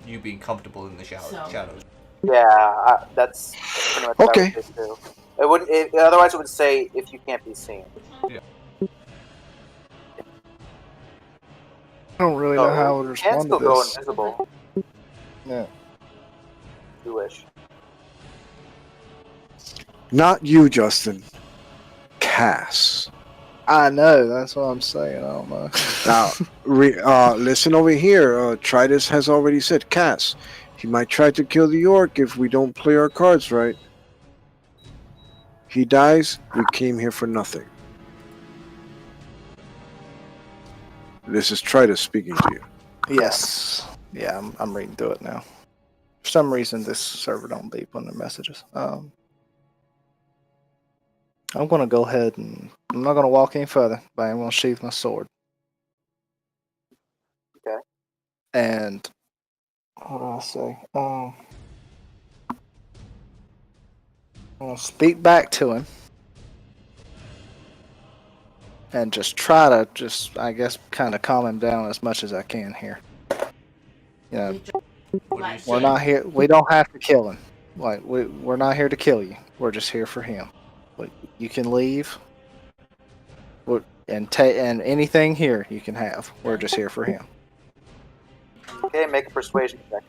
you being comfortable in the shadows. Yeah, that's pretty much what I Okay. would say too. It wouldn't. Otherwise, it would say if you can't be seen. Yeah. I don't really know how I would You can respond to still go this. invisible. Yeah. If you wish. Not you, Justin. Cass. I know. That's what I'm saying. I don't know. Now, listen over here. Tritus has already said, Cass, he might try to kill the orc if we don't play our cards right. He dies, we came here for nothing. This is Tritus speaking to you. Yes. Yeah, I'm reading through it now. For some reason, this server don't beep on their messages. I'm gonna go ahead and I'm not gonna walk any further, but I'm gonna sheath my sword. Okay. And what do I say? I'm gonna speak back to him and just try to I guess kind of calm him down as much as I can here. You know, What do you say? we're not here. We don't have to kill him. Like we're not here to kill you. We're just here for him. But you can leave. And anything here you can have. We're just here for him. Okay, make a persuasion check.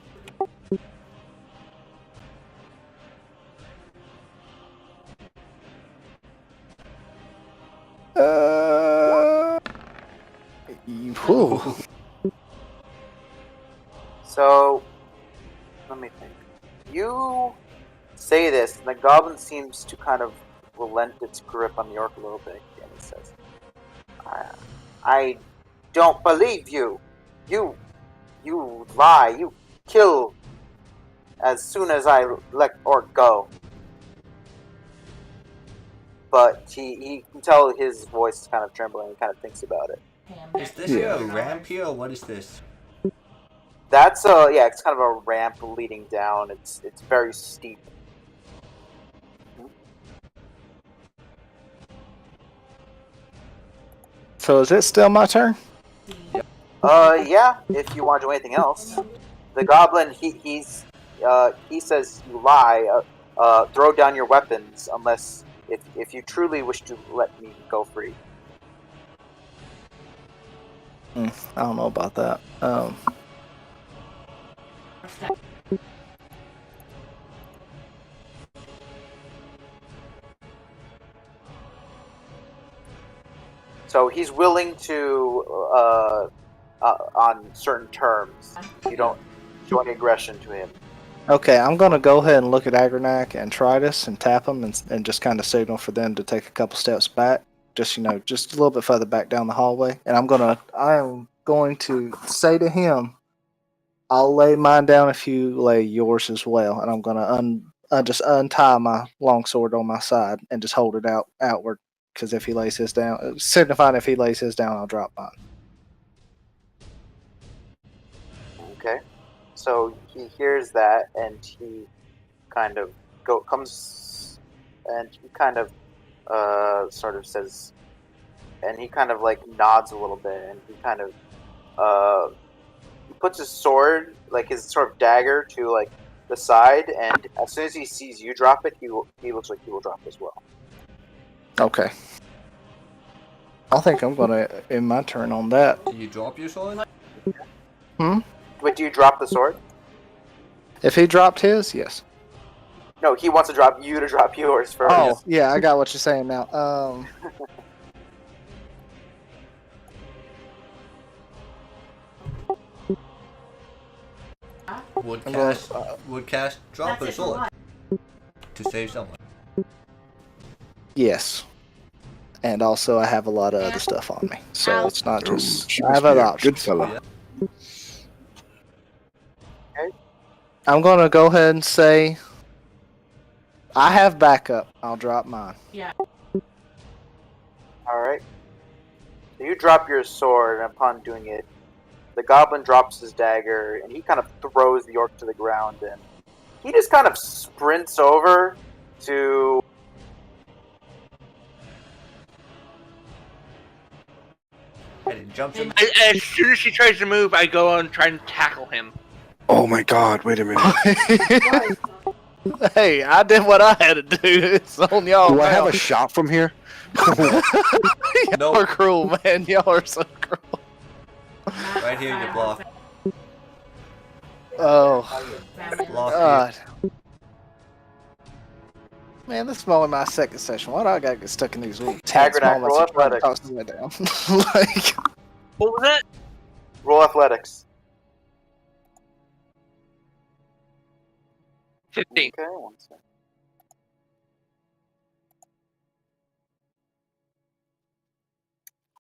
Whew. So, let me think. You say this, and the goblin seems to kind of relent its grip on the orc a little bit, and it says, I don't believe you. You lie. You kill as soon as I let orc go. But he can tell his voice is kind of trembling. He kind of thinks about it. Is this here a ramp here, or what is this? That's it's kind of a ramp leading down. It's very steep. So is it still my turn? Yeah. If you want to do anything else, the goblin he says you lie. Throw down your weapons unless if you truly wish to let me go free. I don't know about that. So he's willing to, on certain terms. You don't show any aggression to him. Okay, I'm gonna go ahead and look at Agronak and Tritus and tap them and just kind of signal for them to take a couple steps back. Just just a little bit further back down the hallway. And I am going to say to him, I'll lay mine down if you lay yours as well. And I'm gonna just untie my longsword on my side and just hold it outward. Because if he lays his down, signifying if he lays his down, I'll drop mine. Okay. So he hears that, and he kind of comes, and he kind of sort of says, and he kind of like nods a little bit, and he kind of he puts his sword, like his sort of dagger, to like the side, and as soon as he sees you drop it, he looks like he will drop as well. Okay. I think I'm gonna end my turn on that. Do you drop your sword? But do you drop the sword? If he dropped his, yes. No, he wants to drop you to drop yours first. Oh, yeah, I got what you're saying now. Would I'm going- Cash drop That's her it for sword what? to save someone? Yes. And also, I have a lot of other stuff on me, so it's not Ooh, just. she I must have be other a options. good fella. I'm gonna go ahead and say, I have backup. I'll drop mine. Yeah. All right. So you drop your sword, and upon doing it, the goblin drops his dagger, and he kind of throws the orc to the ground, and he just kind of sprints over to. And it jumps in. As soon as she tries to move, I go on and try and tackle him. Oh my god, wait a minute. Hey, I did what I had to do. It's on y'all. Do I have now. a shot from here? Y'all Nope. are cruel, man. Y'all are so cruel. Right here, you block. Oh, Block God. Man, this is only my second session. Why do I gotta get stuck in these little tense Agronak, moments roll of trying to athletics. toss the way down? Like, What was that? Roll athletics. 15. Okay, one second.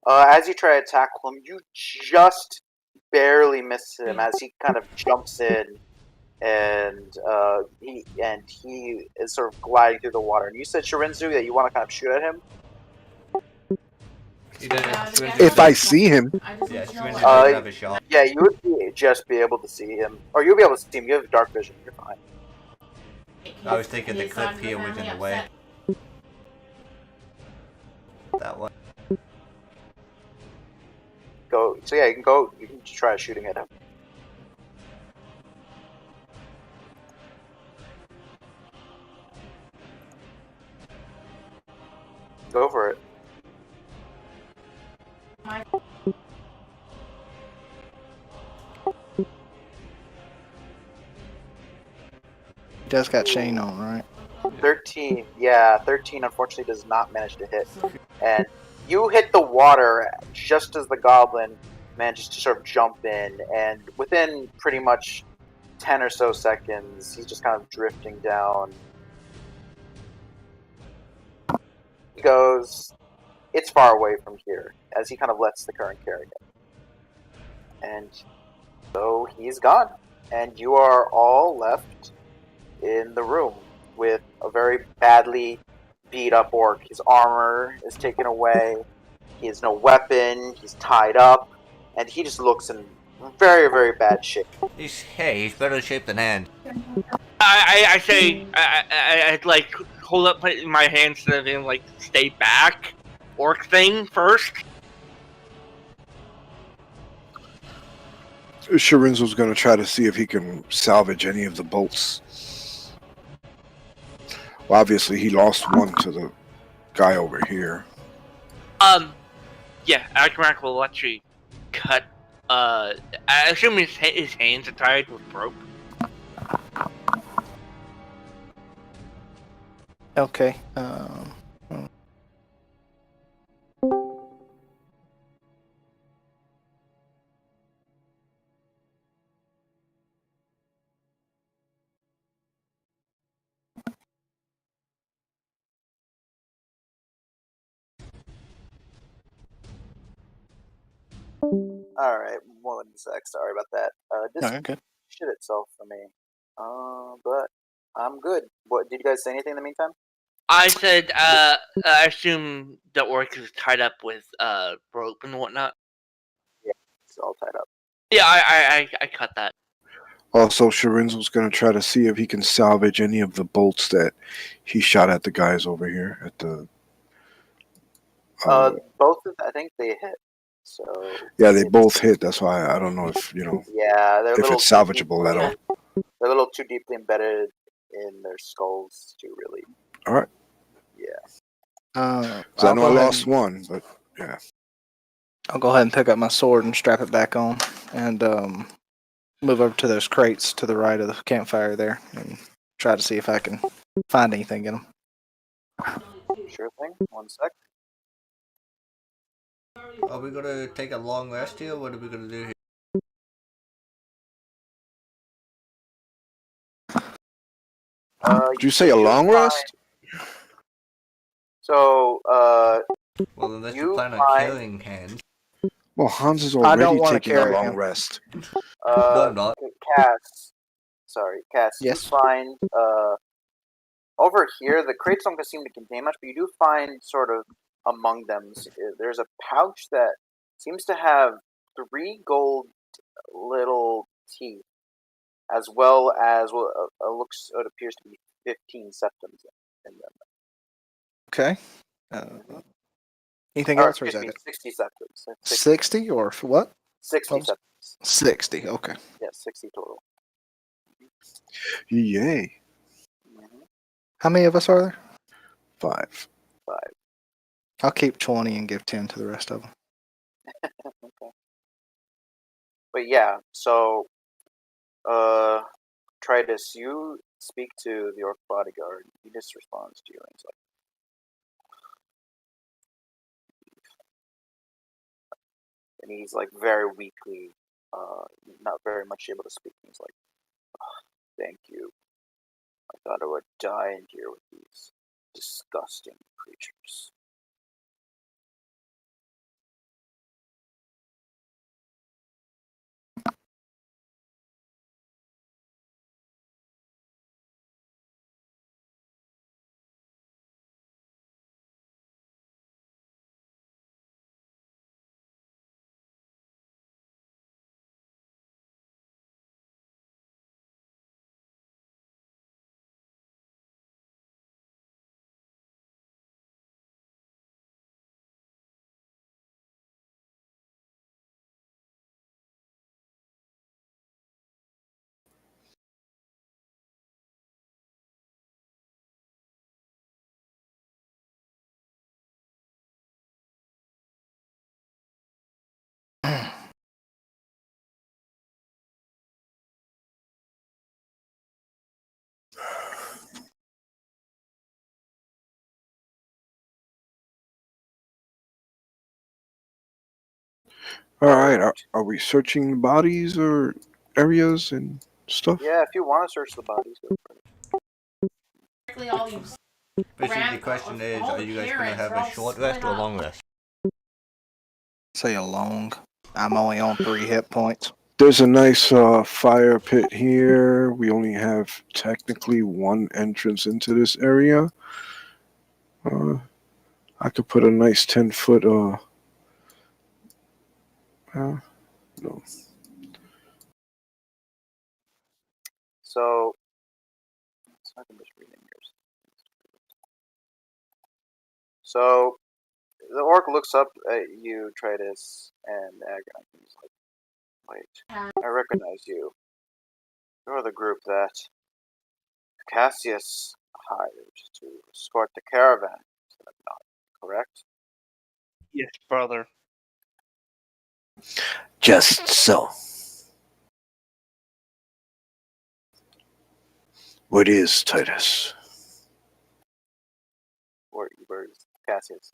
As you try to tackle him, you just barely miss him as he kind of jumps in, and he is sort of gliding through the water. And you said, Shirinzu, that you want to kind of shoot at him. He doesn't. If I see him, Yeah, Shrinzer Uh, doesn't have a shot. Yeah, you would just be able to see him, or you'll be able to see him. You have dark vision. You're fine. I was thinking the cliff here was in the way. That one. Go. So yeah, you can go. You can try shooting at him. Go for it. he does got chain on, right? 13. Yeah, 13 unfortunately does not manage to hit. And you hit the water just as the goblin manages to sort of jump in, and within pretty much 10 or so seconds, he's just kind of drifting down. He goes, it's far away from here, as he kind of lets the current carry him. And so he's gone. And you are all left in the room with a very badly beat up orc. His armor is taken away. He has no weapon. He's tied up. And he just looks in very, very bad shape. He's better shaped than hand. I say, I'd like hold up my hands to him, like, stay back. Orc thing first. Shirinzo's gonna try to see if he can salvage any of the bolts. Well, obviously he lost one to the guy over here. Yeah, Agronak will let you cut. I assume his hands are tied with rope. Okay. Alright, 1 sec. Sorry about that. No, This you're good. shit itself for me. But I'm good. What did you guys say anything in the meantime? I said, I assume the orc is tied up with rope and whatnot. It's all tied up. Yeah, I cut that. Also, Sharinzo's gonna try to see if he can salvage any of the bolts that he shot at the guys over here at the. Both of I think they hit. So Yeah, they both hit. That's why I don't know if yeah, they're a if little it's too salvageable at deeply- all. They're a little too deeply embedded in their skulls to really. All right. Yeah. 'Cause I I'll know go I ahead lost and- one, but I'll go ahead and pick up my sword and strap it back on, and move over to those crates to the right of the campfire there, and try to see if I can find anything in them. Sure thing. 1 sec. Are we gonna take a long rest here? What are we gonna do here? did you say a long rest? So, Well, unless you You plan on find- killing Hans. Well, Hans is I don't already wanna taking a carry long him. rest. No, I'm not. Cass. Sorry, Cass. Yes. You find over here the crates don't seem to contain much, but you do find sort of among them there's a pouch that seems to have 3 gold little teeth, as well as it appears to be 15 septums in them. Okay. Anything Or, else, or is excuse that me, it? 60 septums. 60 or what? 60 What was- septums. 60. Okay. Yeah, 60 total. Yay! Mhm. How many of us are there? 5. 5. I'll keep 20 and give 10 to the rest of them. Okay. But yeah, so Tritus, you speak to the orc bodyguard. He just responds to you and he's like, and he's like very weakly, not very much able to speak. He's like, "Thank you. I thought I would die in here with these disgusting creatures." All right. Are we searching the bodies or areas and stuff? Yeah, if you want to search the bodies, go for it. Basically, all you Basically, the question is, all are the you guys gonna parents have are a all short split rest or a up. long rest? Say a long. I'm only on 3 hit points. There's a nice fire pit here. We only have technically 1 entrance into this area. I could put a nice 10-foot. No. So I can just rename yours. So the orc looks up at you, Tritus, and Agon. He's like, "Wait, I recognize you. You're the group that Cassius hired to escort the caravan to the knot, correct?" Yes, brother. Just so. What is Titus? Where's Cassius?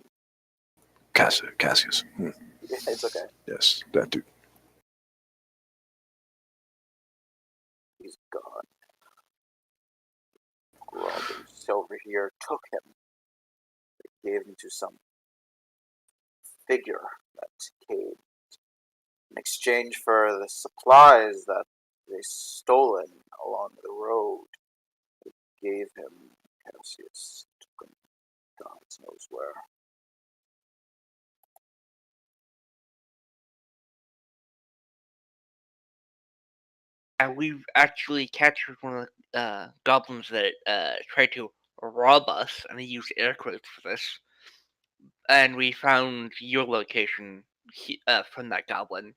Cassius. It's okay. Yes, that dude. He's gone. Robin Silver here took him. They gave him to some figure that caved in exchange for the supplies that they stolen along the road. They gave him Cassius, took him God knows where. And we've actually captured one of the goblins that tried to rob us, and I used air quotes for this. And we found your location from that goblin.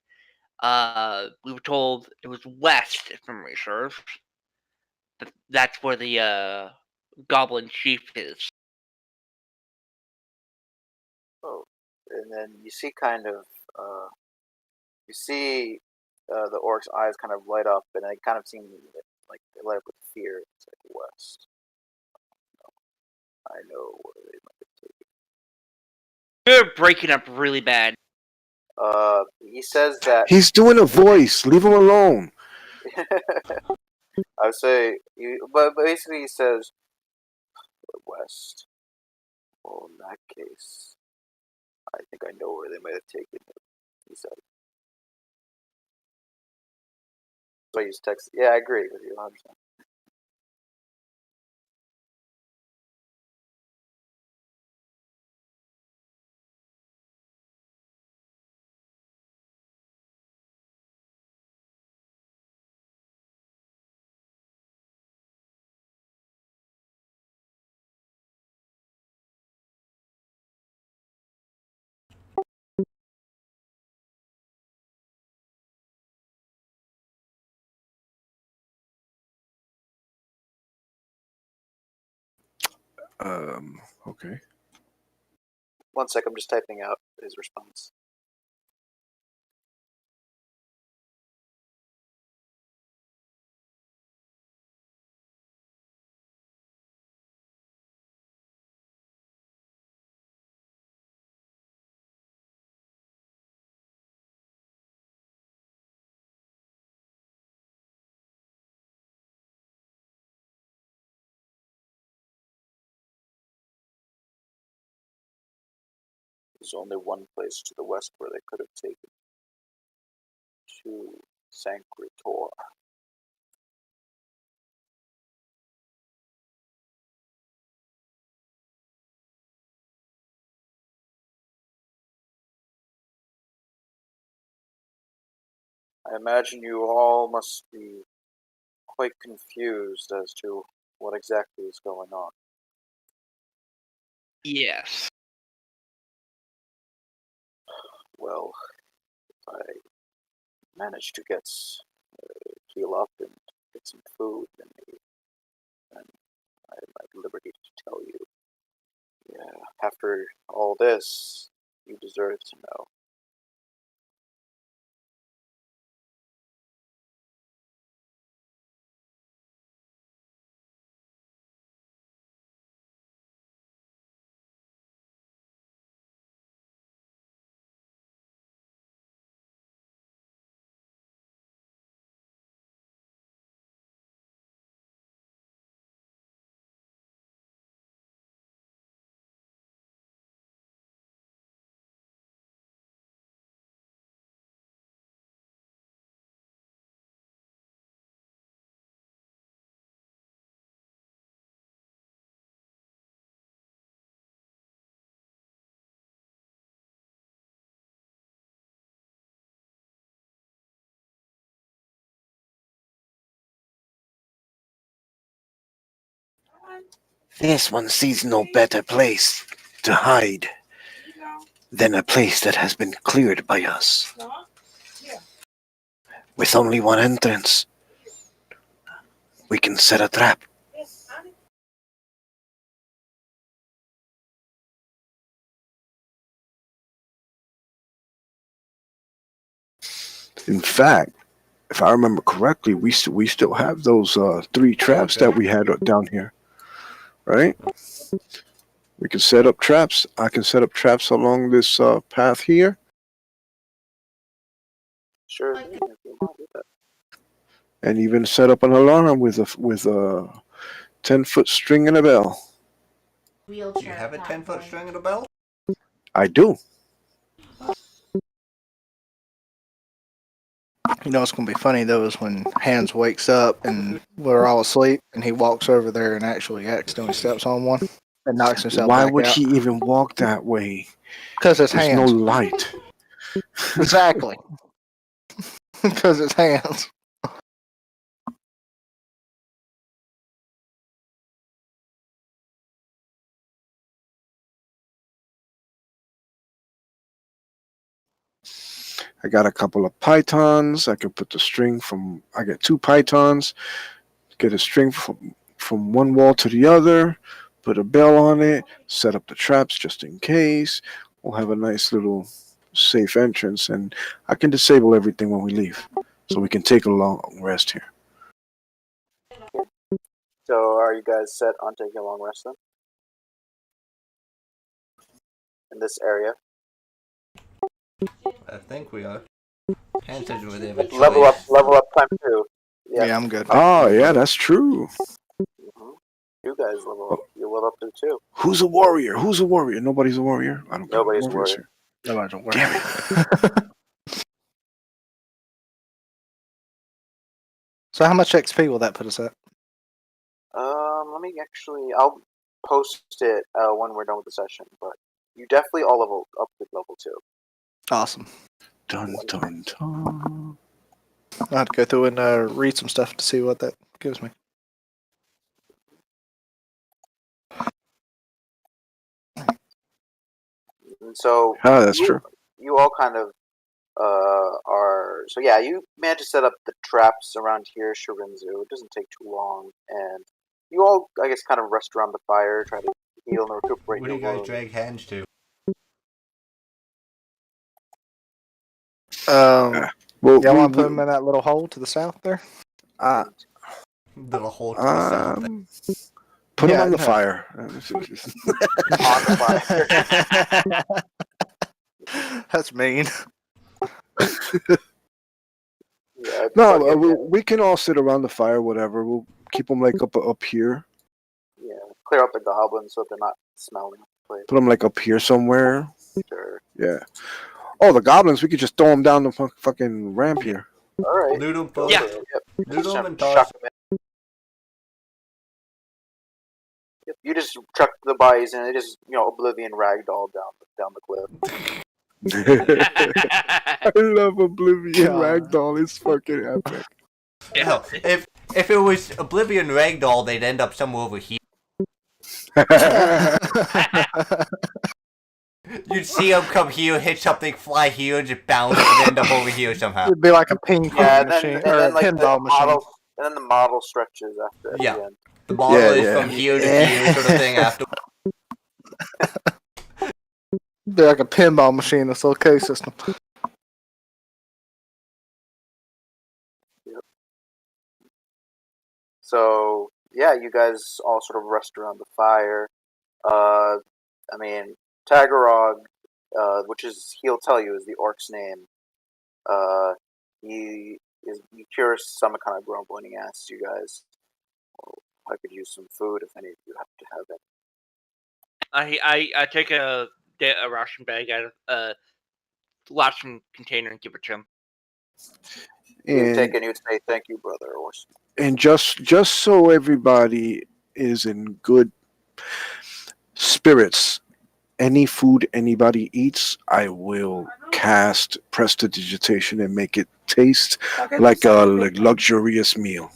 We were told it was west, if memory serves. That's where the goblin chief is. Oh, and then you see kind of, you see the orc's eyes kind of light up, and they kind of seem like they light up with fear. It's like west. I know where they might be taken. You're breaking up really bad. He says that He's doing a voice. Leave him alone. I would say, but basically he says west. Well, in that case, I think I know where they might have taken him. He said. So I use text. Yeah, I agree with you 100%. Okay. 1 sec, I'm just typing out his response. There's only one place to the west where they could have taken to Sancretor. I imagine you all must be quite confused as to what exactly is going on. Yes. Well, if I manage to get heal up and get some food, then I'm at liberty to tell you. Yeah, after all this, you deserve to know. This one sees no better place to hide than a place that has been cleared by us. With only one entrance, we can set a trap. In fact, if I remember correctly, we still have those 3 traps that we had down here, right? We can set up traps. I can set up traps along this path here. Sure, if you want to do that. And even set up an alarm with a 10-foot string and a bell. Do you have a 10-foot string and a bell? I do. You know what's gonna be funny though is when Hans wakes up and we're all asleep, and he walks over there and actually accidentally steps on one and knocks himself Why back would out. he even walk that way? Because it's There's no Hans. light. Exactly. Because it's Hans. I got a couple of pythons. I can put the string from. I get 2 pythons. Get a string from one wall to the other. Put a bell on it. Set up the traps just in case. We'll have a nice little safe entrance, and I can disable everything when we leave, so we can take a long rest here. So, are you guys set on taking a long rest then? In this area? I think we are. Hans said we have a choice. Level up time 2. Yeah, I'm good. Oh yeah, that's true. Mm-hmm. You guys level up. You level up to 2. Who's a warrior? Who's a warrior? Nobody's a warrior. I don't got Nobody's a warriors warrior. here. No, I don't worry. Damn So how much XP will that put us at? Let me actually. I'll post it when we're done with the session. But you definitely all level up to level 2. Awesome. Dun dun dun. I have to go through and read some stuff to see what that gives me. And so Ah, that's true. you all kind of are. So yeah, you managed to set up the traps around here, Shirinzu. It doesn't take too long, and you all, I guess, kind of rest around the fire, try to heal and recuperate. What do you your guys wound. drag Hans to? Well, Y'all want to put him in that little hole to the south there? Little hole to the south. Put him Yeah, on the no. fire. On the fire. That's mean. Yeah, No, but we can all sit around the fire, whatever. We'll keep them like up here. yeah, clear out the goblins so they're not smelling. Please. Put them like up here somewhere. Sure. Yeah. Oh, the goblins. We could just throw them down the fucking ramp here. All right. Loot 'em, Go folks. for it. Yep. Loot 'em Just and chuck toss 'em in. Yep. You just chuck the bodies and they just oblivion ragdoll down the cliff. I love Oblivion God. Ragdoll. It's fucking epic. Hell, if it was Oblivion Ragdoll, they'd end up somewhere over here. You'd see them come here, hit something, fly here, and just bounce, and end up over here somehow. It'd be like a ping pong Yeah, and machine then or a like the pinball machine. model, and then the model stretches after. At Yeah. the end. The model Yeah, is yeah. from here to here, sort of thing. After It'd be like a pinball machine, this little case system. So yeah, you guys all sort of rest around the fire. I mean, Tagarog, he'll tell you is the orc's name. He cures some kind of grumble, and he asks you guys, I could use some food if any of you happen to have it. I take a ration bag out of a ration container and give it to him. You would take And, it and you would say, thank you, brother. Or and just so everybody is in good spirits, any food anybody eats, I will cast prestidigitation and make it taste like a luxurious meal.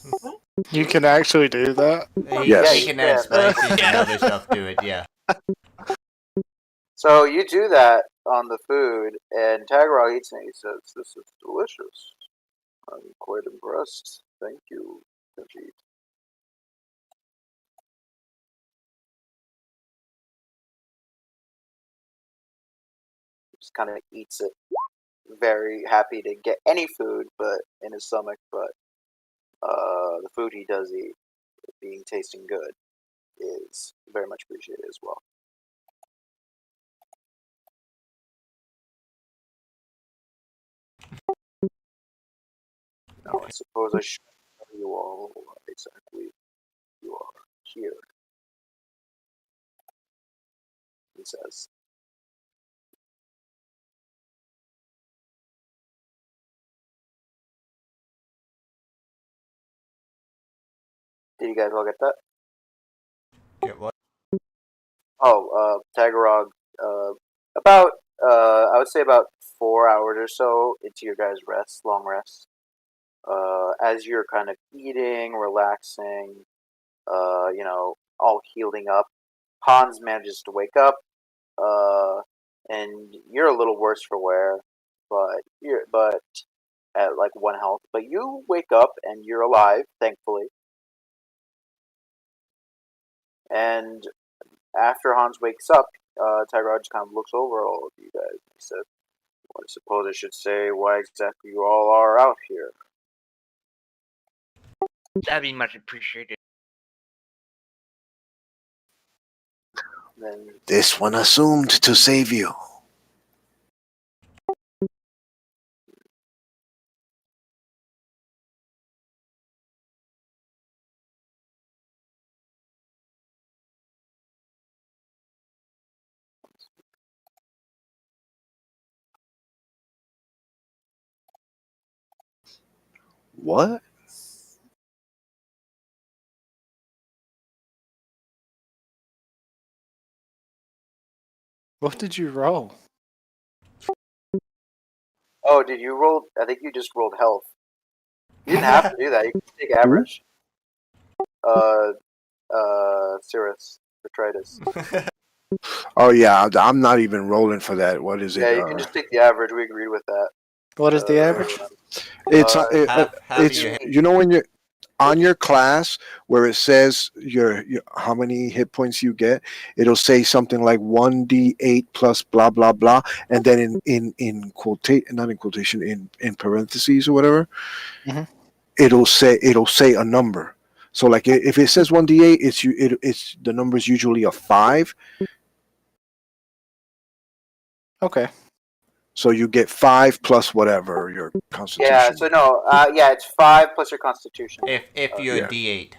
You can actually do that. Yes. He can add spices and other stuff to it, yeah. So you do that on the food, and Tagarog eats it and he says, this is delicious. I'm quite impressed. Thank you, Khajiit. Just kind of eats it, very happy to get any food but in his stomach, but the food he does eat, being tasting good, is very much appreciated as well. Now, I suppose I should tell you all what exactly you are here, he says. Did you guys all get that? Get what? Oh, Tagarog, about, I would say about 4 hours or so into your guys' rest, long rest. As you're kind of eating, relaxing, all healing up, Hans manages to wake up, and you're a little worse for wear, but at like 1 health. But you wake up and you're alive, thankfully. And after Hans wakes up, Tyrod just kind of looks over all of you guys. He said, "Well, I suppose I should say why exactly you all are out here." That'd be much appreciated. Then This one assumed to save you. What? What did you roll? oh, did you roll? I think you just rolled health. You didn't have to do that. You can take average. Cirrus, Detritus. Oh yeah, I'm not even rolling for that. What is it? Yeah, you can just take the average. We agreed with that. What is the average? It's Half it's of your you know when you're on your class where it says your how many hit points you get, it'll say something like 1d8 plus blah blah blah, and then in quotation, not in quotation, in parentheses or whatever, Mhm. it'll say a number. So like if it says 1d8, it's the number is usually a 5. Okay. So you get 5 plus whatever your constitution. Yeah. So no. It's 5 plus your Constitution. if you're Yeah. a D8.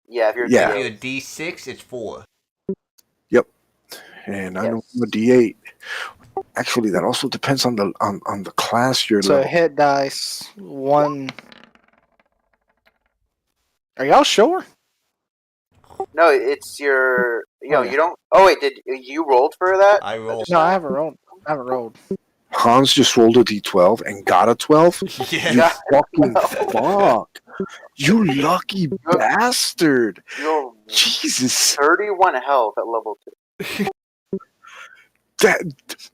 Yeah, if you're Yeah. If D8. you're a D6, it's 4. And I know Yes. I'm a D8. Actually, that also depends on the class you're So level. hit dice 1. Are y'all sure? No, it's your. Okay. You don't. Oh wait, did you rolled for that? I rolled. No, I haven't rolled. Hans just rolled a D12 and got a 12. You Yeah. fucking fuck. You lucky bastard. You're Jesus. 31 health at level 2. That,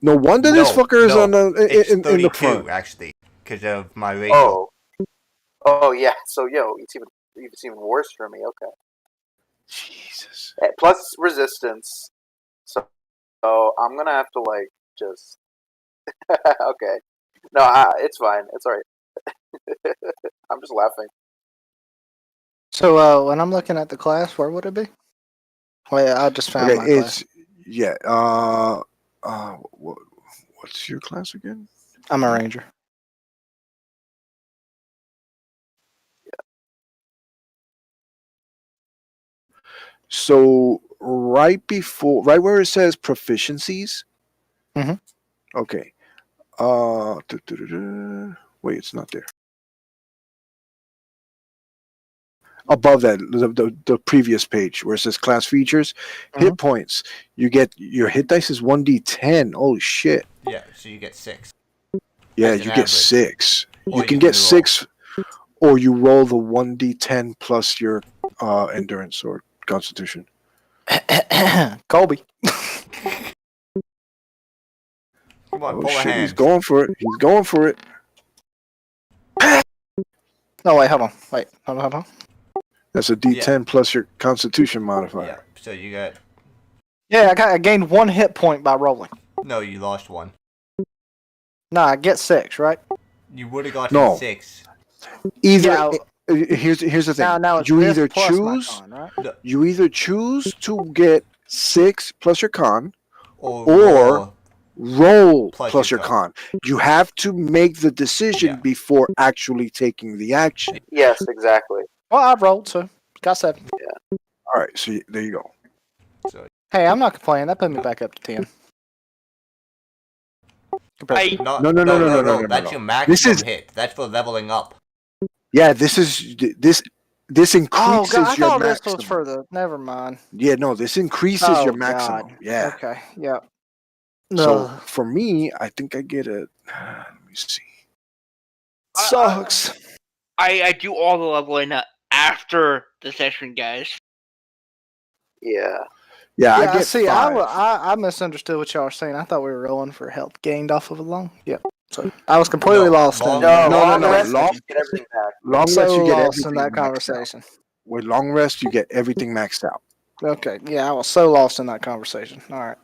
no wonder this fucker is no, on the It's in 32, the front. actually, because of my ratio. Oh yeah. So it's even worse for me. Okay. Jesus. Plus resistance. So I'm gonna have to like just. Okay. No, it's fine. It's alright. I'm just laughing. So when I'm looking at the class, where would it be? Wait, I just found Okay, my class. yeah. What's your class again? I'm a ranger. So right where it says proficiencies. Mhm. Okay. Wait, it's not there. Above that, the previous page where it says class features, hit points. You get your hit dice is 1d10. Holy shit! Yeah, so you get 6. Yeah, That's an you get average. 6. Or You can get 6, or you roll the 1d10 plus your endurance or constitution. Colby. Come on, Oh pull a shit, hand. he's going for it. He's going for it. No, wait, hold on. Wait, hold on. That's a D10 plus your Constitution modifier. Yeah, so you got... Yeah, I gained 1 hit point by rolling. No, you lost 1. No, I get 6, right? You would have got No. 6. Either Yeah, here's the thing. now it's you this either plus my choose con, right? you either choose to get 6 plus your con, Or roll Plus plus your your con. You have to make the decision Yeah. before actually taking the action. Yes, exactly. Well, I rolled, so got 7. All right, so there you go. So, Hey, I'm not complaining. That put me back up to 10. Compared to- no, No. That's your maximum This is- hit. That's for leveling up. Yeah, this This Oh increases god, I your thought this maximum. was for the. Never mind. Yeah, no, this increases Oh your maximum. god. Yeah. Okay. Yep. So Ugh. for me, I think I get a. Let me see. Sucks. I do all the leveling after the session, guys. Yeah. Yeah, I Yeah, get see, 5. I misunderstood what y'all were saying. I thought we were rolling for health gained off of a long. Yep. So I was completely lost in long that. No, long no. rest, Long, you get everything back. long So rest, you get lost in everything that maxed out. conversation. With long rest, you get everything maxed out. Okay, yeah, I was so lost in that conversation. All right.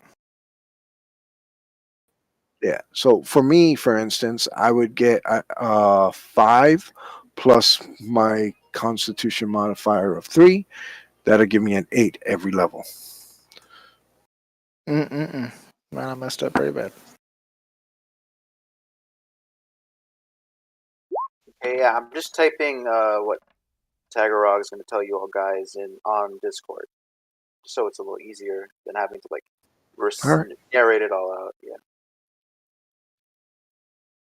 Yeah. So for me, for instance, I would get 5 plus my Constitution modifier of 3. That'll give me an 8 every level. Man, I messed up pretty bad. Okay, yeah, I'm just typing what Tagarog is going to tell you all guys on Discord, so it's a little easier than having to like Alright. narrate it all out. Yeah.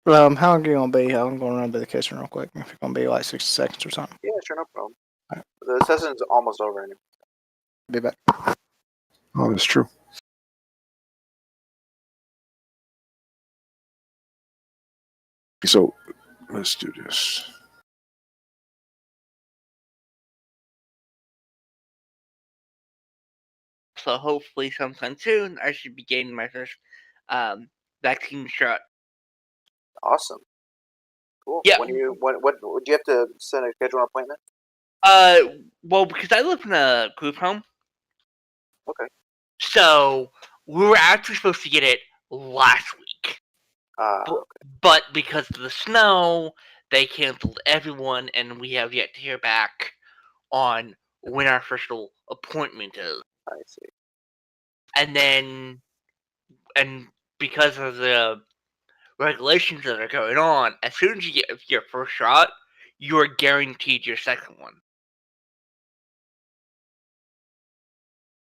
How long are you gonna be? I'm gonna run to the kitchen real quick. If you're gonna be like 60 seconds or something, Yeah, sure, no problem. Alright. The session's almost over anyway. be back. Oh, that's true. So let's do this. So hopefully sometime soon, I should be getting my first vaccine shot. Awesome. Cool. Yeah. When do you have to send a schedule an appointment? Well, because I live in a group home. Okay. So we were actually supposed to get it last week, but because of the snow, they canceled everyone, and we have yet to hear back on when our official appointment is. I see. And because of the regulations that are going on, as soon as you get your first shot, you are guaranteed your second one.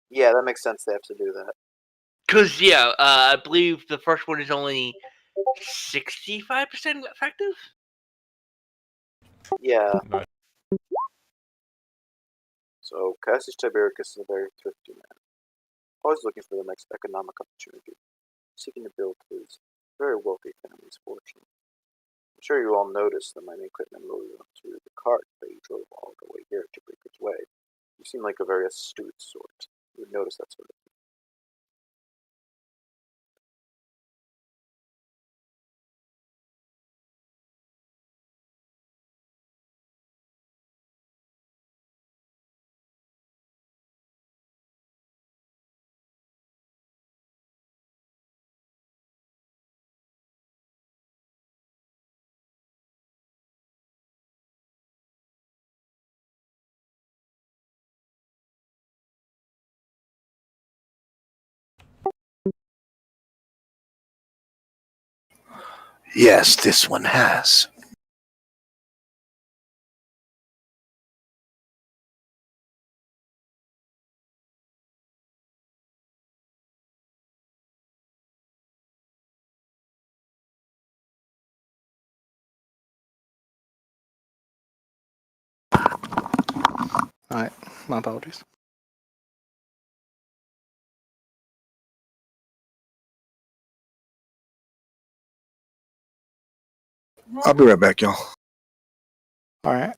Yeah, that makes sense. They have to do that. Because, yeah, I believe the first one is only 65% effective? Yeah. Nice. So Cassius Tibericus is a very thrifty man, always looking for the next economic opportunity, seeking to build his very wealthy family's fortune. I'm sure you all noticed that my main equipment loaded onto the cart that you drove all the way here to Breaker's Way. You seem like a very astute sort. You would notice that sort of thing. Yes, this one has. Alright, my apologies. I'll be right back, y'all. Alright.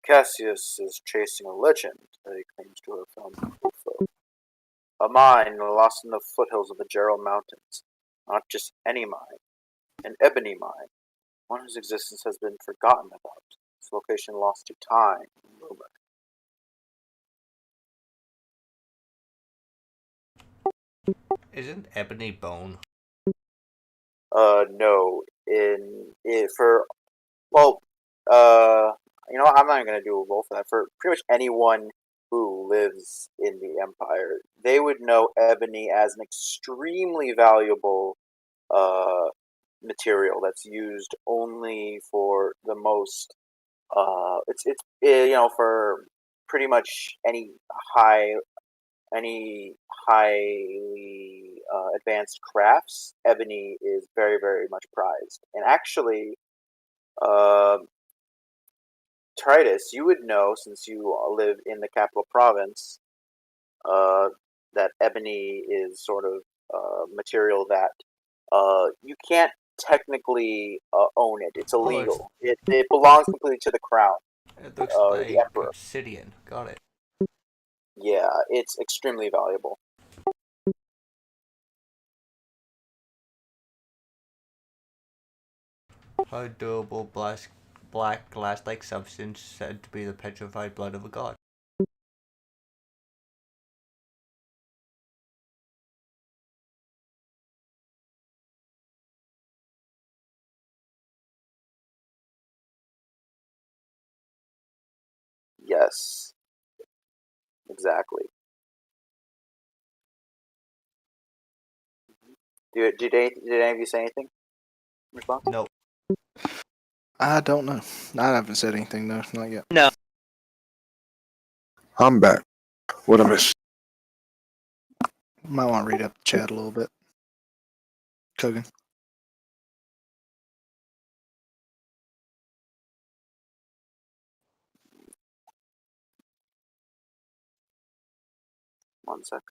Cassius is chasing a legend that he claims to have found in Bufo. A mine lost in the foothills of the Gerald Mountains. Not just any mine, an ebony mine, one whose existence has been forgotten about, its location lost to time and rumor. Isn't Ebony Bone? No. I'm not gonna do a roll for that. For pretty much anyone who lives in the Empire, they would know ebony as an extremely valuable material that's used only for the most. For pretty much any highly advanced crafts, ebony is very, very much prized. And actually, Tritus, you would know since you live in the capital province that ebony is sort of material that you can't technically own it. It's illegal. It belongs completely to the crown, It looks the like emperor. obsidian. Got it. Yeah, it's extremely valuable. How durable black glass-like substance said to be the petrified blood of a god? Yes, exactly. Did any of you say anything? Response? No. I don't know. I haven't said anything, no, not yet. No. I'm back. What I miss? Might want to read up the chat a little bit. Kogan. One sec.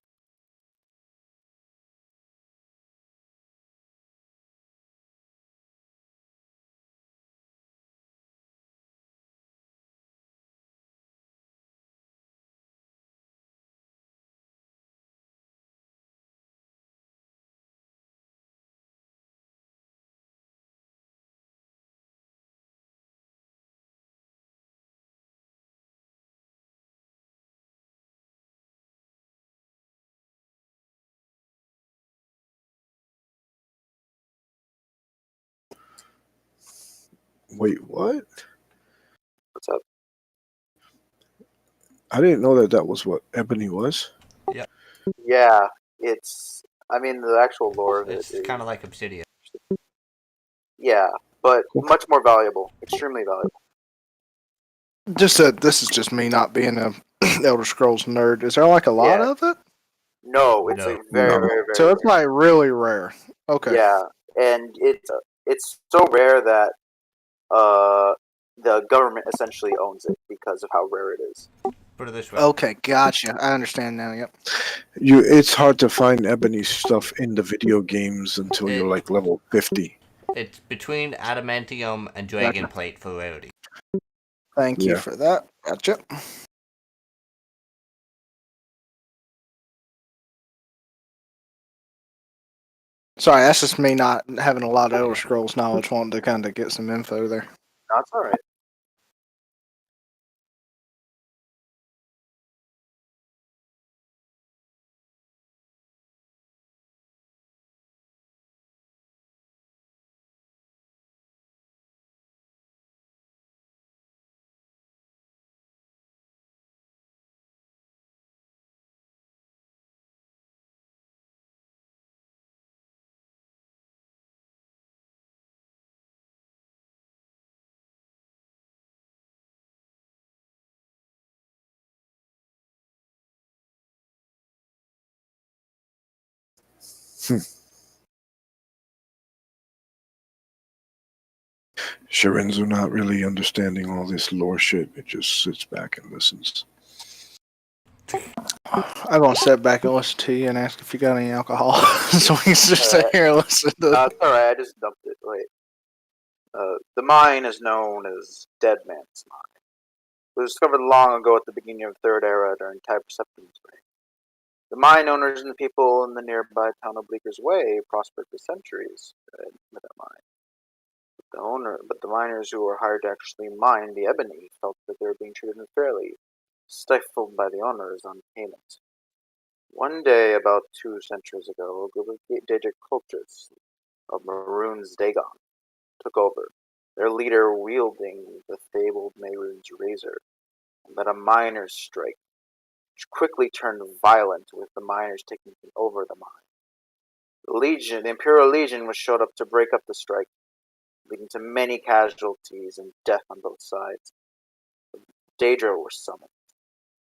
Wait, what? What's up? I didn't know that was what ebony was. Yeah, it's. I mean, the actual lore of it It's is. kind of like obsidian. Yeah, but Cool. much more valuable. Extremely valuable. Just that this is just me not being a Elder Scrolls nerd. Is there like a lot Yeah. of it? No, it's No. like very, No. very, very. So it's rare. like really rare. Okay. Yeah, and it's so rare that the government essentially owns it because of how rare it is. Put it this way. Okay, gotcha. I understand now. Yep. It's hard to find ebony stuff in the video games until you're like level 50. It's between adamantium and dragon plate for rarity. Thank you Yeah. for that. Gotcha. Sorry, that's just me not having a lot of Elder Scrolls knowledge, wanting to kind of get some info there. That's all right. Shirenzu not really understanding all this lore shit. It just sits back and listens. I'm gonna sit back and listen to you and ask if you got any alcohol, so we can just sit here and listen to. It's all right. I just dumped it. Wait. The mine is known as Dead Man's Mine. It was discovered long ago at the beginning of the Third Era during Tiber Septim's reign. The mine owners and the people in the nearby town of Bleeker's Way prospered for centuries with that mine. But the miners who were hired to actually mine the ebony felt that they were being treated unfairly, stifled by the owners on payment. One day, about 2 centuries ago, a group of Daedric cultists of Maroon's Dagon took over, their leader wielding the fabled Mehrunes razor, and led a miners' strike, which quickly turned violent with the miners taking over the mine. The Imperial Legion was showed up to break up the strike, leading to many casualties and death on both sides. Daedra were summoned,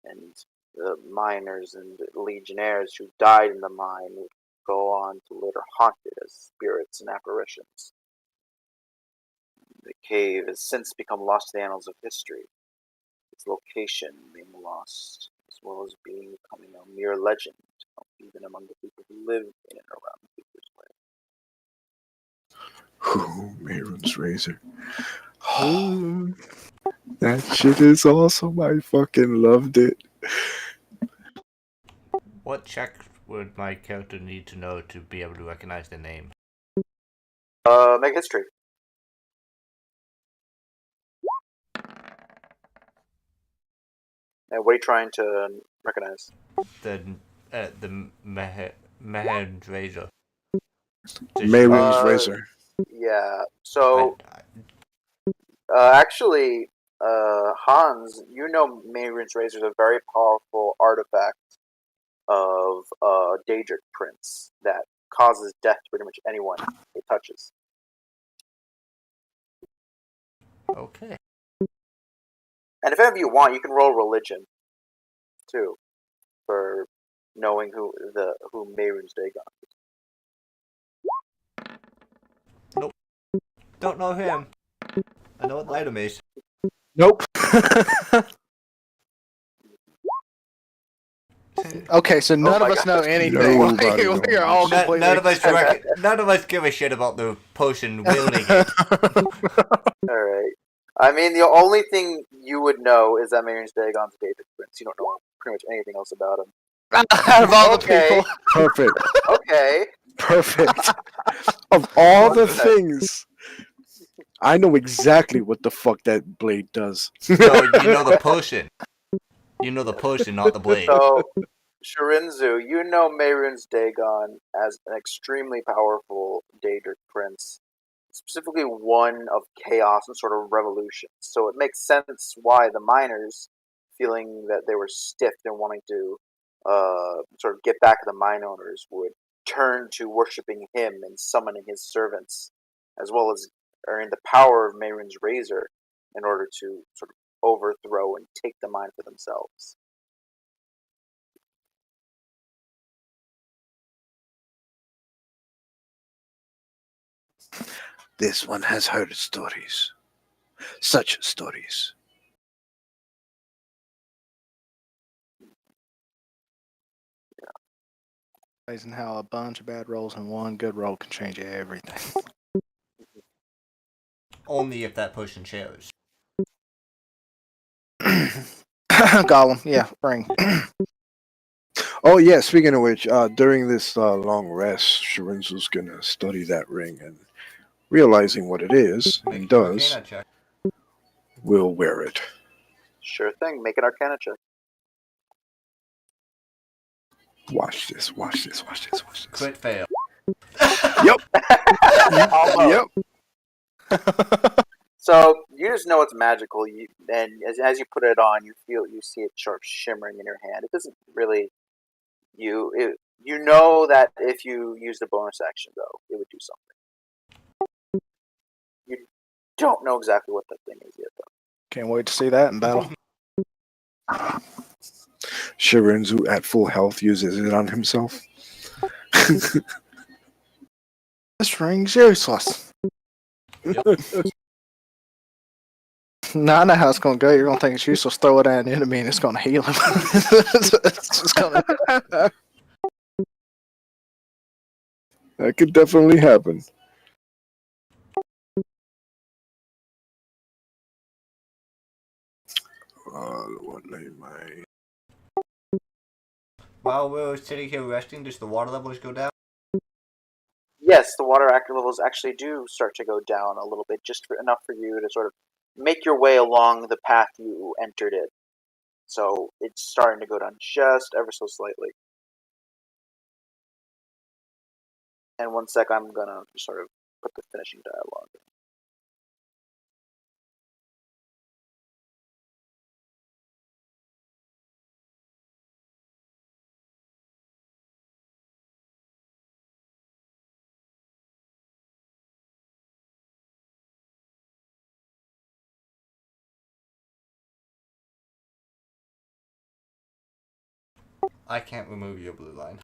and the miners and legionnaires who died in the mine go on to later haunt it as spirits and apparitions. The cave has since become lost to the annals of history, its location being lost, as well as becoming a mere legend, even among the people who live in and around the Keeper's Way. Ooh, Mayron's razor. That shit is awesome. I fucking loved it. What check would my character need to know to be able to recognize the name? Make history. And what are you trying to recognize? The Mehen's razor. Mayron's Uh, razor. Yeah. So, actually, Hans, you know Mayron's razor is a very powerful artifact of Daedric Prince that causes death to pretty much anyone it touches. Okay. And if any of you want, you can roll religion too for knowing who Mayron's Dagon is. Don't know him. I know what the item is. Nope. Okay, so none my of us know gosh. anything. Nobody We are all knows. completely. None of us give a shit about the potion wielding it. All right. I mean, the only thing you would know is that Mayron's Dagon's a Daedric Prince. You don't know pretty much anything else about him. Out of all Okay. the people. Perfect. Okay. Perfect. Of all the Okay. things, I know exactly what the fuck that blade does. No, you know the potion. You know the potion, not the blade. So, Shirinzu, you know Mayron's Dagon as an extremely powerful Daedric Prince, specifically one of chaos and sort of revolution. So it makes sense why the miners, feeling that they were stiffed and wanting to sort of get back at the mine owners, would turn to worshiping him and summoning his servants, as well as earning the power of Mayron's razor in order to sort of overthrow and take the mine for themselves. This one has heard stories. Such stories. Amazing how a bunch of bad rolls and one good roll can change everything. Only if that potion shares. Gollum, yeah, ring. Oh yeah, speaking of which, during this long rest, Shirinzu's gonna study that ring and realizing what it is Make and an does, Arcana check. will wear it. Sure thing. Make an Arcana check. Watch this, watch this, watch this, watch this. Crit fail. Almost. Yep. So you just know it's magical, and as you put it on, you see it sort of shimmering in your hand. It doesn't really you know that if you used a bonus action though, it would do something. You don't know exactly what that thing is yet though. Can't wait to see that in battle. Shirinzu at full health uses it on himself. This ring's useless. No, I know how it's gonna go. You're gonna think it's useless, throw it at an enemy, and it's gonna heal him. It's just gonna. That could definitely happen. What name I? While we're sitting here resting, does the water levels go down? Yes, the water actor levels actually do start to go down a little bit, just enough for you to sort of make your way along the path you entered in. So it's starting to go down just ever so slightly. And 1 sec, I'm gonna just sort of put the finishing dialogue in. I can't remove your blue line.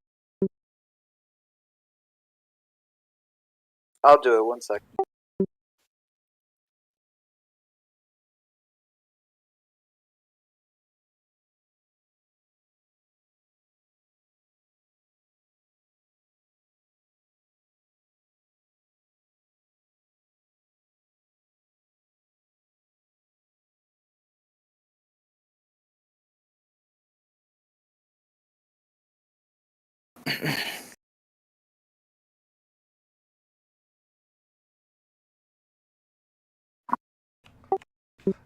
I'll do it. 1 second.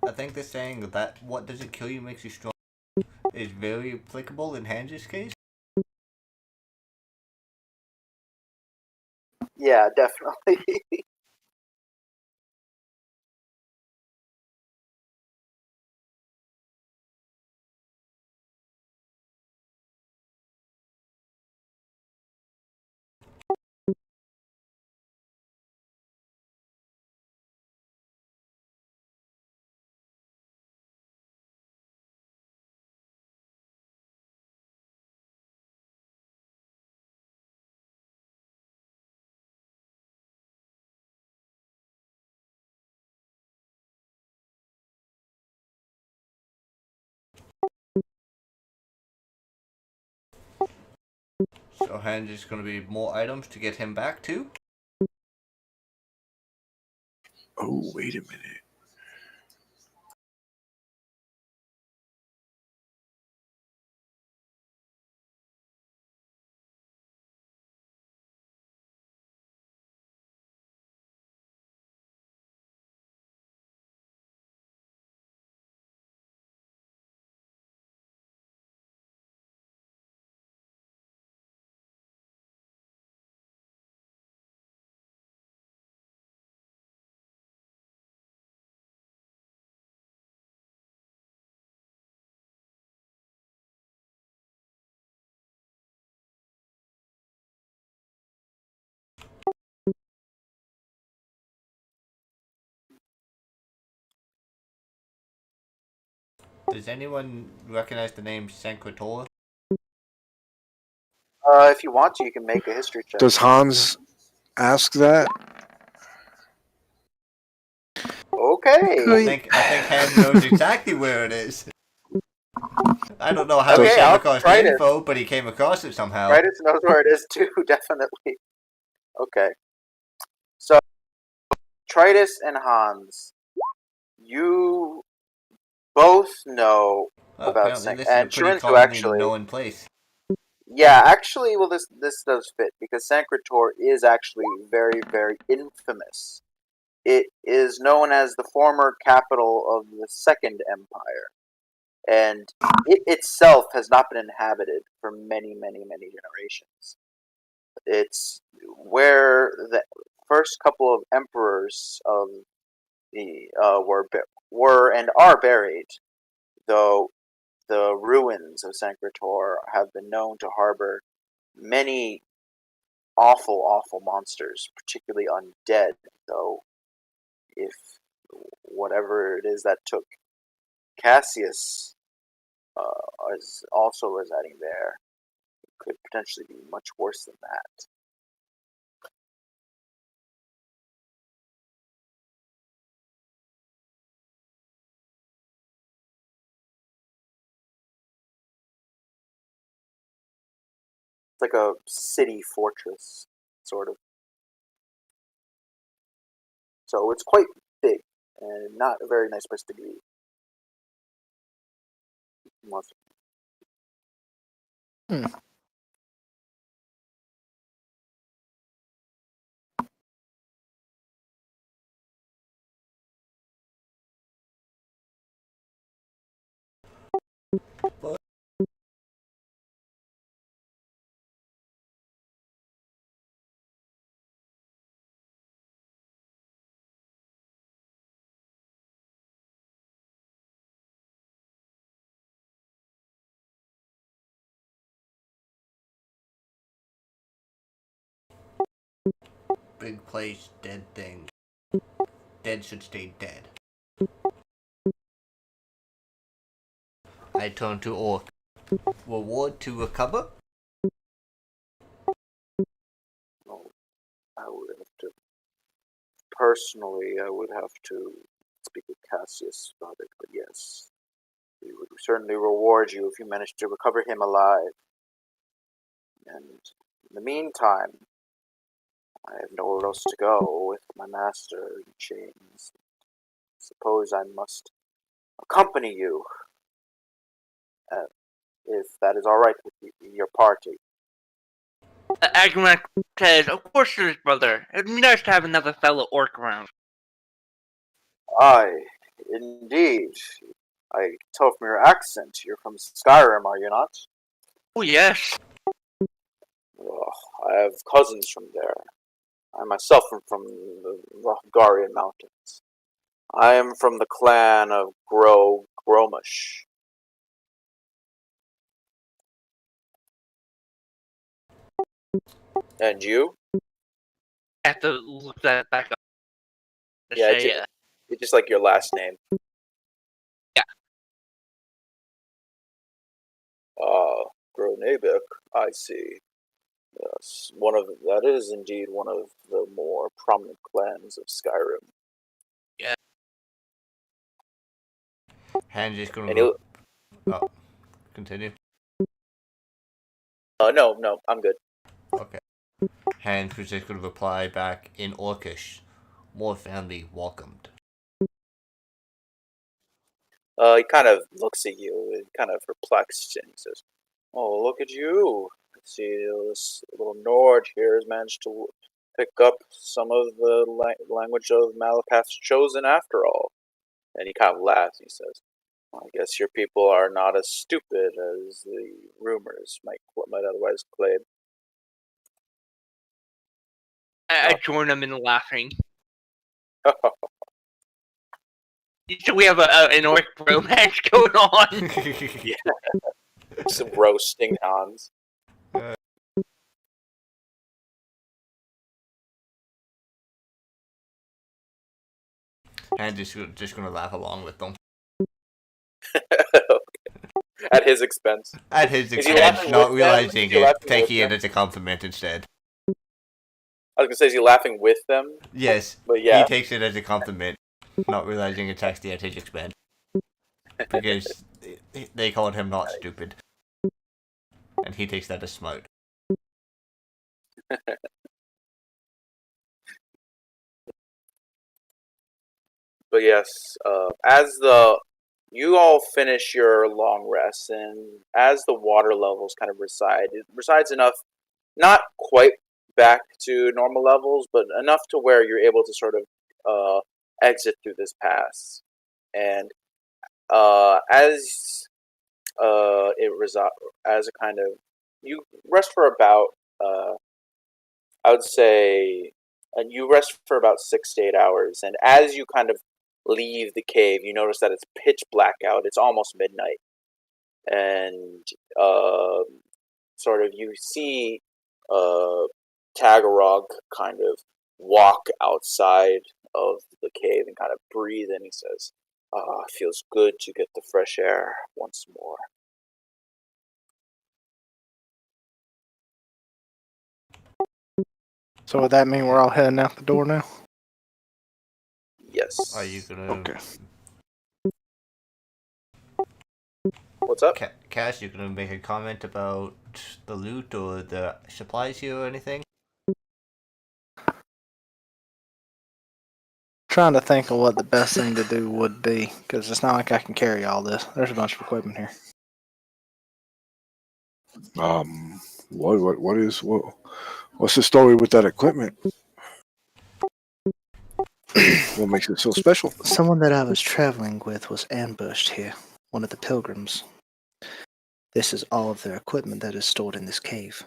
I think they're saying that what doesn't kill you makes you strong is very applicable in Hans' case. Yeah, definitely. So Hans is going to be more items to get him back too. Oh, wait a minute. Does anyone recognize the name Sankrator? If you want to, you can make a history check. Does Hans ask that? Okay. I think Hans knows exactly where it is. I don't know how he Okay, came I'll across try the it. info, but he came across it somehow. Titus knows where it is too, definitely. Okay. So, Tritus and Hans, you both know Well, about apparently Sank, this is a and pretty Shrinzu commonly actually. known place. Yeah, actually, well, this does fit because Sancrator is actually very, very infamous. It is known as the former capital of the Second Empire, and it itself has not been inhabited for many, many, many generations. It's where the first couple of emperors of the were and are buried, though the ruins of Sancrator have been known to harbor many awful, awful monsters, particularly undead, though if whatever it is that took Cassius is also residing there, it could potentially be much worse than that. It's like a city fortress, sort of. So it's quite big and not a very nice place to be. Hmm. Big place, dead thing. Dead should stay dead. I turn to Orc. Reward to recover? Oh, I would have to personally, I would have to speak with Cassius about it, but yes, we would certainly reward you if you managed to recover him alive. And in the meantime, I have nowhere else to go with my master in chains. Suppose I must accompany you, if that is all right with your party. Agamac says, "Of course it is, brother. It'd be nice to have another fellow orc around." Aye, indeed. I can tell from your accent you're from Skyrim, are you not? Oh yes. Ugh, I have cousins from there. I myself am from the Rohgarian Mountains. I am from the clan of Gromush. And you? I have to look that back up. To Yeah, say, it's just like your last name. Yeah. Gronabik, I see. Yes, that is indeed one of the more prominent clans of Skyrim. Han's just gonna And oh, continue. no, I'm good. Okay. Hans was just gonna reply back in Orcish. More family welcomed. He kind of looks at you, kind of perplexed, and he says, "Oh, look at you! I see this little Nord here has managed to pick up some of the language of Malakath's chosen after all." And he kind of laughs. He says, "I guess your people are not as stupid as the rumors might otherwise claim." I join them in laughing. So we have an orc romance going on. Some roasting Hans. Hans just gonna laugh along with them. At his expense. At his Is he expense, laughing not with them? realizing Is he it, laughing taking with it them? as a compliment instead. I was gonna say, is he laughing with them? Yes, But yeah. he takes it as a compliment, not realizing it's actually at his expense. Because they called him not stupid. And he takes that as smart. But yes, as you all finish your long rest, and as the water levels kind of recede, it resides enough, not quite back to normal levels, but enough to where you're able to sort of exit through this pass. And as as a kind of, you rest for about I would say, and you rest for about 6 to 8 hours. And as you kind of leave the cave, you notice that it's pitch black out. It's almost midnight, and sort of you see Tagarog kind of walk outside of the cave and kind of breathe in. He says, "Ah, it feels good to get the fresh air once more." So would that mean we're all heading out the door now? Yes. Are you gonna... Okay. What's up? Cash, you gonna make a comment about the loot or the supplies here or anything? Trying to think of what the best thing to do would be, because it's not like I can carry all this. There's a bunch of equipment here. What's the story with that equipment? What makes it so special? Someone that I was traveling with was ambushed here, one of the pilgrims. This is all of their equipment that is stored in this cave,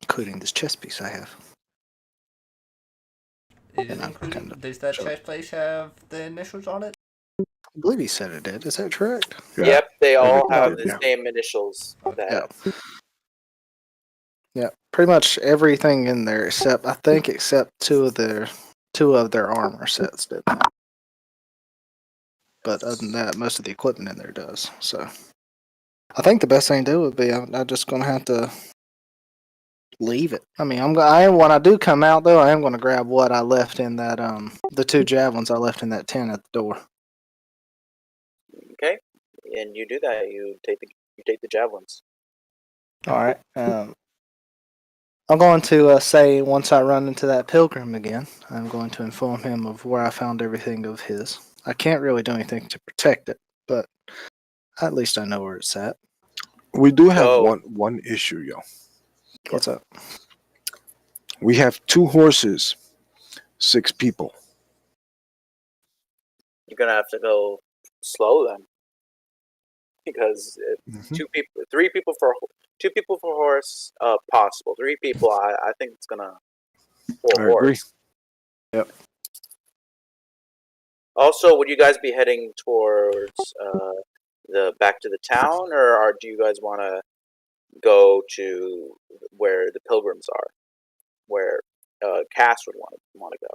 including this chest piece I have. Does that chest place have the initials on it? I believe he said it did. Is that correct? Yeah. Yep, they all Everything have did, the yeah. same initials. Yeah. Yeah, pretty much everything in there except two of their armor sets did. But other than that, most of the equipment in there does. So I think the best thing to do would be I'm just gonna have to leave it. I mean, when I do come out though, I am gonna grab what I left in that the 2 javelins I left in that tent at the door. Okay, and you do that. You take the javelins. All right. I'm going to say once I run into that pilgrim again, I'm going to inform him of where I found everything of his. I can't really do anything to protect it, but at least I know where it's at. We do have So- one issue, yo. What's up? We have 2 horses, 6 people. You're gonna have to go slow then, because three people for 2 people for horse, possible. 3 people, I think it's gonna. I agree. Yep. Also, would you guys be heading towards the back to the town, or do you guys want to go to where the pilgrims are, where Cass would want to go?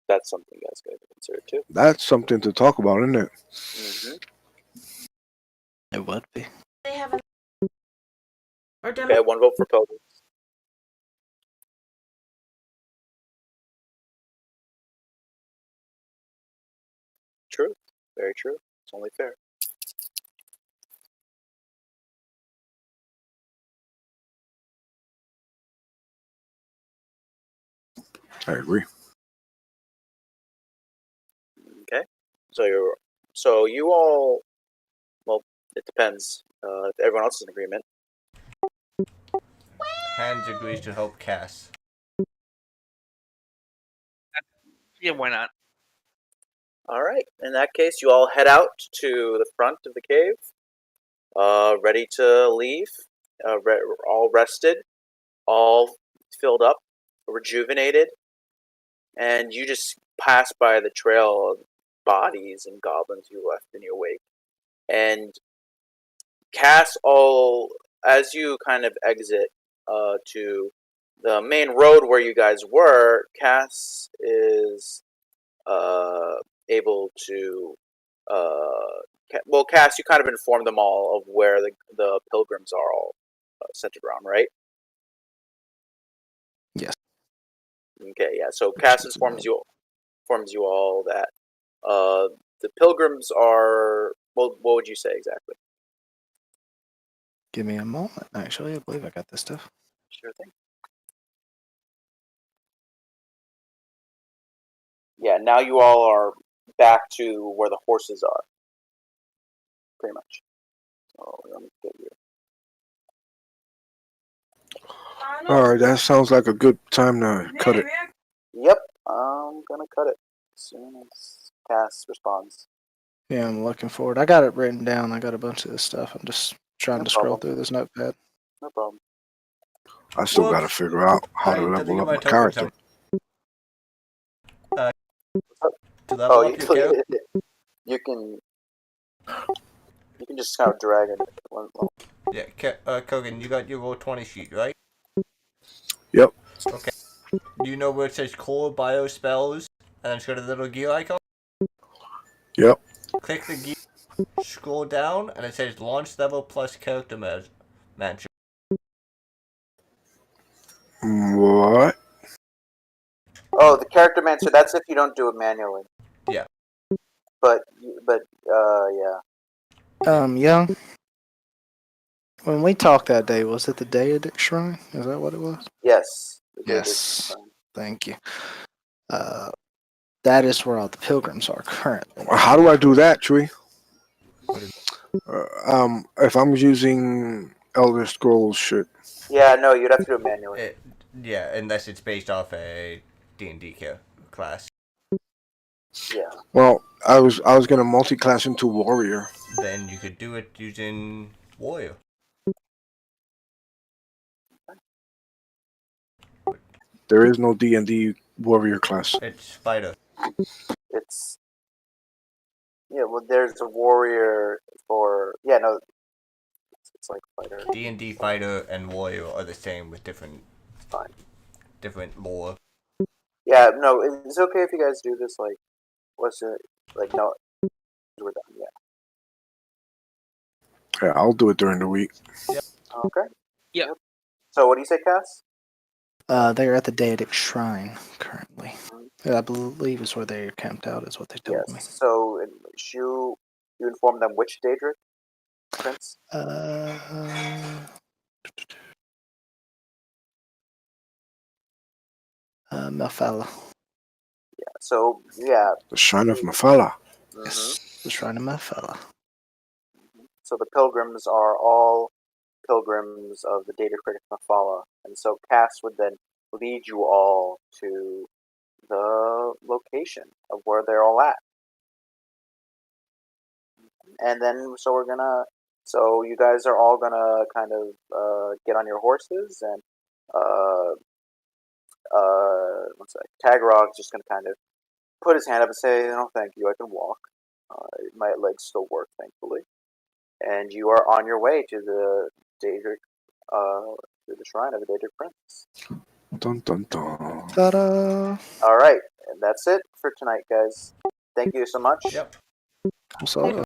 That's something you guys got to consider too. That's something to talk about, isn't it? It would be. They have an or Okay, 1 vote for pilgrims. True, very true. It's only fair. I agree. Okay, so you all. Well, it depends. If everyone else is in agreement. Hans agrees to help Cass. Yeah, why not? All right. In that case, you all head out to the front of the cave, ready to leave. All rested, all filled up, rejuvenated, and you just pass by the trail of bodies and goblins you left in your wake. And Cass, all as you kind of exit to the main road where you guys were, Cass is able to Cass, you kind of inform them all of where the pilgrims are all centered around, right? Yes. Okay, yeah. So Cass informs you all that the pilgrims are. Well, what would you say exactly? Give me a moment. Actually, I believe I got this stuff. Sure thing. Yeah, now you all are back to where the horses are. Pretty much. So let me get you. All right, that sounds like a good time to cut it. Yep, I'm gonna cut it as soon as Cass responds. Yeah, I'm looking forward. I got it written down. I got a bunch of this stuff. I'm just trying No to scroll problem. through this notepad. No problem. I still got to Whoops. figure out how I to didn't level get up my my tokens character. To level Oh, up your character. you can just kind of drag it. Yeah, Kogan, you got your roll 20 sheet, right? Yep. Okay. Do you know where it says core bio spells and then it's got a little gear icon? Yep. Click the gear, scroll down, and it says launch level plus character mansion. What? Oh, the character man. So that's if you don't do it manually. Yeah. But yeah. Young. When we talked that day, was it the Daedic Shrine? Is that what it was? Yes. Yes. Thank you. That is where all the pilgrims are currently. How do I do that, Chewie? If I'm using Elder Scrolls shit. Yeah, no, you'd have to do it manually. Yeah, unless it's based off a D&D class. Yeah. Well, I was gonna multi-class into warrior. Then you could do it using warrior. There is no D&D warrior class. It's fighter. It's well. There's a warrior for no. It's like fighter. D&D fighter and warrior are the same with different Fine. different lore. Yeah, no, it's okay if you guys do this. Like, what's it? Like, no, we're done. Yeah. Yeah, I'll do it during the week. Okay. Yep. So, what do you say, Cass? They are at the Daedic Shrine currently. I believe is where they're camped out, is what they told me. Yes. So you inform them which Daedric prince? Malfala. Yeah. So yeah. The Shrine of Mafala. Mhm. Yes, the Shrine of Malfala. So the pilgrims are all pilgrims of the Daedric Mafala, and so Cass would then lead you all to the location of where they're all at. And then, so you guys are all gonna kind of get on your horses, and one sec. Tagarog's just gonna kind of put his hand up and say, "No, thank you, I can walk. My legs still work, thankfully." And you are on your way to the Daedric, to the shrine of the Daedric Prince. Dun dun dun. Ta-da! All right, and that's it for tonight, guys. Thank you so much. Yep. So,